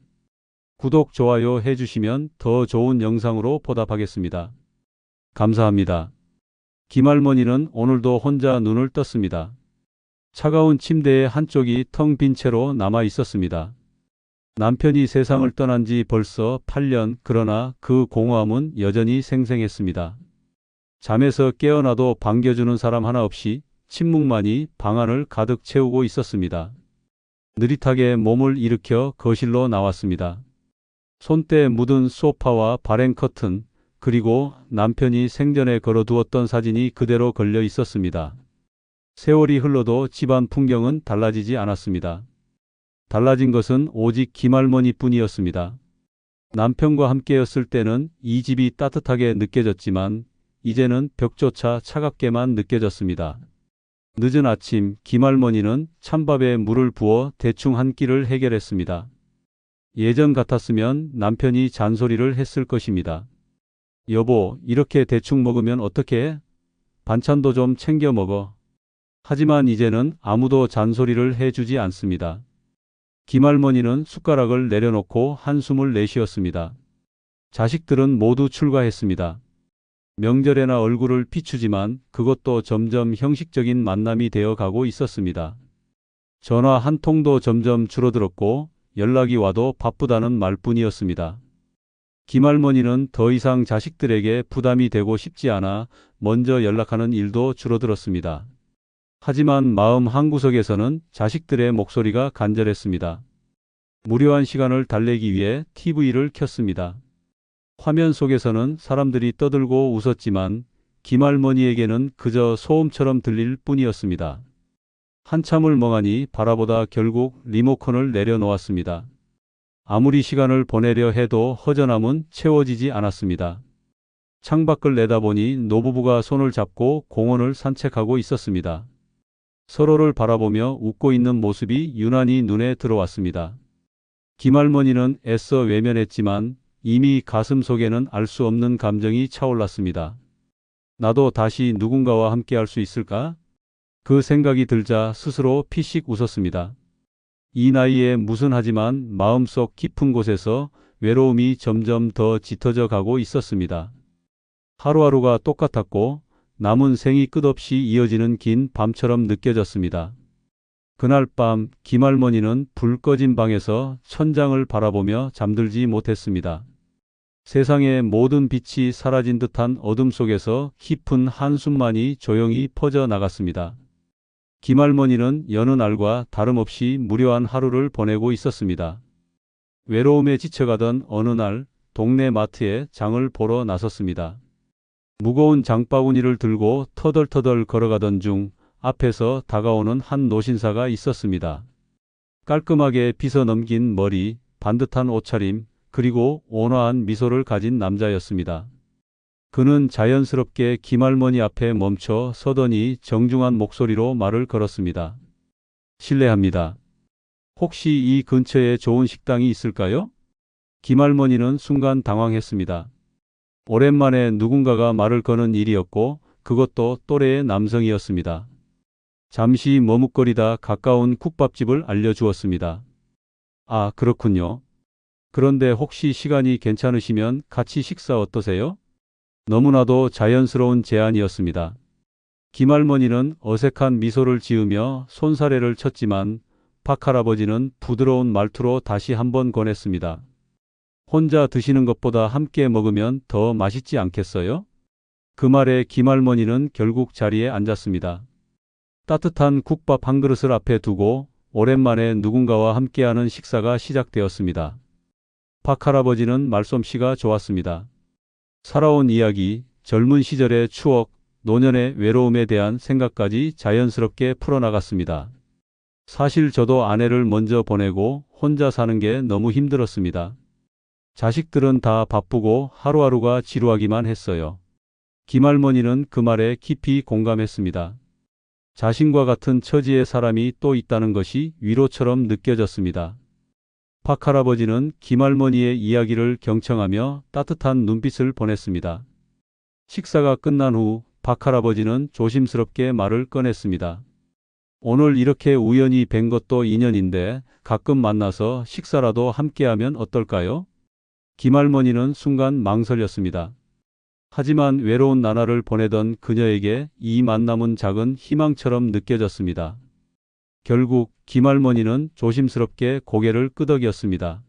구독, 좋아요 해주시면 더 좋은 영상으로 보답하겠습니다. 감사합니다. 김할머니는 오늘도 혼자 눈을 떴습니다. 차가운 침대의 한쪽이 텅 빈 채로 남아 있었습니다. 남편이 세상을 떠난 지 벌써 8년, 그러나 그 공허함은 여전히 생생했습니다. 잠에서 깨어나도 반겨주는 사람 하나 없이 침묵만이 방 안을 가득 채우고 있었습니다. 느릿하게 몸을 일으켜 거실로 나왔습니다. 손때 묻은 소파와 발행 커튼, 그리고 남편이 생전에 걸어두었던 사진이 그대로 걸려 있었습니다. 세월이 흘러도 집안 풍경은 달라지지 않았습니다. 달라진 것은 오직 김할머니 뿐이었습니다. 남편과 함께였을 때는 이 집이 따뜻하게 느껴졌지만 이제는 벽조차 차갑게만 느껴졌습니다. 늦은 아침 김할머니는 찬밥에 물을 부어 대충 한 끼를 해결했습니다. 예전 같았으면 남편이 잔소리를 했을 것입니다. 여보, 이렇게 대충 먹으면 어떡해? 반찬도 좀 챙겨 먹어. 하지만 이제는 아무도 잔소리를 해주지 않습니다. 김할머니는 숟가락을 내려놓고 한숨을 내쉬었습니다. 자식들은 모두 출가했습니다. 명절에나 얼굴을 비추지만 그것도 점점 형식적인 만남이 되어 가고 있었습니다. 전화 한 통도 점점 줄어들었고 연락이 와도 바쁘다는 말뿐이었습니다. 김할머니는 더 이상 자식들에게 부담이 되고 싶지 않아 먼저 연락하는 일도 줄어들었습니다. 하지만 마음 한구석에서는 자식들의 목소리가 간절했습니다. 무료한 시간을 달래기 위해 TV를 켰습니다. 화면 속에서는 사람들이 떠들고 웃었지만 김할머니에게는 그저 소음처럼 들릴 뿐이었습니다. 한참을 멍하니 바라보다 결국 리모컨을 내려놓았습니다. 아무리 시간을 보내려 해도 허전함은 채워지지 않았습니다. 창밖을 내다보니 노부부가 손을 잡고 공원을 산책하고 있었습니다. 서로를 바라보며 웃고 있는 모습이 유난히 눈에 들어왔습니다. 김할머니는 애써 외면했지만 이미 가슴 속에는 알 수 없는 감정이 차올랐습니다. 나도 다시 누군가와 함께 할 수 있을까? 그 생각이 들자 스스로 피식 웃었습니다. 이 나이에 무슨 하지만 마음속 깊은 곳에서 외로움이 점점 더 짙어져 가고 있었습니다. 하루하루가 똑같았고 남은 생이 끝없이 이어지는 긴 밤처럼 느껴졌습니다. 그날 밤 김할머니는 불 꺼진 방에서 천장을 바라보며 잠들지 못했습니다. 세상의 모든 빛이 사라진 듯한 어둠 속에서 깊은 한숨만이 조용히 퍼져 나갔습니다. 김할머니는 여느 날과 다름없이 무료한 하루를 보내고 있었습니다. 외로움에 지쳐가던 어느 날 동네 마트에 장을 보러 나섰습니다. 무거운 장바구니를 들고 터덜터덜 걸어가던 중 앞에서 다가오는 한 노신사가 있었습니다. 깔끔하게 빗어 넘긴 머리, 반듯한 옷차림, 그리고 온화한 미소를 가진 남자였습니다. 그는 자연스럽게 김할머니 앞에 멈춰 서더니 정중한 목소리로 말을 걸었습니다. 실례합니다. 혹시 이 근처에 좋은 식당이 있을까요? 김할머니는 순간 당황했습니다. 오랜만에 누군가가 말을 거는 일이었고 그것도 또래의 남성이었습니다. 잠시 머뭇거리다 가까운 국밥집을 알려주었습니다. 아, 그렇군요. 그런데 혹시 시간이 괜찮으시면 같이 식사 어떠세요? 너무나도 자연스러운 제안이었습니다. 김할머니는 어색한 미소를 지으며 손사래를 쳤지만 박할아버지는 부드러운 말투로 다시 한번 권했습니다. 혼자 드시는 것보다 함께 먹으면 더 맛있지 않겠어요? 그 말에 김할머니는 결국 자리에 앉았습니다. 따뜻한 국밥 한 그릇을 앞에 두고 오랜만에 누군가와 함께하는 식사가 시작되었습니다. 박할아버지는 말솜씨가 좋았습니다. 살아온 이야기, 젊은 시절의 추억, 노년의 외로움에 대한 생각까지 자연스럽게 풀어나갔습니다. 사실 저도 아내를 먼저 보내고 혼자 사는 게 너무 힘들었습니다. 자식들은 다 바쁘고 하루하루가 지루하기만 했어요. 김할머니는 그 말에 깊이 공감했습니다. 자신과 같은 처지의 사람이 또 있다는 것이 위로처럼 느껴졌습니다. 박할아버지는 김할머니의 이야기를 경청하며 따뜻한 눈빛을 보냈습니다. 식사가 끝난 후 박할아버지는 조심스럽게 말을 꺼냈습니다. 오늘 이렇게 우연히 뵌 것도 인연인데 가끔 만나서 식사라도 함께하면 어떨까요? 김할머니는 순간 망설였습니다. 하지만 외로운 나날을 보내던 그녀에게 이 만남은 작은 희망처럼 느껴졌습니다. 결국 김할머니는 조심스럽게 고개를 끄덕였습니다.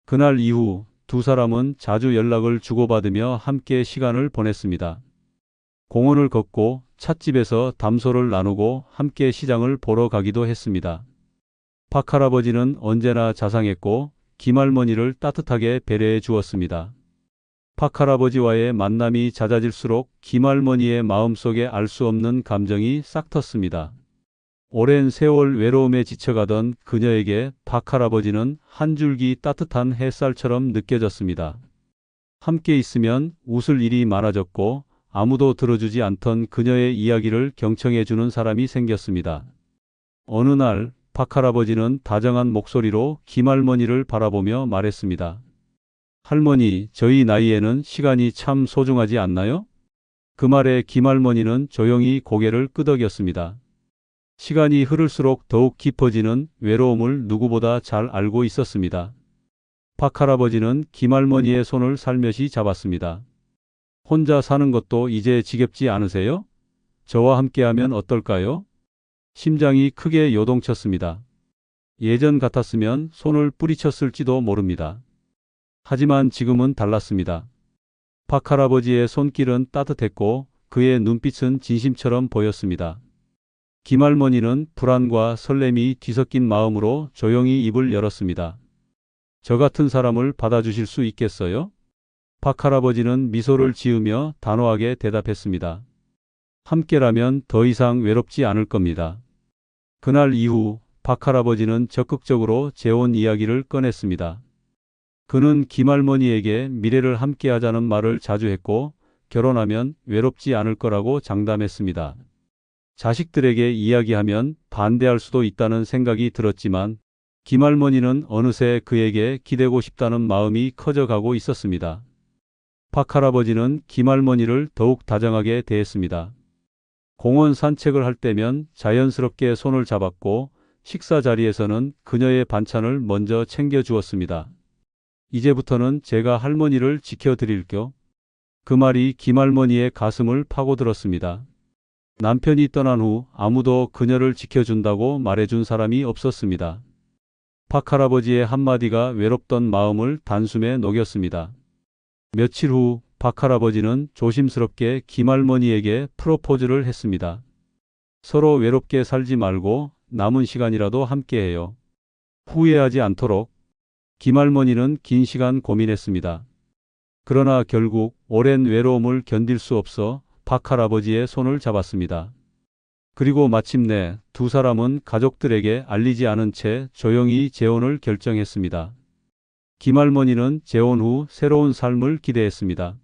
그날 이후 두 사람은 자주 연락을 주고받으며 함께 시간을 보냈습니다. 공원을 걷고 찻집에서 담소를 나누고 함께 시장을 보러 가기도 했습니다. 박할아버지는 언제나 자상했고 김할머니를 따뜻하게 배려해 주었습니다. 박할아버지와의 만남이 잦아질수록 김할머니의 마음속에 알 수 없는 감정이 싹텄습니다. 오랜 세월 외로움에 지쳐가던 그녀에게 박할아버지는 한 줄기 따뜻한 햇살처럼 느껴졌습니다. 함께 있으면 웃을 일이 많아졌고 아무도 들어주지 않던 그녀의 이야기를 경청해주는 사람이 생겼습니다. 어느 날 박할아버지는 다정한 목소리로 김할머니를 바라보며 말했습니다. 할머니, 저희 나이에는 시간이 참 소중하지 않나요? 그 말에 김할머니는 조용히 고개를 끄덕였습니다. 시간이 흐를수록 더욱 깊어지는 외로움을 누구보다 잘 알고 있었습니다. 박할아버지는 김할머니의 손을 살며시 잡았습니다. 혼자 사는 것도 이제 지겹지 않으세요? 저와 함께하면 어떨까요? 심장이 크게 요동쳤습니다. 예전 같았으면 손을 뿌리쳤을지도 모릅니다. 하지만 지금은 달랐습니다. 박할아버지의 손길은 따뜻했고 그의 눈빛은 진심처럼 보였습니다. 김할머니는 불안과 설렘이 뒤섞인 마음으로 조용히 입을 열었습니다. 저 같은 사람을 받아주실 수 있겠어요? 박할아버지는 미소를 지으며 단호하게 대답했습니다. 함께라면 더 이상 외롭지 않을 겁니다. 그날 이후 박할아버지는 적극적으로 재혼 이야기를 꺼냈습니다. 그는 김할머니에게 미래를 함께하자는 말을 자주 했고 결혼하면 외롭지 않을 거라고 장담했습니다. 자식들에게 이야기하면 반대할 수도 있다는 생각이 들었지만 김할머니는 어느새 그에게 기대고 싶다는 마음이 커져가고 있었습니다. 박할아버지는 김할머니를 더욱 다정하게 대했습니다. 공원 산책을 할 때면 자연스럽게 손을 잡았고 식사 자리에서는 그녀의 반찬을 먼저 챙겨주었습니다. 이제부터는 제가 할머니를 지켜드릴게요. 그 말이 김할머니의 가슴을 파고들었습니다. 남편이 떠난 후 아무도 그녀를 지켜준다고 말해준 사람이 없었습니다. 박할아버지의 한마디가 외롭던 마음을 단숨에 녹였습니다. 며칠 후 박할아버지는 조심스럽게 김할머니에게 프로포즈를 했습니다. 서로 외롭게 살지 말고 남은 시간이라도 함께해요. 후회하지 않도록. 김할머니는 긴 시간 고민했습니다. 그러나 결국 오랜 외로움을 견딜 수 없어 박 할아버지의 손을 잡았습니다. 그리고 마침내 두 사람은 가족들에게 알리지 않은 채 조용히 재혼을 결정했습니다. 김할머니는 재혼 후 새로운 삶을 기대했습니다.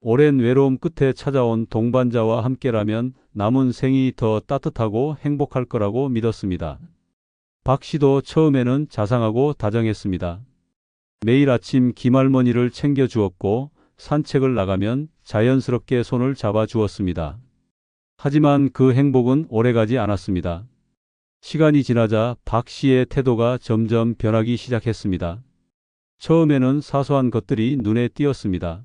오랜 외로움 끝에 찾아온 동반자와 함께라면 남은 생이 더 따뜻하고 행복할 거라고 믿었습니다. 박 씨도 처음에는 자상하고 다정했습니다. 매일 아침 김할머니를 챙겨 주었고 산책을 나가면 자연스럽게 손을 잡아 주었습니다. 하지만 그 행복은 오래가지 않았습니다. 시간이 지나자 박 씨의 태도가 점점 변하기 시작했습니다. 처음에는 사소한 것들이 눈에 띄었습니다.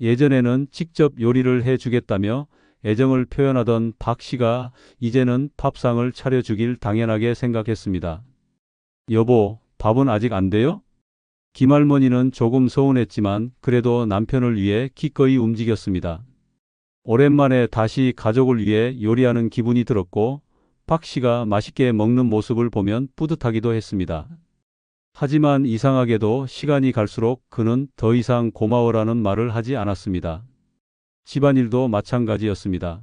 예전에는 직접 요리를 해주겠다며 애정을 표현하던 박 씨가 이제는 밥상을 차려주길 당연하게 생각했습니다. 여보, 밥은 아직 안 돼요? 김할머니는 조금 서운했지만 그래도 남편을 위해 기꺼이 움직였습니다. 오랜만에 다시 가족을 위해 요리하는 기분이 들었고 박 씨가 맛있게 먹는 모습을 보면 뿌듯하기도 했습니다. 하지만 이상하게도 시간이 갈수록 그는 더 이상 고마워라는 말을 하지 않았습니다. 집안일도 마찬가지였습니다.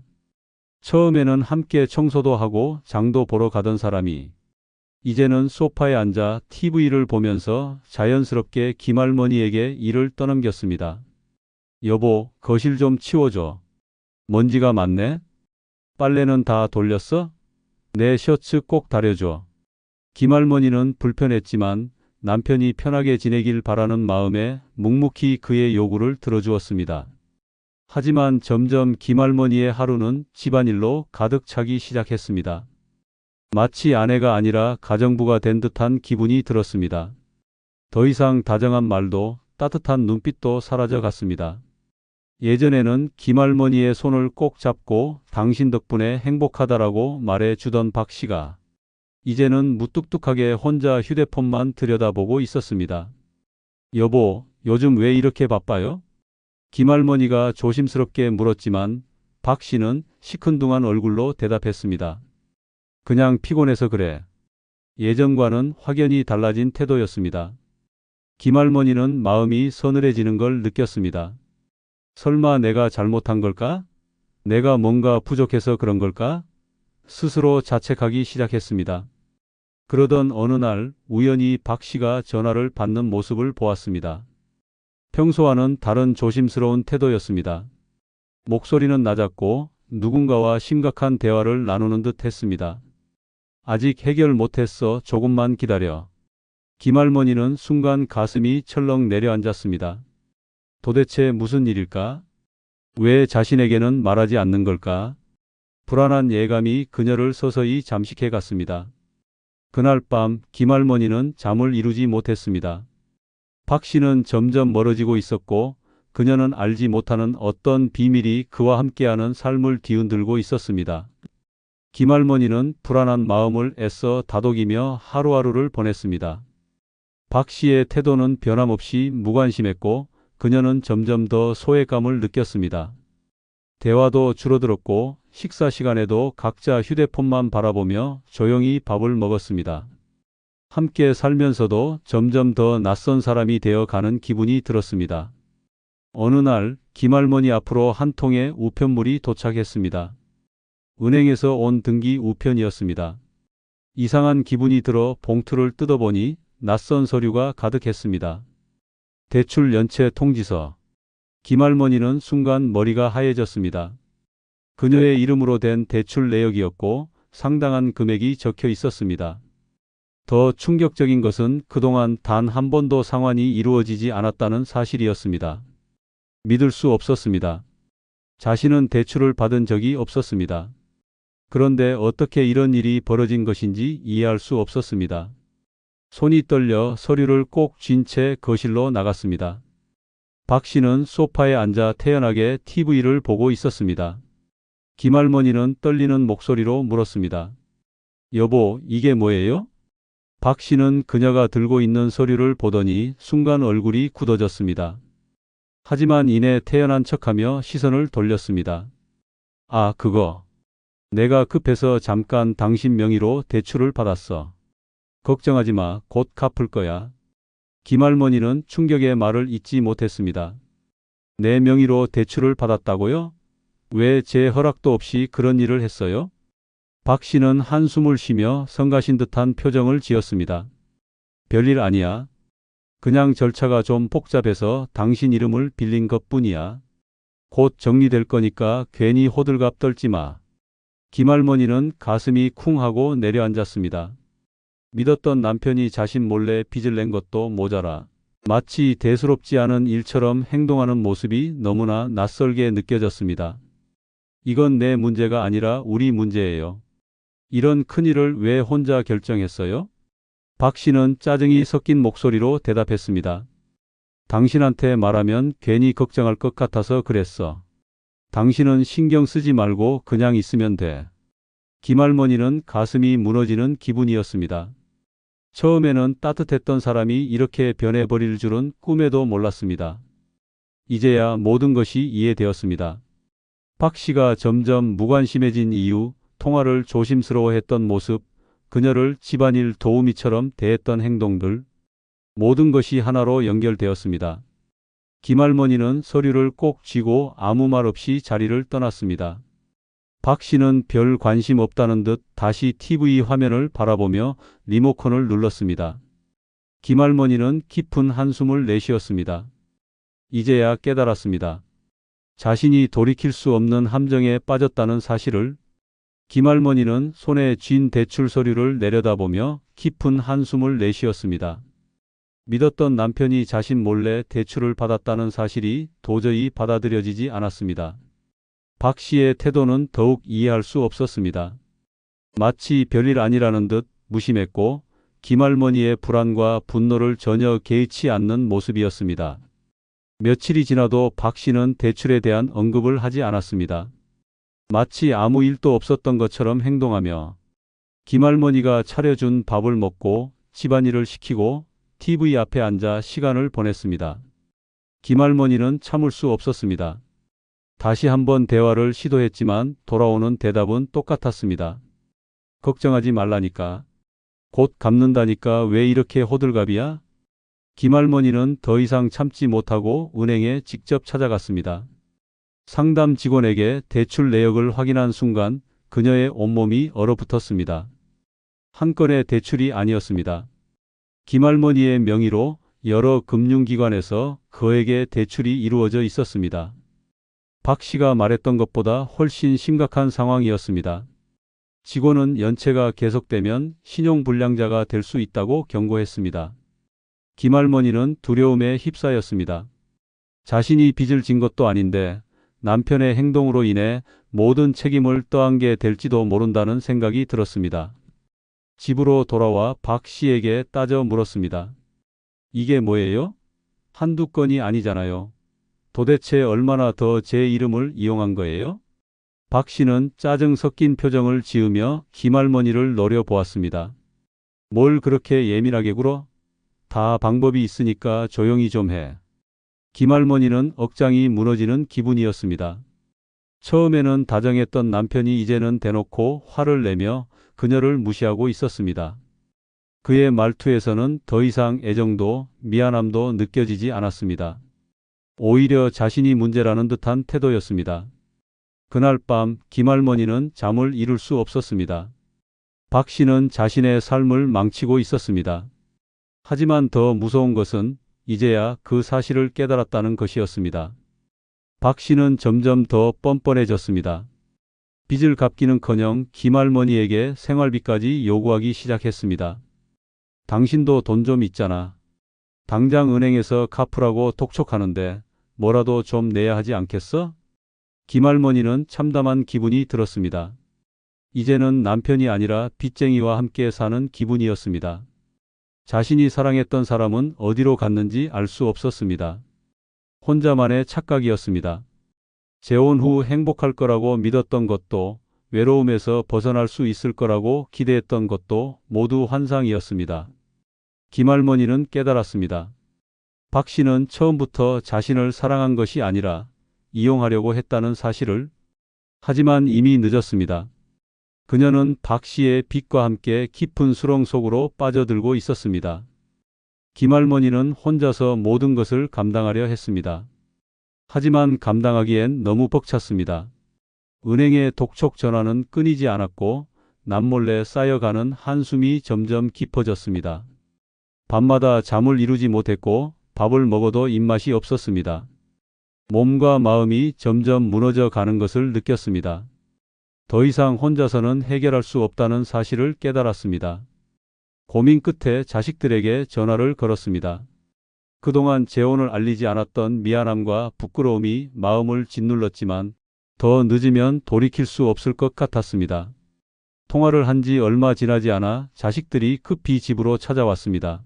처음에는 함께 청소도 하고 장도 보러 가던 사람이 이제는 소파에 앉아 TV를 보면서 자연스럽게 김할머니에게 일을 떠넘겼습니다. 여보, 거실 좀 치워줘. 먼지가 많네. 빨래는 다 돌렸어? 내 셔츠 꼭 다려줘. 김할머니는 불편했지만 남편이 편하게 지내길 바라는 마음에 묵묵히 그의 요구를 들어주었습니다. 하지만 점점 김할머니의 하루는 집안일로 가득 차기 시작했습니다. 마치 아내가 아니라 가정부가 된 듯한 기분이 들었습니다. 더 이상 다정한 말도 따뜻한 눈빛도 사라져 갔습니다. 예전에는 김할머니의 손을 꼭 잡고 당신 덕분에 행복하다라고 말해 주던 박 씨가 이제는 무뚝뚝하게 혼자 휴대폰만 들여다보고 있었습니다. 여보, 요즘 왜 이렇게 바빠요? 김할머니가 조심스럽게 물었지만 박 씨는 시큰둥한 얼굴로 대답했습니다. 그냥 피곤해서 그래. 예전과는 확연히 달라진 태도였습니다. 김할머니는 마음이 서늘해지는 걸 느꼈습니다. 설마 내가 잘못한 걸까? 내가 뭔가 부족해서 그런 걸까? 스스로 자책하기 시작했습니다. 그러던 어느 날 우연히 박 씨가 전화를 받는 모습을 보았습니다. 평소와는 다른 조심스러운 태도였습니다. 목소리는 낮았고 누군가와 심각한 대화를 나누는 듯 했습니다. 아직 해결 못했어. 조금만 기다려. 김할머니는 순간 가슴이 철렁 내려앉았습니다. 도대체 무슨 일일까? 왜 자신에게는 말하지 않는 걸까? 불안한 예감이 그녀를 서서히 잠식해 갔습니다. 그날 밤 김할머니는 잠을 이루지 못했습니다. 박 씨는 점점 멀어지고 있었고 그녀는 알지 못하는 어떤 비밀이 그와 함께하는 삶을 뒤흔들고 있었습니다. 김할머니는 불안한 마음을 애써 다독이며 하루하루를 보냈습니다. 박 씨의 태도는 변함없이 무관심했고 그녀는 점점 더 소외감을 느꼈습니다. 대화도 줄어들었고 식사 시간에도 각자 휴대폰만 바라보며 조용히 밥을 먹었습니다. 함께 살면서도 점점 더 낯선 사람이 되어 가는 기분이 들었습니다. 어느 날 김할머니 앞으로 한 통의 우편물이 도착했습니다. 은행에서 온 등기 우편이었습니다. 이상한 기분이 들어 봉투를 뜯어보니 낯선 서류가 가득했습니다. 대출 연체 통지서. 김할머니는 순간 머리가 하얘졌습니다. 그녀의 이름으로 된 대출 내역이었고 상당한 금액이 적혀 있었습니다. 더 충격적인 것은 그동안 단 한 번도 상환이 이루어지지 않았다는 사실이었습니다. 믿을 수 없었습니다. 자신은 대출을 받은 적이 없었습니다. 그런데 어떻게 이런 일이 벌어진 것인지 이해할 수 없었습니다. 손이 떨려 서류를 꼭 쥔 채 거실로 나갔습니다. 박 씨는 소파에 앉아 태연하게 TV를 보고 있었습니다. 김할머니는 떨리는 목소리로 물었습니다. 여보, 이게 뭐예요? 박 씨는 그녀가 들고 있는 서류를 보더니 순간 얼굴이 굳어졌습니다. 하지만 이내 태연한 척하며 시선을 돌렸습니다. 아, 그거. 내가 급해서 잠깐 당신 명의로 대출을 받았어. 걱정하지 마. 곧 갚을 거야. 김할머니는 충격의 말을 잇지 못했습니다. 내 명의로 대출을 받았다고요? 왜 제 허락도 없이 그런 일을 했어요? 박 씨는 한숨을 쉬며 성가신 듯한 표정을 지었습니다. 별일 아니야. 그냥 절차가 좀 복잡해서 당신 이름을 빌린 것뿐이야. 곧 정리될 거니까 괜히 호들갑 떨지 마. 김할머니는 가슴이 쿵 하고 내려앉았습니다. 믿었던 남편이 자신 몰래 빚을 낸 것도 모자라 마치 대수롭지 않은 일처럼 행동하는 모습이 너무나 낯설게 느껴졌습니다. 이건 내 문제가 아니라 우리 문제예요. 이런 큰일을 왜 혼자 결정했어요? 박 씨는 짜증이 섞인 목소리로 대답했습니다. 당신한테 말하면 괜히 걱정할 것 같아서 그랬어. 당신은 신경 쓰지 말고 그냥 있으면 돼. 김할머니는 가슴이 무너지는 기분이었습니다. 처음에는 따뜻했던 사람이 이렇게 변해버릴 줄은 꿈에도 몰랐습니다. 이제야 모든 것이 이해되었습니다. 박 씨가 점점 무관심해진 이유, 통화를 조심스러워했던 모습, 그녀를 집안일 도우미처럼 대했던 행동들, 모든 것이 하나로 연결되었습니다. 김할머니는 서류를 꼭 쥐고 아무 말 없이 자리를 떠났습니다. 박 씨는 별 관심 없다는 듯 다시 TV 화면을 바라보며 리모컨을 눌렀습니다. 김할머니는 깊은 한숨을 내쉬었습니다. 이제야 깨달았습니다. 자신이 돌이킬 수 없는 함정에 빠졌다는 사실을. 김할머니는 손에 쥔 대출 서류를 내려다보며 깊은 한숨을 내쉬었습니다. 믿었던 남편이 자신 몰래 대출을 받았다는 사실이 도저히 받아들여지지 않았습니다. 박 씨의 태도는 더욱 이해할 수 없었습니다. 마치 별일 아니라는 듯 무심했고 김할머니의 불안과 분노를 전혀 개의치 않는 모습이었습니다. 며칠이 지나도 박 씨는 대출에 대한 언급을 하지 않았습니다. 마치 아무 일도 없었던 것처럼 행동하며 김할머니가 차려준 밥을 먹고 집안일을 시키고 TV 앞에 앉아 시간을 보냈습니다. 김할머니는 참을 수 없었습니다. 다시 한번 대화를 시도했지만 돌아오는 대답은 똑같았습니다. 걱정하지 말라니까. 곧 갚는다니까 왜 이렇게 호들갑이야? 김할머니는 더 이상 참지 못하고 은행에 직접 찾아갔습니다. 상담 직원에게 대출 내역을 확인한 순간 그녀의 온몸이 얼어붙었습니다. 한 건의 대출이 아니었습니다. 김할머니의 명의로 여러 금융기관에서 그에게 대출이 이루어져 있었습니다. 박 씨가 말했던 것보다 훨씬 심각한 상황이었습니다. 직원은 연체가 계속되면 신용불량자가 될 수 있다고 경고했습니다. 김할머니는 두려움에 휩싸였습니다. 자신이 빚을 진 것도 아닌데 남편의 행동으로 인해 모든 책임을 떠안게 될지도 모른다는 생각이 들었습니다. 집으로 돌아와 박 씨에게 따져 물었습니다. 이게 뭐예요? 한두 건이 아니잖아요. 도대체 얼마나 더 제 이름을 이용한 거예요? 박 씨는 짜증 섞인 표정을 지으며 김할머니를 노려보았습니다. 뭘 그렇게 예민하게 굴어? 다 방법이 있으니까 조용히 좀 해. 김할머니는 억장이 무너지는 기분이었습니다. 처음에는 다정했던 남편이 이제는 대놓고 화를 내며 그녀를 무시하고 있었습니다. 그의 말투에서는 더 이상 애정도 미안함도 느껴지지 않았습니다. 오히려 자신이 문제라는 듯한 태도였습니다. 그날 밤 김할머니는 잠을 이룰 수 없었습니다. 박 씨는 자신의 삶을 망치고 있었습니다. 하지만 더 무서운 것은 이제야 그 사실을 깨달았다는 것이었습니다. 박 씨는 점점 더 뻔뻔해졌습니다. 빚을 갚기는커녕 김할머니에게 생활비까지 요구하기 시작했습니다. 당신도 돈 좀 있잖아. 당장 은행에서 갚으라고 독촉하는데 뭐라도 좀 내야 하지 않겠어? 김할머니는 참담한 기분이 들었습니다. 이제는 남편이 아니라 빚쟁이와 함께 사는 기분이었습니다. 자신이 사랑했던 사람은 어디로 갔는지 알 수 없었습니다. 혼자만의 착각이었습니다. 재혼 후 행복할 거라고 믿었던 것도, 외로움에서 벗어날 수 있을 거라고 기대했던 것도 모두 환상이었습니다. 김할머니는 깨달았습니다. 박 씨는 처음부터 자신을 사랑한 것이 아니라 이용하려고 했다는 사실을. 하지만 이미 늦었습니다. 그녀는 박 씨의 빚과 함께 깊은 수렁 속으로 빠져들고 있었습니다. 김할머니는 혼자서 모든 것을 감당하려 했습니다. 하지만 감당하기엔 너무 벅찼습니다. 은행의 독촉 전화는 끊이지 않았고 남몰래 쌓여가는 한숨이 점점 깊어졌습니다. 밤마다 잠을 이루지 못했고 밥을 먹어도 입맛이 없었습니다. 몸과 마음이 점점 무너져 가는 것을 느꼈습니다. 더 이상 혼자서는 해결할 수 없다는 사실을 깨달았습니다. 고민 끝에 자식들에게 전화를 걸었습니다. 그동안 재혼을 알리지 않았던 미안함과 부끄러움이 마음을 짓눌렀지만 더 늦으면 돌이킬 수 없을 것 같았습니다. 통화를 한 지 얼마 지나지 않아 자식들이 급히 집으로 찾아왔습니다.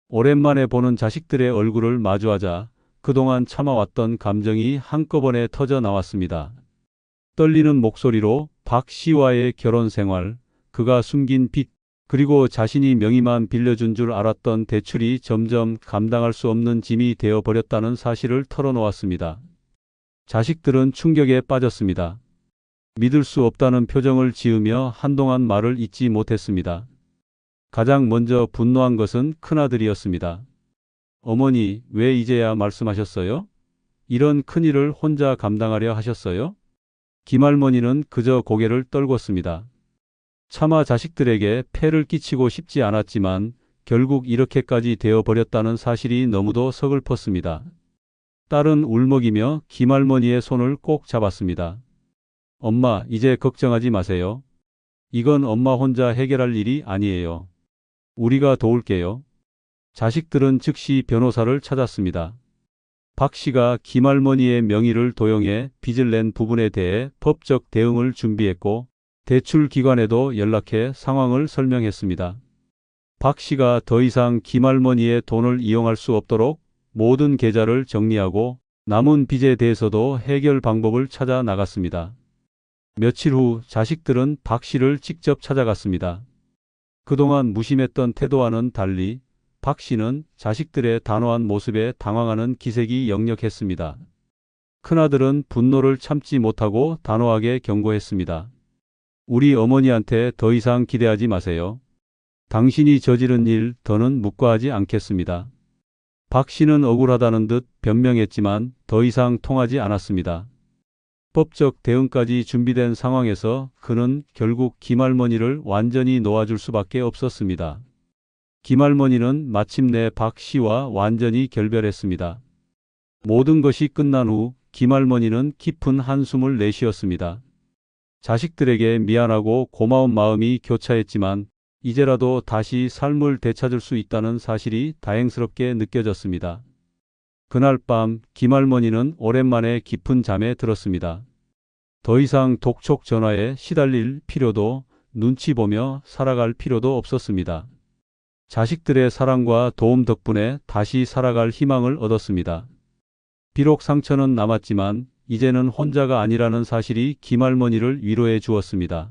오랜만에 보는 자식들의 얼굴을 마주하자 그동안 참아왔던 감정이 한꺼번에 터져 나왔습니다. 떨리는 목소리로 박 씨와의 결혼 생활, 그가 숨긴 빚, 그리고 자신이 명의만 빌려준 줄 알았던 대출이 점점 감당할 수 없는 짐이 되어버렸다는 사실을 털어놓았습니다. 자식들은 충격에 빠졌습니다. 믿을 수 없다는 표정을 지으며 한동안 말을 잇지 못했습니다. 가장 먼저 분노한 것은 큰아들이었습니다. 어머니, 왜 이제야 말씀하셨어요? 이런 큰일을 혼자 감당하려 하셨어요? 김할머니는 그저 고개를 떨궜습니다. 차마 자식들에게 폐를 끼치고 싶지 않았지만 결국 이렇게까지 되어버렸다는 사실이 너무도 서글펐습니다. 딸은 울먹이며 김할머니의 손을 꼭 잡았습니다. 엄마, 이제 걱정하지 마세요. 이건 엄마 혼자 해결할 일이 아니에요. 우리가 도울게요. 자식들은 즉시 변호사를 찾았습니다. 박 씨가 김할머니의 명의를 도용해 빚을 낸 부분에 대해 법적 대응을 준비했고 대출 기관에도 연락해 상황을 설명했습니다. 박 씨가 더 이상 김할머니의 돈을 이용할 수 없도록 모든 계좌를 정리하고 남은 빚에 대해서도 해결 방법을 찾아 나갔습니다. 며칠 후 자식들은 박 씨를 직접 찾아갔습니다. 그동안 무심했던 태도와는 달리 박 씨는 자식들의 단호한 모습에 당황하는 기색이 역력했습니다. 큰아들은 분노를 참지 못하고 단호하게 경고했습니다. 우리 어머니한테 더 이상 기대하지 마세요. 당신이 저지른 일 더는 묵과하지 않겠습니다. 박 씨는 억울하다는 듯 변명했지만 더 이상 통하지 않았습니다. 법적 대응까지 준비된 상황에서 그는 결국 김할머니를 완전히 놓아줄 수밖에 없었습니다. 김할머니는 마침내 박 씨와 완전히 결별했습니다. 모든 것이 끝난 후 김할머니는 깊은 한숨을 내쉬었습니다. 자식들에게 미안하고 고마운 마음이 교차했지만 이제라도 다시 삶을 되찾을 수 있다는 사실이 다행스럽게 느껴졌습니다. 그날 밤 김할머니는 오랜만에 깊은 잠에 들었습니다. 더 이상 독촉 전화에 시달릴 필요도 눈치 보며 살아갈 필요도 없었습니다. 자식들의 사랑과 도움 덕분에 다시 살아갈 희망을 얻었습니다. 비록 상처는 남았지만 이제는 혼자가 아니라는 사실이 김할머니를 위로해 주었습니다.